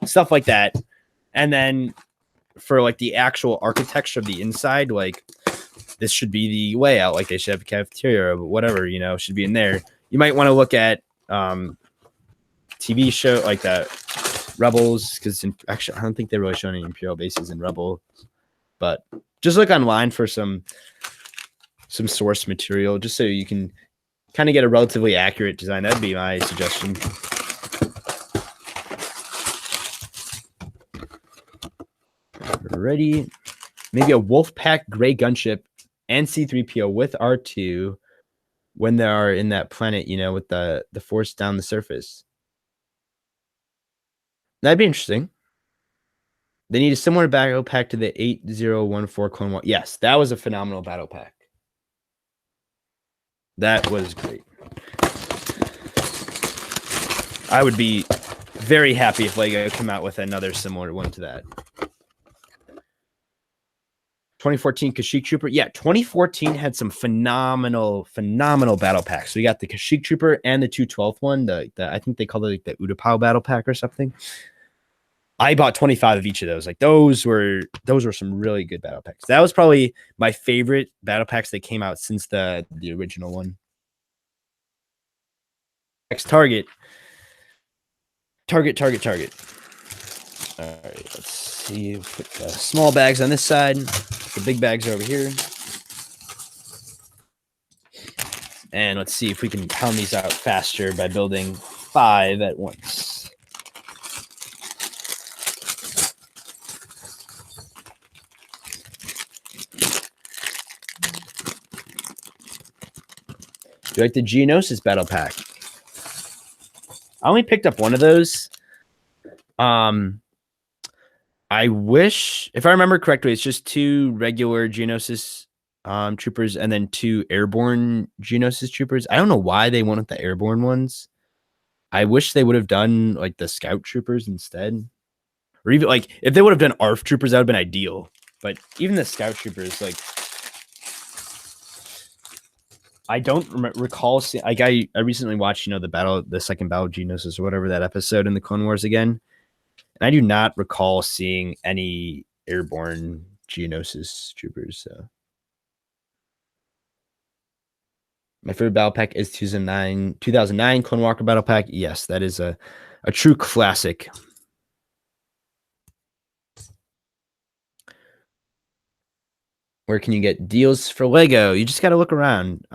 [SPEAKER 1] stuff like that. And then for like the actual architecture of the inside, like this should be the layout, like they should have a cafeteria or whatever, should be in there. You might want to look at TV show like that Rebels, because actually I don't think they really show any Imperial bases in Rebel, but just look online for some source material just so you can kind of get a relatively accurate design. That'd be my suggestion. Ready? Maybe a Wolfpack gray gunship and C-3PO with R2 when they are in that planet, you know, with the force down the surface. That'd be interesting. They need a similar battle pack to the 8014 Clone War. Yes, that was a phenomenal battle pack. That was great. I would be very happy if LEGO came out with another similar one to that. 2014 Kashyyyk Trooper. Yeah, 2014 had some phenomenal battle packs. We got the Kashyyyk Trooper and the 212th one. The I think they called it like the Utapau battle pack or something. I bought 25 of each of those. Like those were some really good battle packs. That was probably my favorite battle packs that came out since the original one. Next target. All right, let's see. Put the small bags on this side. The big bags are over here. And let's see if we can pound these out faster by building 5 at once. Do you like the Geonosis battle pack? I only picked up one of those. I wish, if I remember correctly, it's just 2 regular Geonosis troopers and then 2 airborne Geonosis troopers. I don't know why they wanted the airborne ones. I wish they would have done like the scout troopers instead. Or even like if they would have done ARF troopers, that would have been ideal. But even the scout troopers, like I don't recall seeing. Like I recently watched, you know, the second battle of Geonosis or whatever that episode in the Clone Wars again, and I do not recall seeing any airborne Geonosis troopers. So my favorite battle pack is 2009 Clone Walker battle pack. Yes, that is a true classic. Where can you get deals for LEGO? You just got to look around.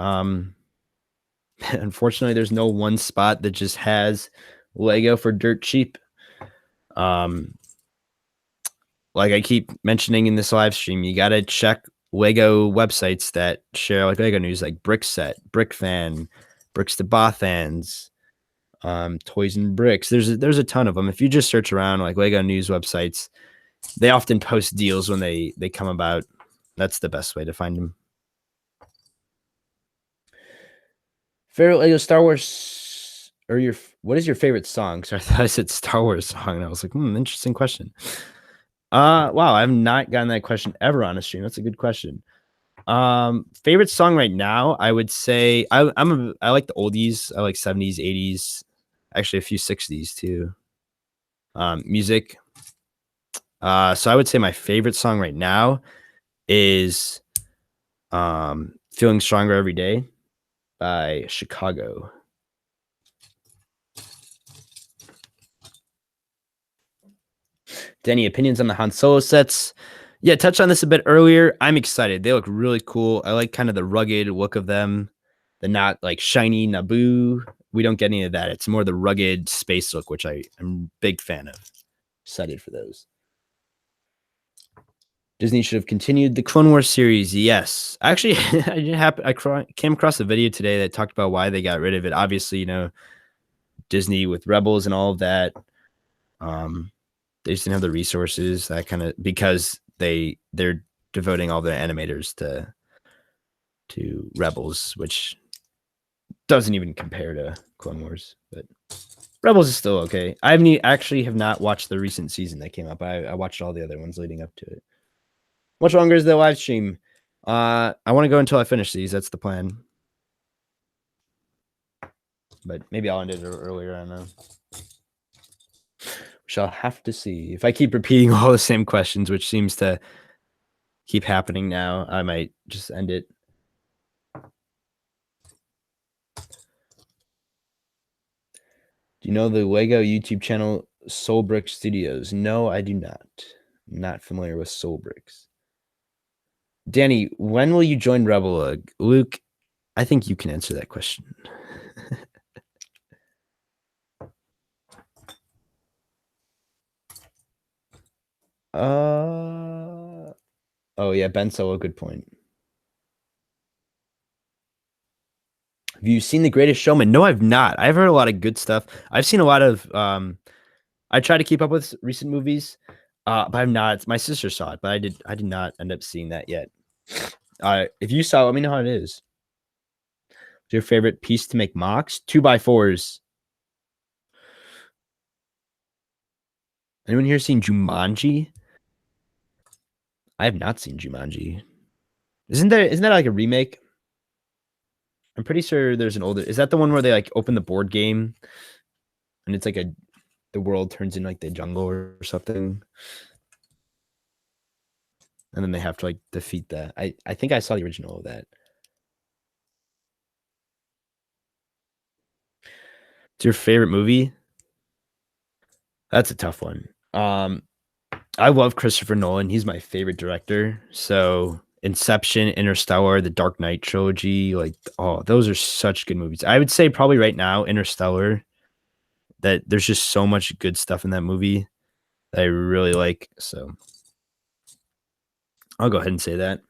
[SPEAKER 1] Unfortunately, there's no one spot that just has LEGO for dirt cheap. Like I keep mentioning in this live stream, you got to check LEGO websites that share like LEGO news, like Brickset, BrickFan, Bricks to Bothans, Toys and Bricks. There's a ton of them. If you just search around like LEGO news websites, they often post deals when they come about. That's the best way to find them. Favorite LEGO Star Wars, or what is your favorite song? So I thought I said Star Wars song, and I was like, interesting question. Wow, I've not gotten that question ever on a stream. That's a good question. Favorite song right now, I would say I like the oldies. I like 70s, 80s, actually a few 60s too. Music. So I would say my favorite song right now is Feeling Stronger Every Day by Chicago. Any opinions on the Han Solo sets? Yeah, touched on this a bit earlier. I'm excited. They look really cool. I like kind of the rugged look of them. The not like shiny Naboo. We don't get any of that. It's more the rugged space look, which I'm a big fan of. Excited for those. Disney should have continued the Clone Wars series. Yes. Actually, I came across a video today that talked about why they got rid of it. Obviously, you know, Disney with Rebels and all of that. They just didn't have the resources, that kind of, because they're devoting all their animators to Rebels, which doesn't even compare to Clone Wars. But Rebels is still okay. I have not watched the recent season that came up. I watched all the other ones leading up to it. Much longer is the live stream? I want to go until I finish these. That's the plan. But maybe I'll end it earlier. I don't know. Shall have to see. If I keep repeating all the same questions, which seems to keep happening now, I might just end it. Do you know the LEGO YouTube channel Soulbrick Studios? No, I do not. I'm not familiar with Soulbricks. Danny, when will you join RebelLUG? Luke, I think you can answer that question. Oh yeah, Ben Solo, good point. Have you seen The Greatest Showman? No, I've not. I've heard a lot of good stuff. I've seen a lot of I try to keep up with recent movies. But I'm not. My sister saw it, but I did not end up seeing that yet. If you saw, let me know how it is. What's your favorite piece to make MOCs? 2x4s. Anyone here seen Jumanji? I have not seen Jumanji. Isn't that like a remake? I'm pretty sure there's an older. Is that the one where they like open the board game and it's like the world turns into like the jungle or something, and then they have to like defeat that. I think I saw the original of that. It's your favorite movie? That's a tough one. I love Christopher Nolan. He's my favorite director. So Inception, Interstellar, the Dark Knight trilogy, like those are such good movies. I would say probably right now Interstellar. That there's just so much good stuff in that movie that I really like. So I'll go ahead and say that.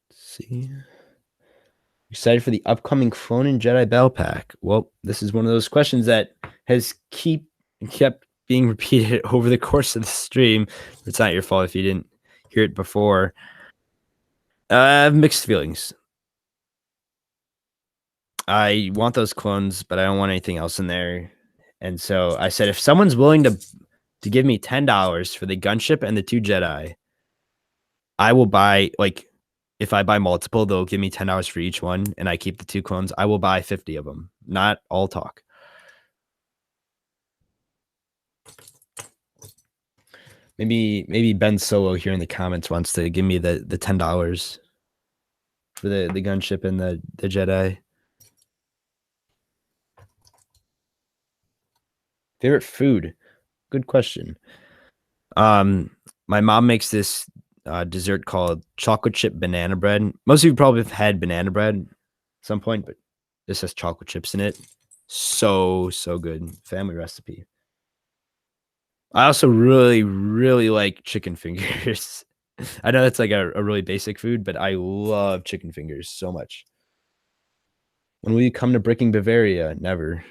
[SPEAKER 1] Let's see. Excited for the upcoming Clone and Jedi Battlepack? Well, this is one of those questions that has kept being repeated over the course of the stream. It's not your fault if you didn't hear it before. I have mixed feelings. I want those clones, but I don't want anything else in there. And so I said, if someone's willing to give me $10 for the gunship and the 2 Jedi, I will buy like if I buy multiple, they'll give me $10 for each one, and I keep the 2 clones. I will buy 50 of them. Not all talk. Maybe Ben Solo here in the comments wants to give me the $10 for the gunship and the Jedi. Favorite food? Good question. My mom makes this dessert called chocolate chip banana bread. Most of you probably have had banana bread at some point, but this has chocolate chips in it. So good. Family recipe. I also really, really like chicken fingers. I know that's like a really basic food, but I love chicken fingers so much. When will you come to Bricking Bavaria? Never.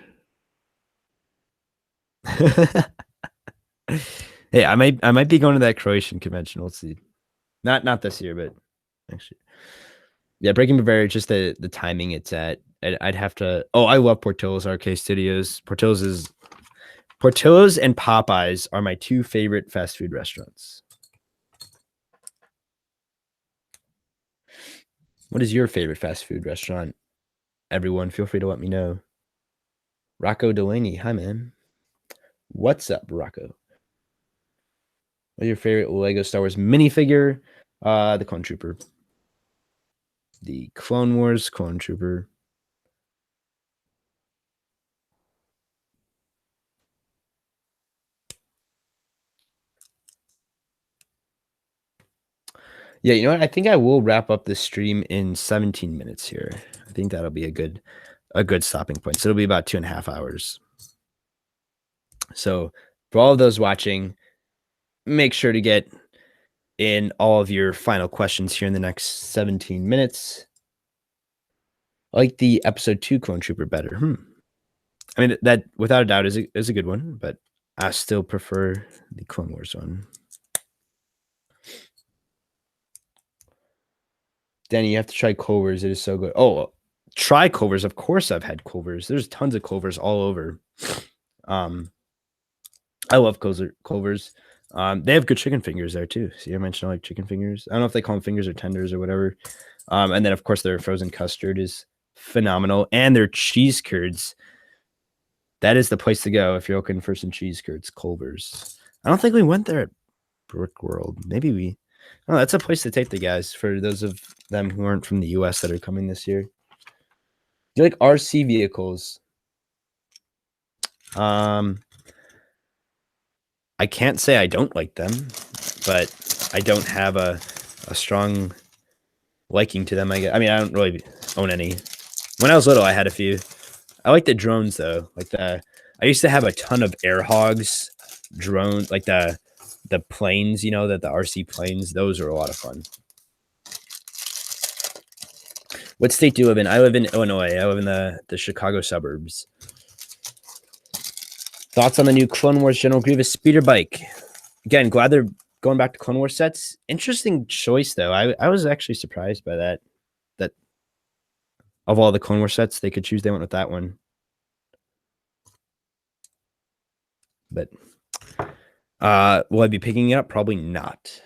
[SPEAKER 1] Hey, I might be going to that Croatian convention. We'll see. Not this year, but next year. Yeah, Breaking Bavaria, just the timing it's at. I'd have to. Oh, I love Portillo's Arcade Studios. Portillo's and Popeyes are my 2 favorite fast food restaurants. What is your favorite fast food restaurant? Everyone, feel free to let me know. Rocco Delaney, hi man. What's up, Rocco? What's your favorite Lego Star Wars minifigure? The Clone Trooper. The Clone Wars Clone Trooper. Yeah, you know what? I think I will wrap up the stream in 17 minutes here. I think that'll be a good stopping point. So it'll be about 2.5 hours. So for all of those watching, make sure to get in all of your final questions here in the next 17 minutes. I like the episode 2 Clone Trooper better. I mean, that without a doubt is a good one, but I still prefer the Clone Wars one. Danny, you have to try Culver's. It is so good. Oh, try Culver's. Of course I've had Culver's. There's tons of Culver's all over. I love Culver's. They have good chicken fingers there too. See, I mentioned I like chicken fingers. I don't know if they call them fingers or tenders or whatever. And then of course their frozen custard is phenomenal, and their cheese curds. That is the place to go if you're looking for some cheese curds. Culver's. I don't think we went there at Brickworld. Maybe we. Oh, that's a place to take the guys for those of them who aren't from the U.S. that are coming this year. Do you like RC vehicles? I can't say I don't like them, but I don't have a strong liking to them. I don't really own any. When I was little, I had a few. I like the drones though. I used to have a ton of air hogs drones, like the planes, the RC planes. Those are a lot of fun. What state do you live in? I live in Illinois. I live in the Chicago suburbs. Thoughts on the new Clone Wars General Grievous speeder bike? Again, glad they're going back to Clone Wars sets. Interesting choice though. I was actually surprised by that. That of all the Clone Wars sets they could choose, they went with that one. But will I be picking it up? Probably not.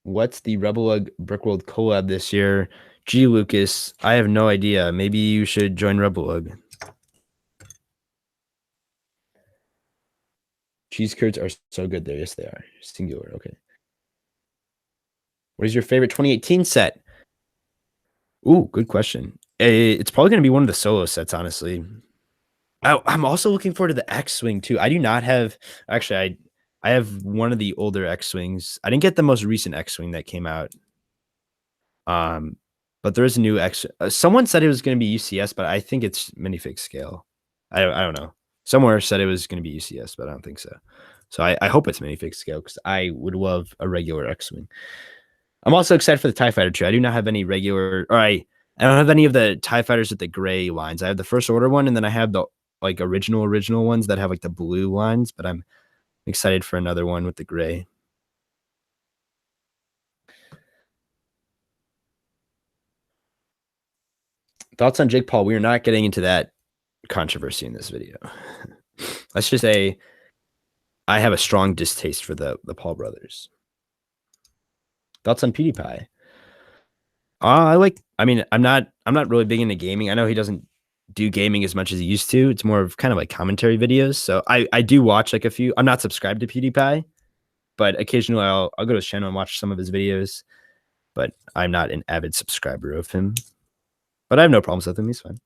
[SPEAKER 1] What's the RebelLUG Brickworld collab this year? Gee, Lucas, I have no idea. Maybe you should join RebelLUG. Cheese curds are so good there. Yes, they are. Singular. Okay. What is your favorite 2018 set? Ooh, good question. It's probably going to be one of the solo sets, honestly. I'm also looking forward to the X-Wing, too. I do not have... Actually, I have one of the older X-Wings. I didn't get the most recent X-Wing that came out. But there is a new X. Someone said it was going to be UCS, but I think it's minifig scale. I don't know. Somewhere said it was going to be UCS, but I don't think so. So I hope it's minifig scale because I would love a regular X-Wing. I'm also excited for the TIE Fighter too. I do not have any regular, or I don't have any of the TIE Fighters with the gray lines. I have the First Order one, and then I have the like original ones that have like the blue lines, but I'm excited for another one with the gray. Thoughts on Jake Paul? We are not getting into that controversy in this video. Let's just say I have a strong distaste for the Paul brothers. Thoughts on PewDiePie? I'm not really big into gaming. I know he doesn't do gaming as much as he used to. It's more of kind of like commentary videos. So I do watch like a few. I'm not subscribed to PewDiePie, but occasionally I'll go to his channel and watch some of his videos. But I'm not an avid subscriber of him. But I have no problems with him. He's fine.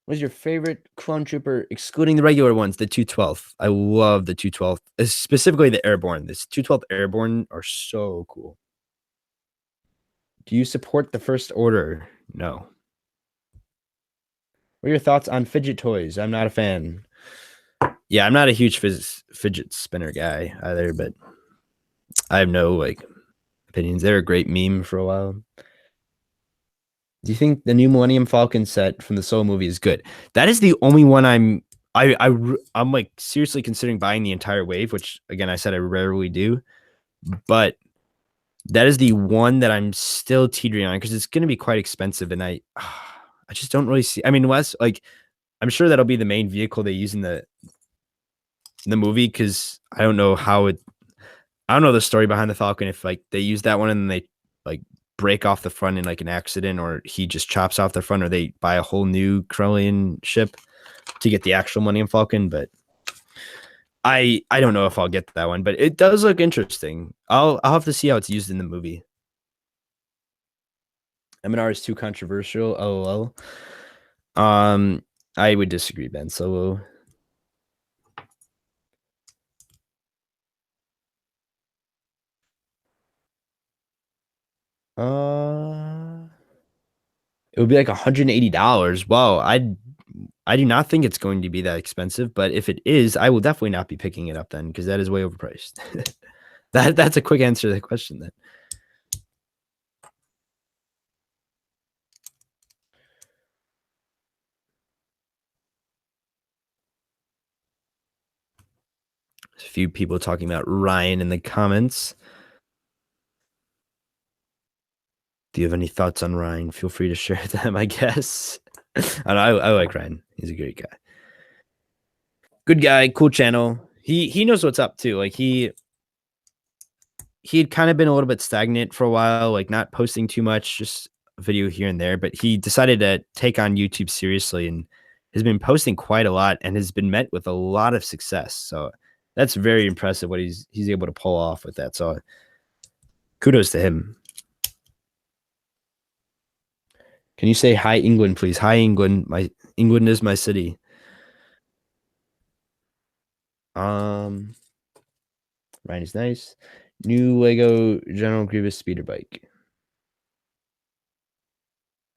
[SPEAKER 1] What's your favorite clone trooper, excluding the regular ones, the 212th? I love the 212th, specifically the airborne. This 212th airborne are so cool. Do you support the First Order? No. What are your thoughts on fidget toys? I'm not a fan. Yeah, I'm not a huge fidget spinner guy either, but I have no opinions. They're a great meme for a while. Do you think the new Millennium Falcon set from the Solo movie is good? That is the only one I'm like seriously considering buying the entire wave, which again I said I rarely do, but that is the one that I'm still teetering on because it's going to be quite expensive, and I just don't really see. I mean, Wes, I'm sure that'll be the main vehicle they use in the movie because I don't know I don't know the story behind the Falcon if they use that one and they break off the front in an accident, or he just chops off the front, or they buy a whole new Corellian ship to get the actual Millennium Falcon. But I don't know if I'll get that one, but it does look interesting. I'll have to see how it's used in the movie. M&R is too controversial. LOL. I would disagree, Ben Solo. It would be like $180. Wow, I do not think it's going to be that expensive, but if it is, I will definitely not be picking it up then because that is way overpriced. That's a quick answer to the question then. There's a few people talking about Ryan in the comments. Do you have any thoughts on Ryan? Feel free to share them, I guess. I like Ryan. He's a great guy. Good guy, cool channel. He knows what's up too. He had kind of been a little bit stagnant for a while, not posting too much, just a video here and there, but he decided to take on YouTube seriously and has been posting quite a lot and has been met with a lot of success. So that's very impressive what he's able to pull off with that. So kudos to him. Can you say hi, England, please? Hi, England. My England is my city. Um, Ryan is nice. New Lego General Grievous speeder bike.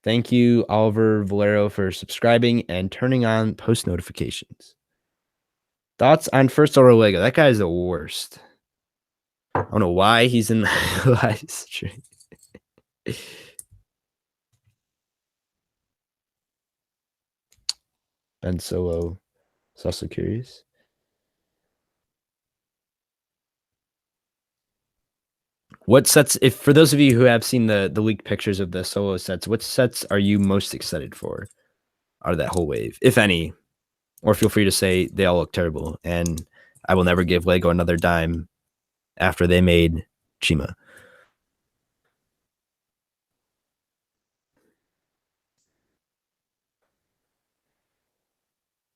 [SPEAKER 1] Thank you, Oliver Valero, for subscribing and turning on post notifications. Thoughts on First Order Lego? That guy is the worst. I don't know why he's in the live stream. Ben Solo is also curious. What sets, if for those of you who have seen the leaked pictures of the Solo sets, what sets are you most excited for out of that whole wave, if any? Or feel free to say they all look terrible, and I will never give Lego another dime after they made Chima.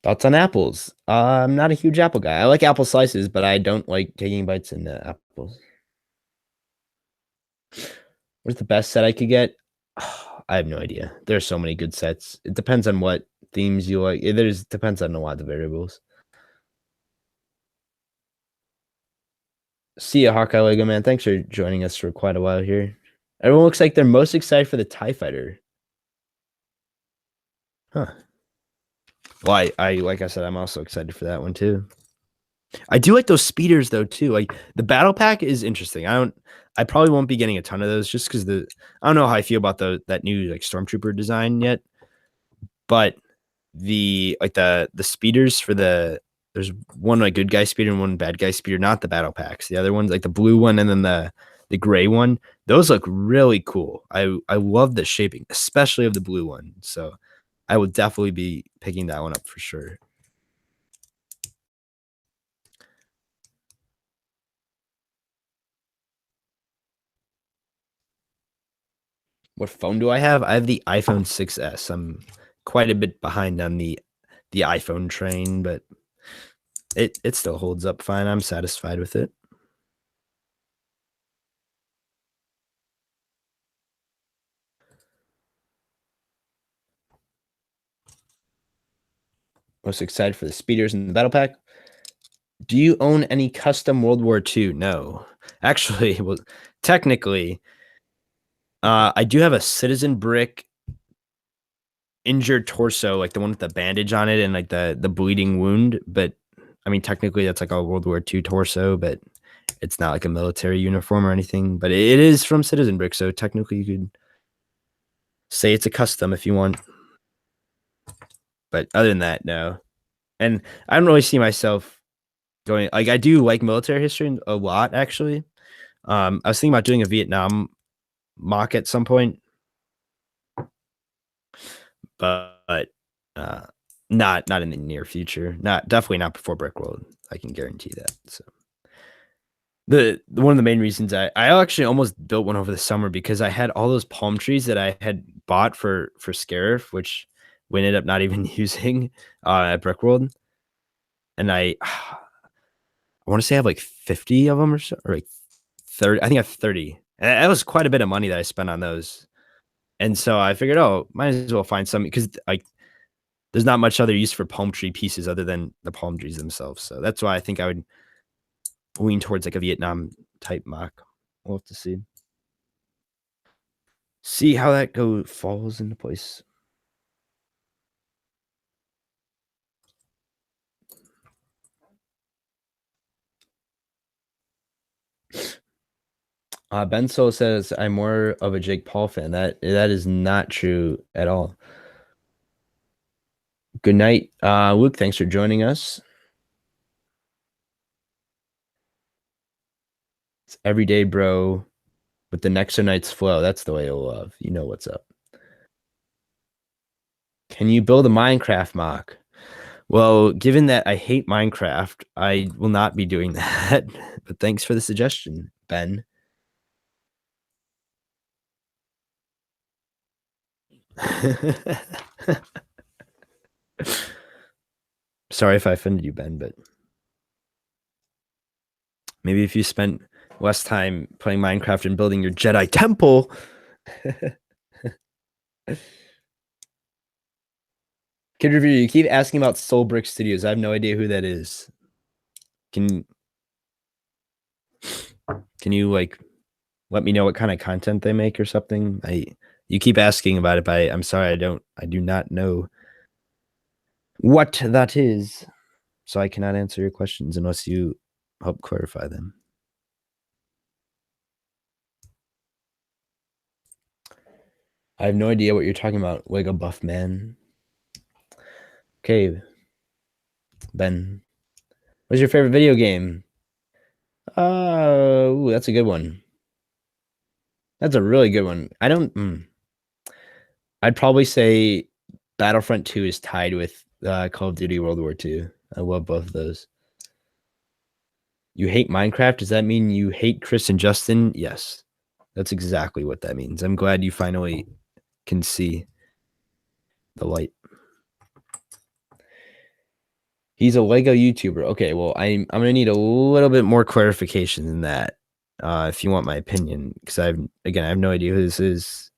[SPEAKER 1] Thoughts on apples? I'm not a huge apple guy. I like apple slices, but I don't like taking bites in the apples. What's the best set I could get? I have no idea. There's so many good sets. It depends on what themes you like. There's depends on a lot of variables. See ya, Hawkeye Lego man. Thanks for joining us for quite a while here. Everyone looks like they're most excited for the TIE Fighter. Huh. Well, I like I said, I'm also excited for that one too. I do like those speeders though too. Like the battle pack is interesting. I probably won't be getting a ton of those just because I don't know how I feel about that new like stormtrooper design yet. But the speeders for there's one like good guy speeder and one bad guy speeder, not the battle packs. The other ones like the blue one and then the gray one. Those look really cool. I love the shaping, especially of the blue one. So I would definitely be picking that one up for sure. What phone do I have? I have the iPhone 6S. I'm quite a bit behind on the iPhone train, but it still holds up fine. I'm satisfied with it. Most excited for the speeders in the battle pack. Do you own any custom World War II? No. Actually, well, technically, I do have a Citizen Brick injured torso, like the one with the bandage on it and like the bleeding wound. But I mean, technically, that's like a World War II torso, but it's not like a military uniform or anything. But it is from Citizen Brick, so technically, you could say it's a custom if you want. But other than that, no. And I don't really see myself going like I do like military history a lot, actually. I was thinking about doing a Vietnam mock at some point, but not in the near future. Not definitely not before Brickworld. I can guarantee that. So the one of the main reasons I actually almost built one over the summer because I had all those palm trees that I had bought for Scarif, which we ended up not even using at Brickworld, and I want to say I have like 50 of them or so, or like 30. I think I have 30. And that was quite a bit of money that I spent on those. And so I figured, oh, might as well find some because like there's not much other use for palm tree pieces other than the palm trees themselves. So that's why I think I would lean towards like a Vietnam type mock. We'll have to see. See how that falls into place. Ben Solo says I'm more of a Jake Paul fan. That is not true at all. Good night, Luke. Thanks for joining us. It's everyday, bro. With the Nexo Knights flow, that's the way to love. You know what's up. Can you build a Minecraft mock? Well, given that I hate Minecraft, I will not be doing that. But thanks for the suggestion, Ben. Sorry if I offended you, Ben, but maybe if you spent less time playing Minecraft and building your Jedi temple. Kid Review, you keep asking about Soul Brick Studios. I have no idea who that is. Can you like let me know what kind of content they make or something? You keep asking about it, but I'm sorry, I do not know what that is. So I cannot answer your questions unless you help clarify them. I have no idea what you're talking about, Lego Buff Man. Okay, Ben. What's your favorite video game? Ooh, that's a good one. That's a really good one. I'd probably say Battlefront 2 is tied with Call of Duty World War II. I love both of those. You hate Minecraft? Does that mean you hate Chris and Justin? Yes. That's exactly what that means. I'm glad you finally can see the light. He's a Lego YouTuber. Okay, well, I'm gonna need a little bit more clarification than that, if you want my opinion, because I have no idea who this is,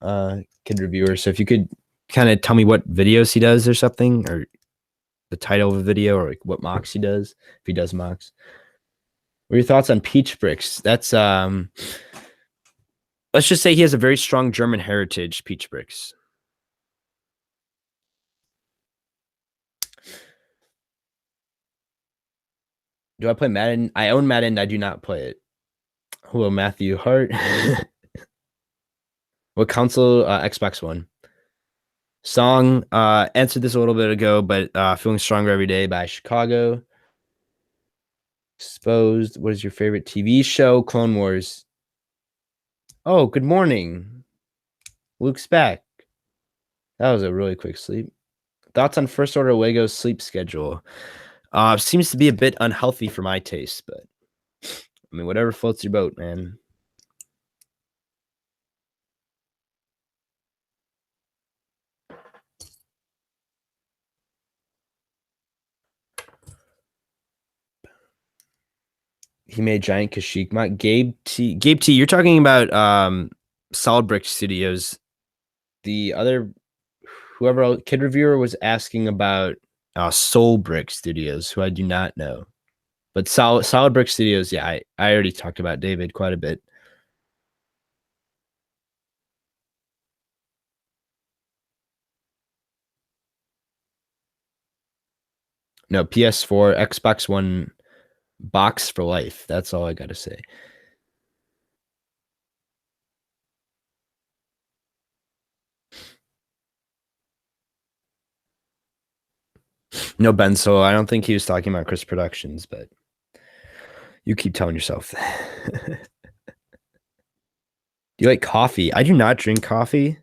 [SPEAKER 1] kid reviewer. So if you could kind of tell me what videos he does or something, or the title of a video, or like what MOCs he does, if he does MOCs. What are your thoughts on Peach Bricks? That's let's just say he has a very strong German heritage, Peach Bricks. Do I play Madden? I own Madden. I do not play it. Hello, Matthew Hart. What console? Xbox One. Song. Answered this a little bit ago, but Feeling Stronger Every Day by Chicago. Exposed. What is your favorite TV show? Clone Wars. Oh, good morning. Luke's back. That was a really quick sleep. Thoughts on First Order Lego's sleep schedule? Seems to be a bit unhealthy for my taste, but I mean, whatever floats your boat, man. He made Giant Kashyyyk mod. Gabe T, you're talking about Solid Brick Studios. The other whoever else, Kid Reviewer was asking about Soul Brick Studios, who I do not know. But Solid Brick Studios, yeah, I already talked about David quite a bit. No, PS4, Xbox One box for life. That's all I gotta say. No, Ben Solo. I don't think he was talking about Chris Productions, but you keep telling yourself that. Do you like coffee? I do not drink coffee.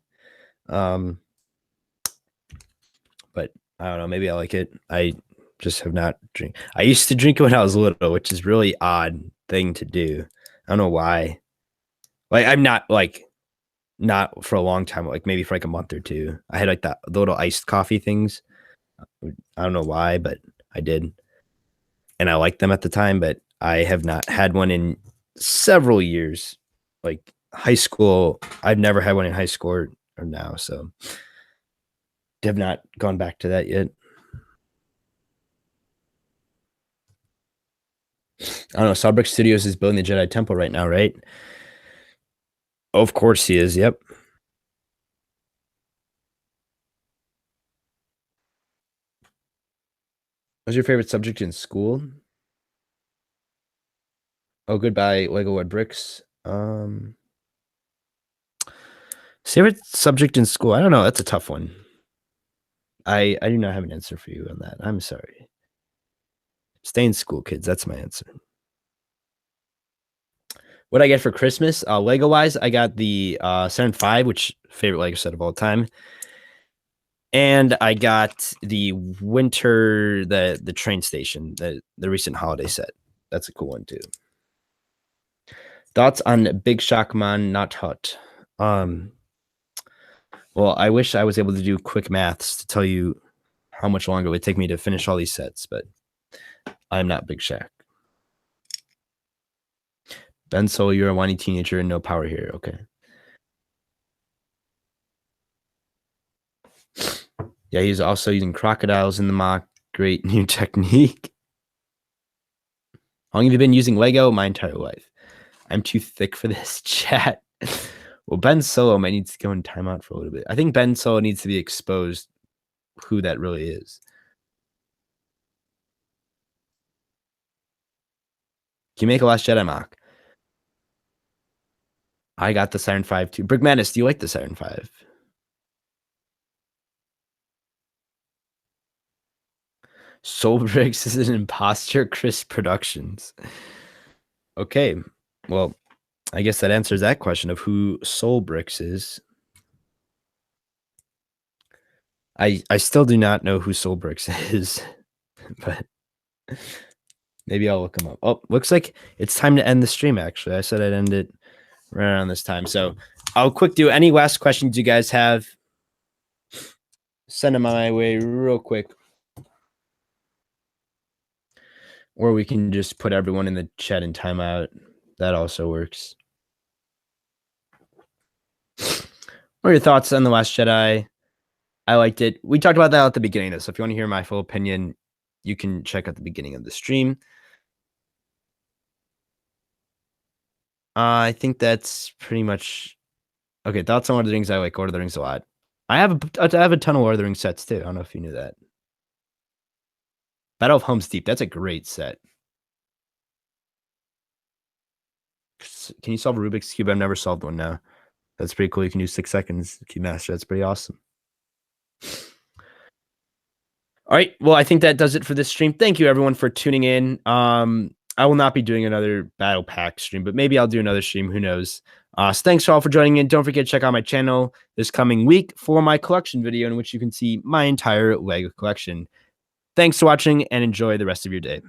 [SPEAKER 1] But I don't know. Maybe I like it. I just have not drink. I used to drink it when I was little, which is really odd thing to do. I don't know why. Like I'm not for a long time, like maybe for like a month or two. I had like the little iced coffee things. I don't know why, but I did. And I liked them at the time, but I have not had one in several years. Like high school, I've never had one in high school or now, so have not gone back to that yet. I don't know. Sawbrick Studios is building the Jedi Temple right now, right? Of course he is. Yep. What's your favorite subject in school? Oh, goodbye, Lego Wood Bricks. Favorite subject in school? I don't know. That's a tough one. I do not have an answer for you on that. I'm sorry. Stay in school, kids. That's my answer. What I get for Christmas, Lego wise, I got the Saturn 5, which favorite Lego set of all time. And I got the winter, the train station, the recent holiday set. That's a cool one too. Thoughts on Big Shock Man Not Hot? Well, I wish I was able to do quick maths to tell you how much longer it would take me to finish all these sets, but I'm not Big Shaq. Ben Solo, you're a whiny teenager and no power here. Okay. Yeah, he's also using crocodiles in the mock. Great new technique. How long have you been using Lego? My entire life. I'm too thick for this chat. Well, Ben Solo might need to go in timeout for a little bit. I think Ben Solo needs to be exposed who that really is. Can you make a Last Jedi mock? I got the Siren 5 too. Brick Madness, do you like the Siren 5? Soul Bricks is an imposter, Chris Productions. Okay. Well, I guess that answers that question of who Soul Bricks is. I still do not know who Soul Bricks is, but maybe I'll look him up. Oh, looks like it's time to end the stream, actually. I said I'd end it right around this time. So I'll quick do any last questions you guys have. Send them my way real quick. Or we can just put everyone in the chat in timeout. That also works. What are your thoughts on The Last Jedi? I liked it. We talked about that at the beginning of this. So if you want to hear my full opinion, you can check out the beginning of the stream. I think that's pretty much okay. Thoughts on Lord of the Rings? I like Lord of the Rings a lot. I have a ton of Lord of the Rings sets too. I don't know if you knew that. Battle of Helm's Deep. That's a great set. Can you solve a Rubik's Cube? I've never solved one now. That's pretty cool. You can use 6 seconds to Cube Master. That's pretty awesome. All right. Well, I think that does it for this stream. Thank you everyone for tuning in. I will not be doing another Battlepack stream, but maybe I'll do another stream. Who knows? So thanks all for joining in. Don't forget to check out my channel this coming week for my collection video in which you can see my entire LEGO collection. Thanks for watching and enjoy the rest of your day.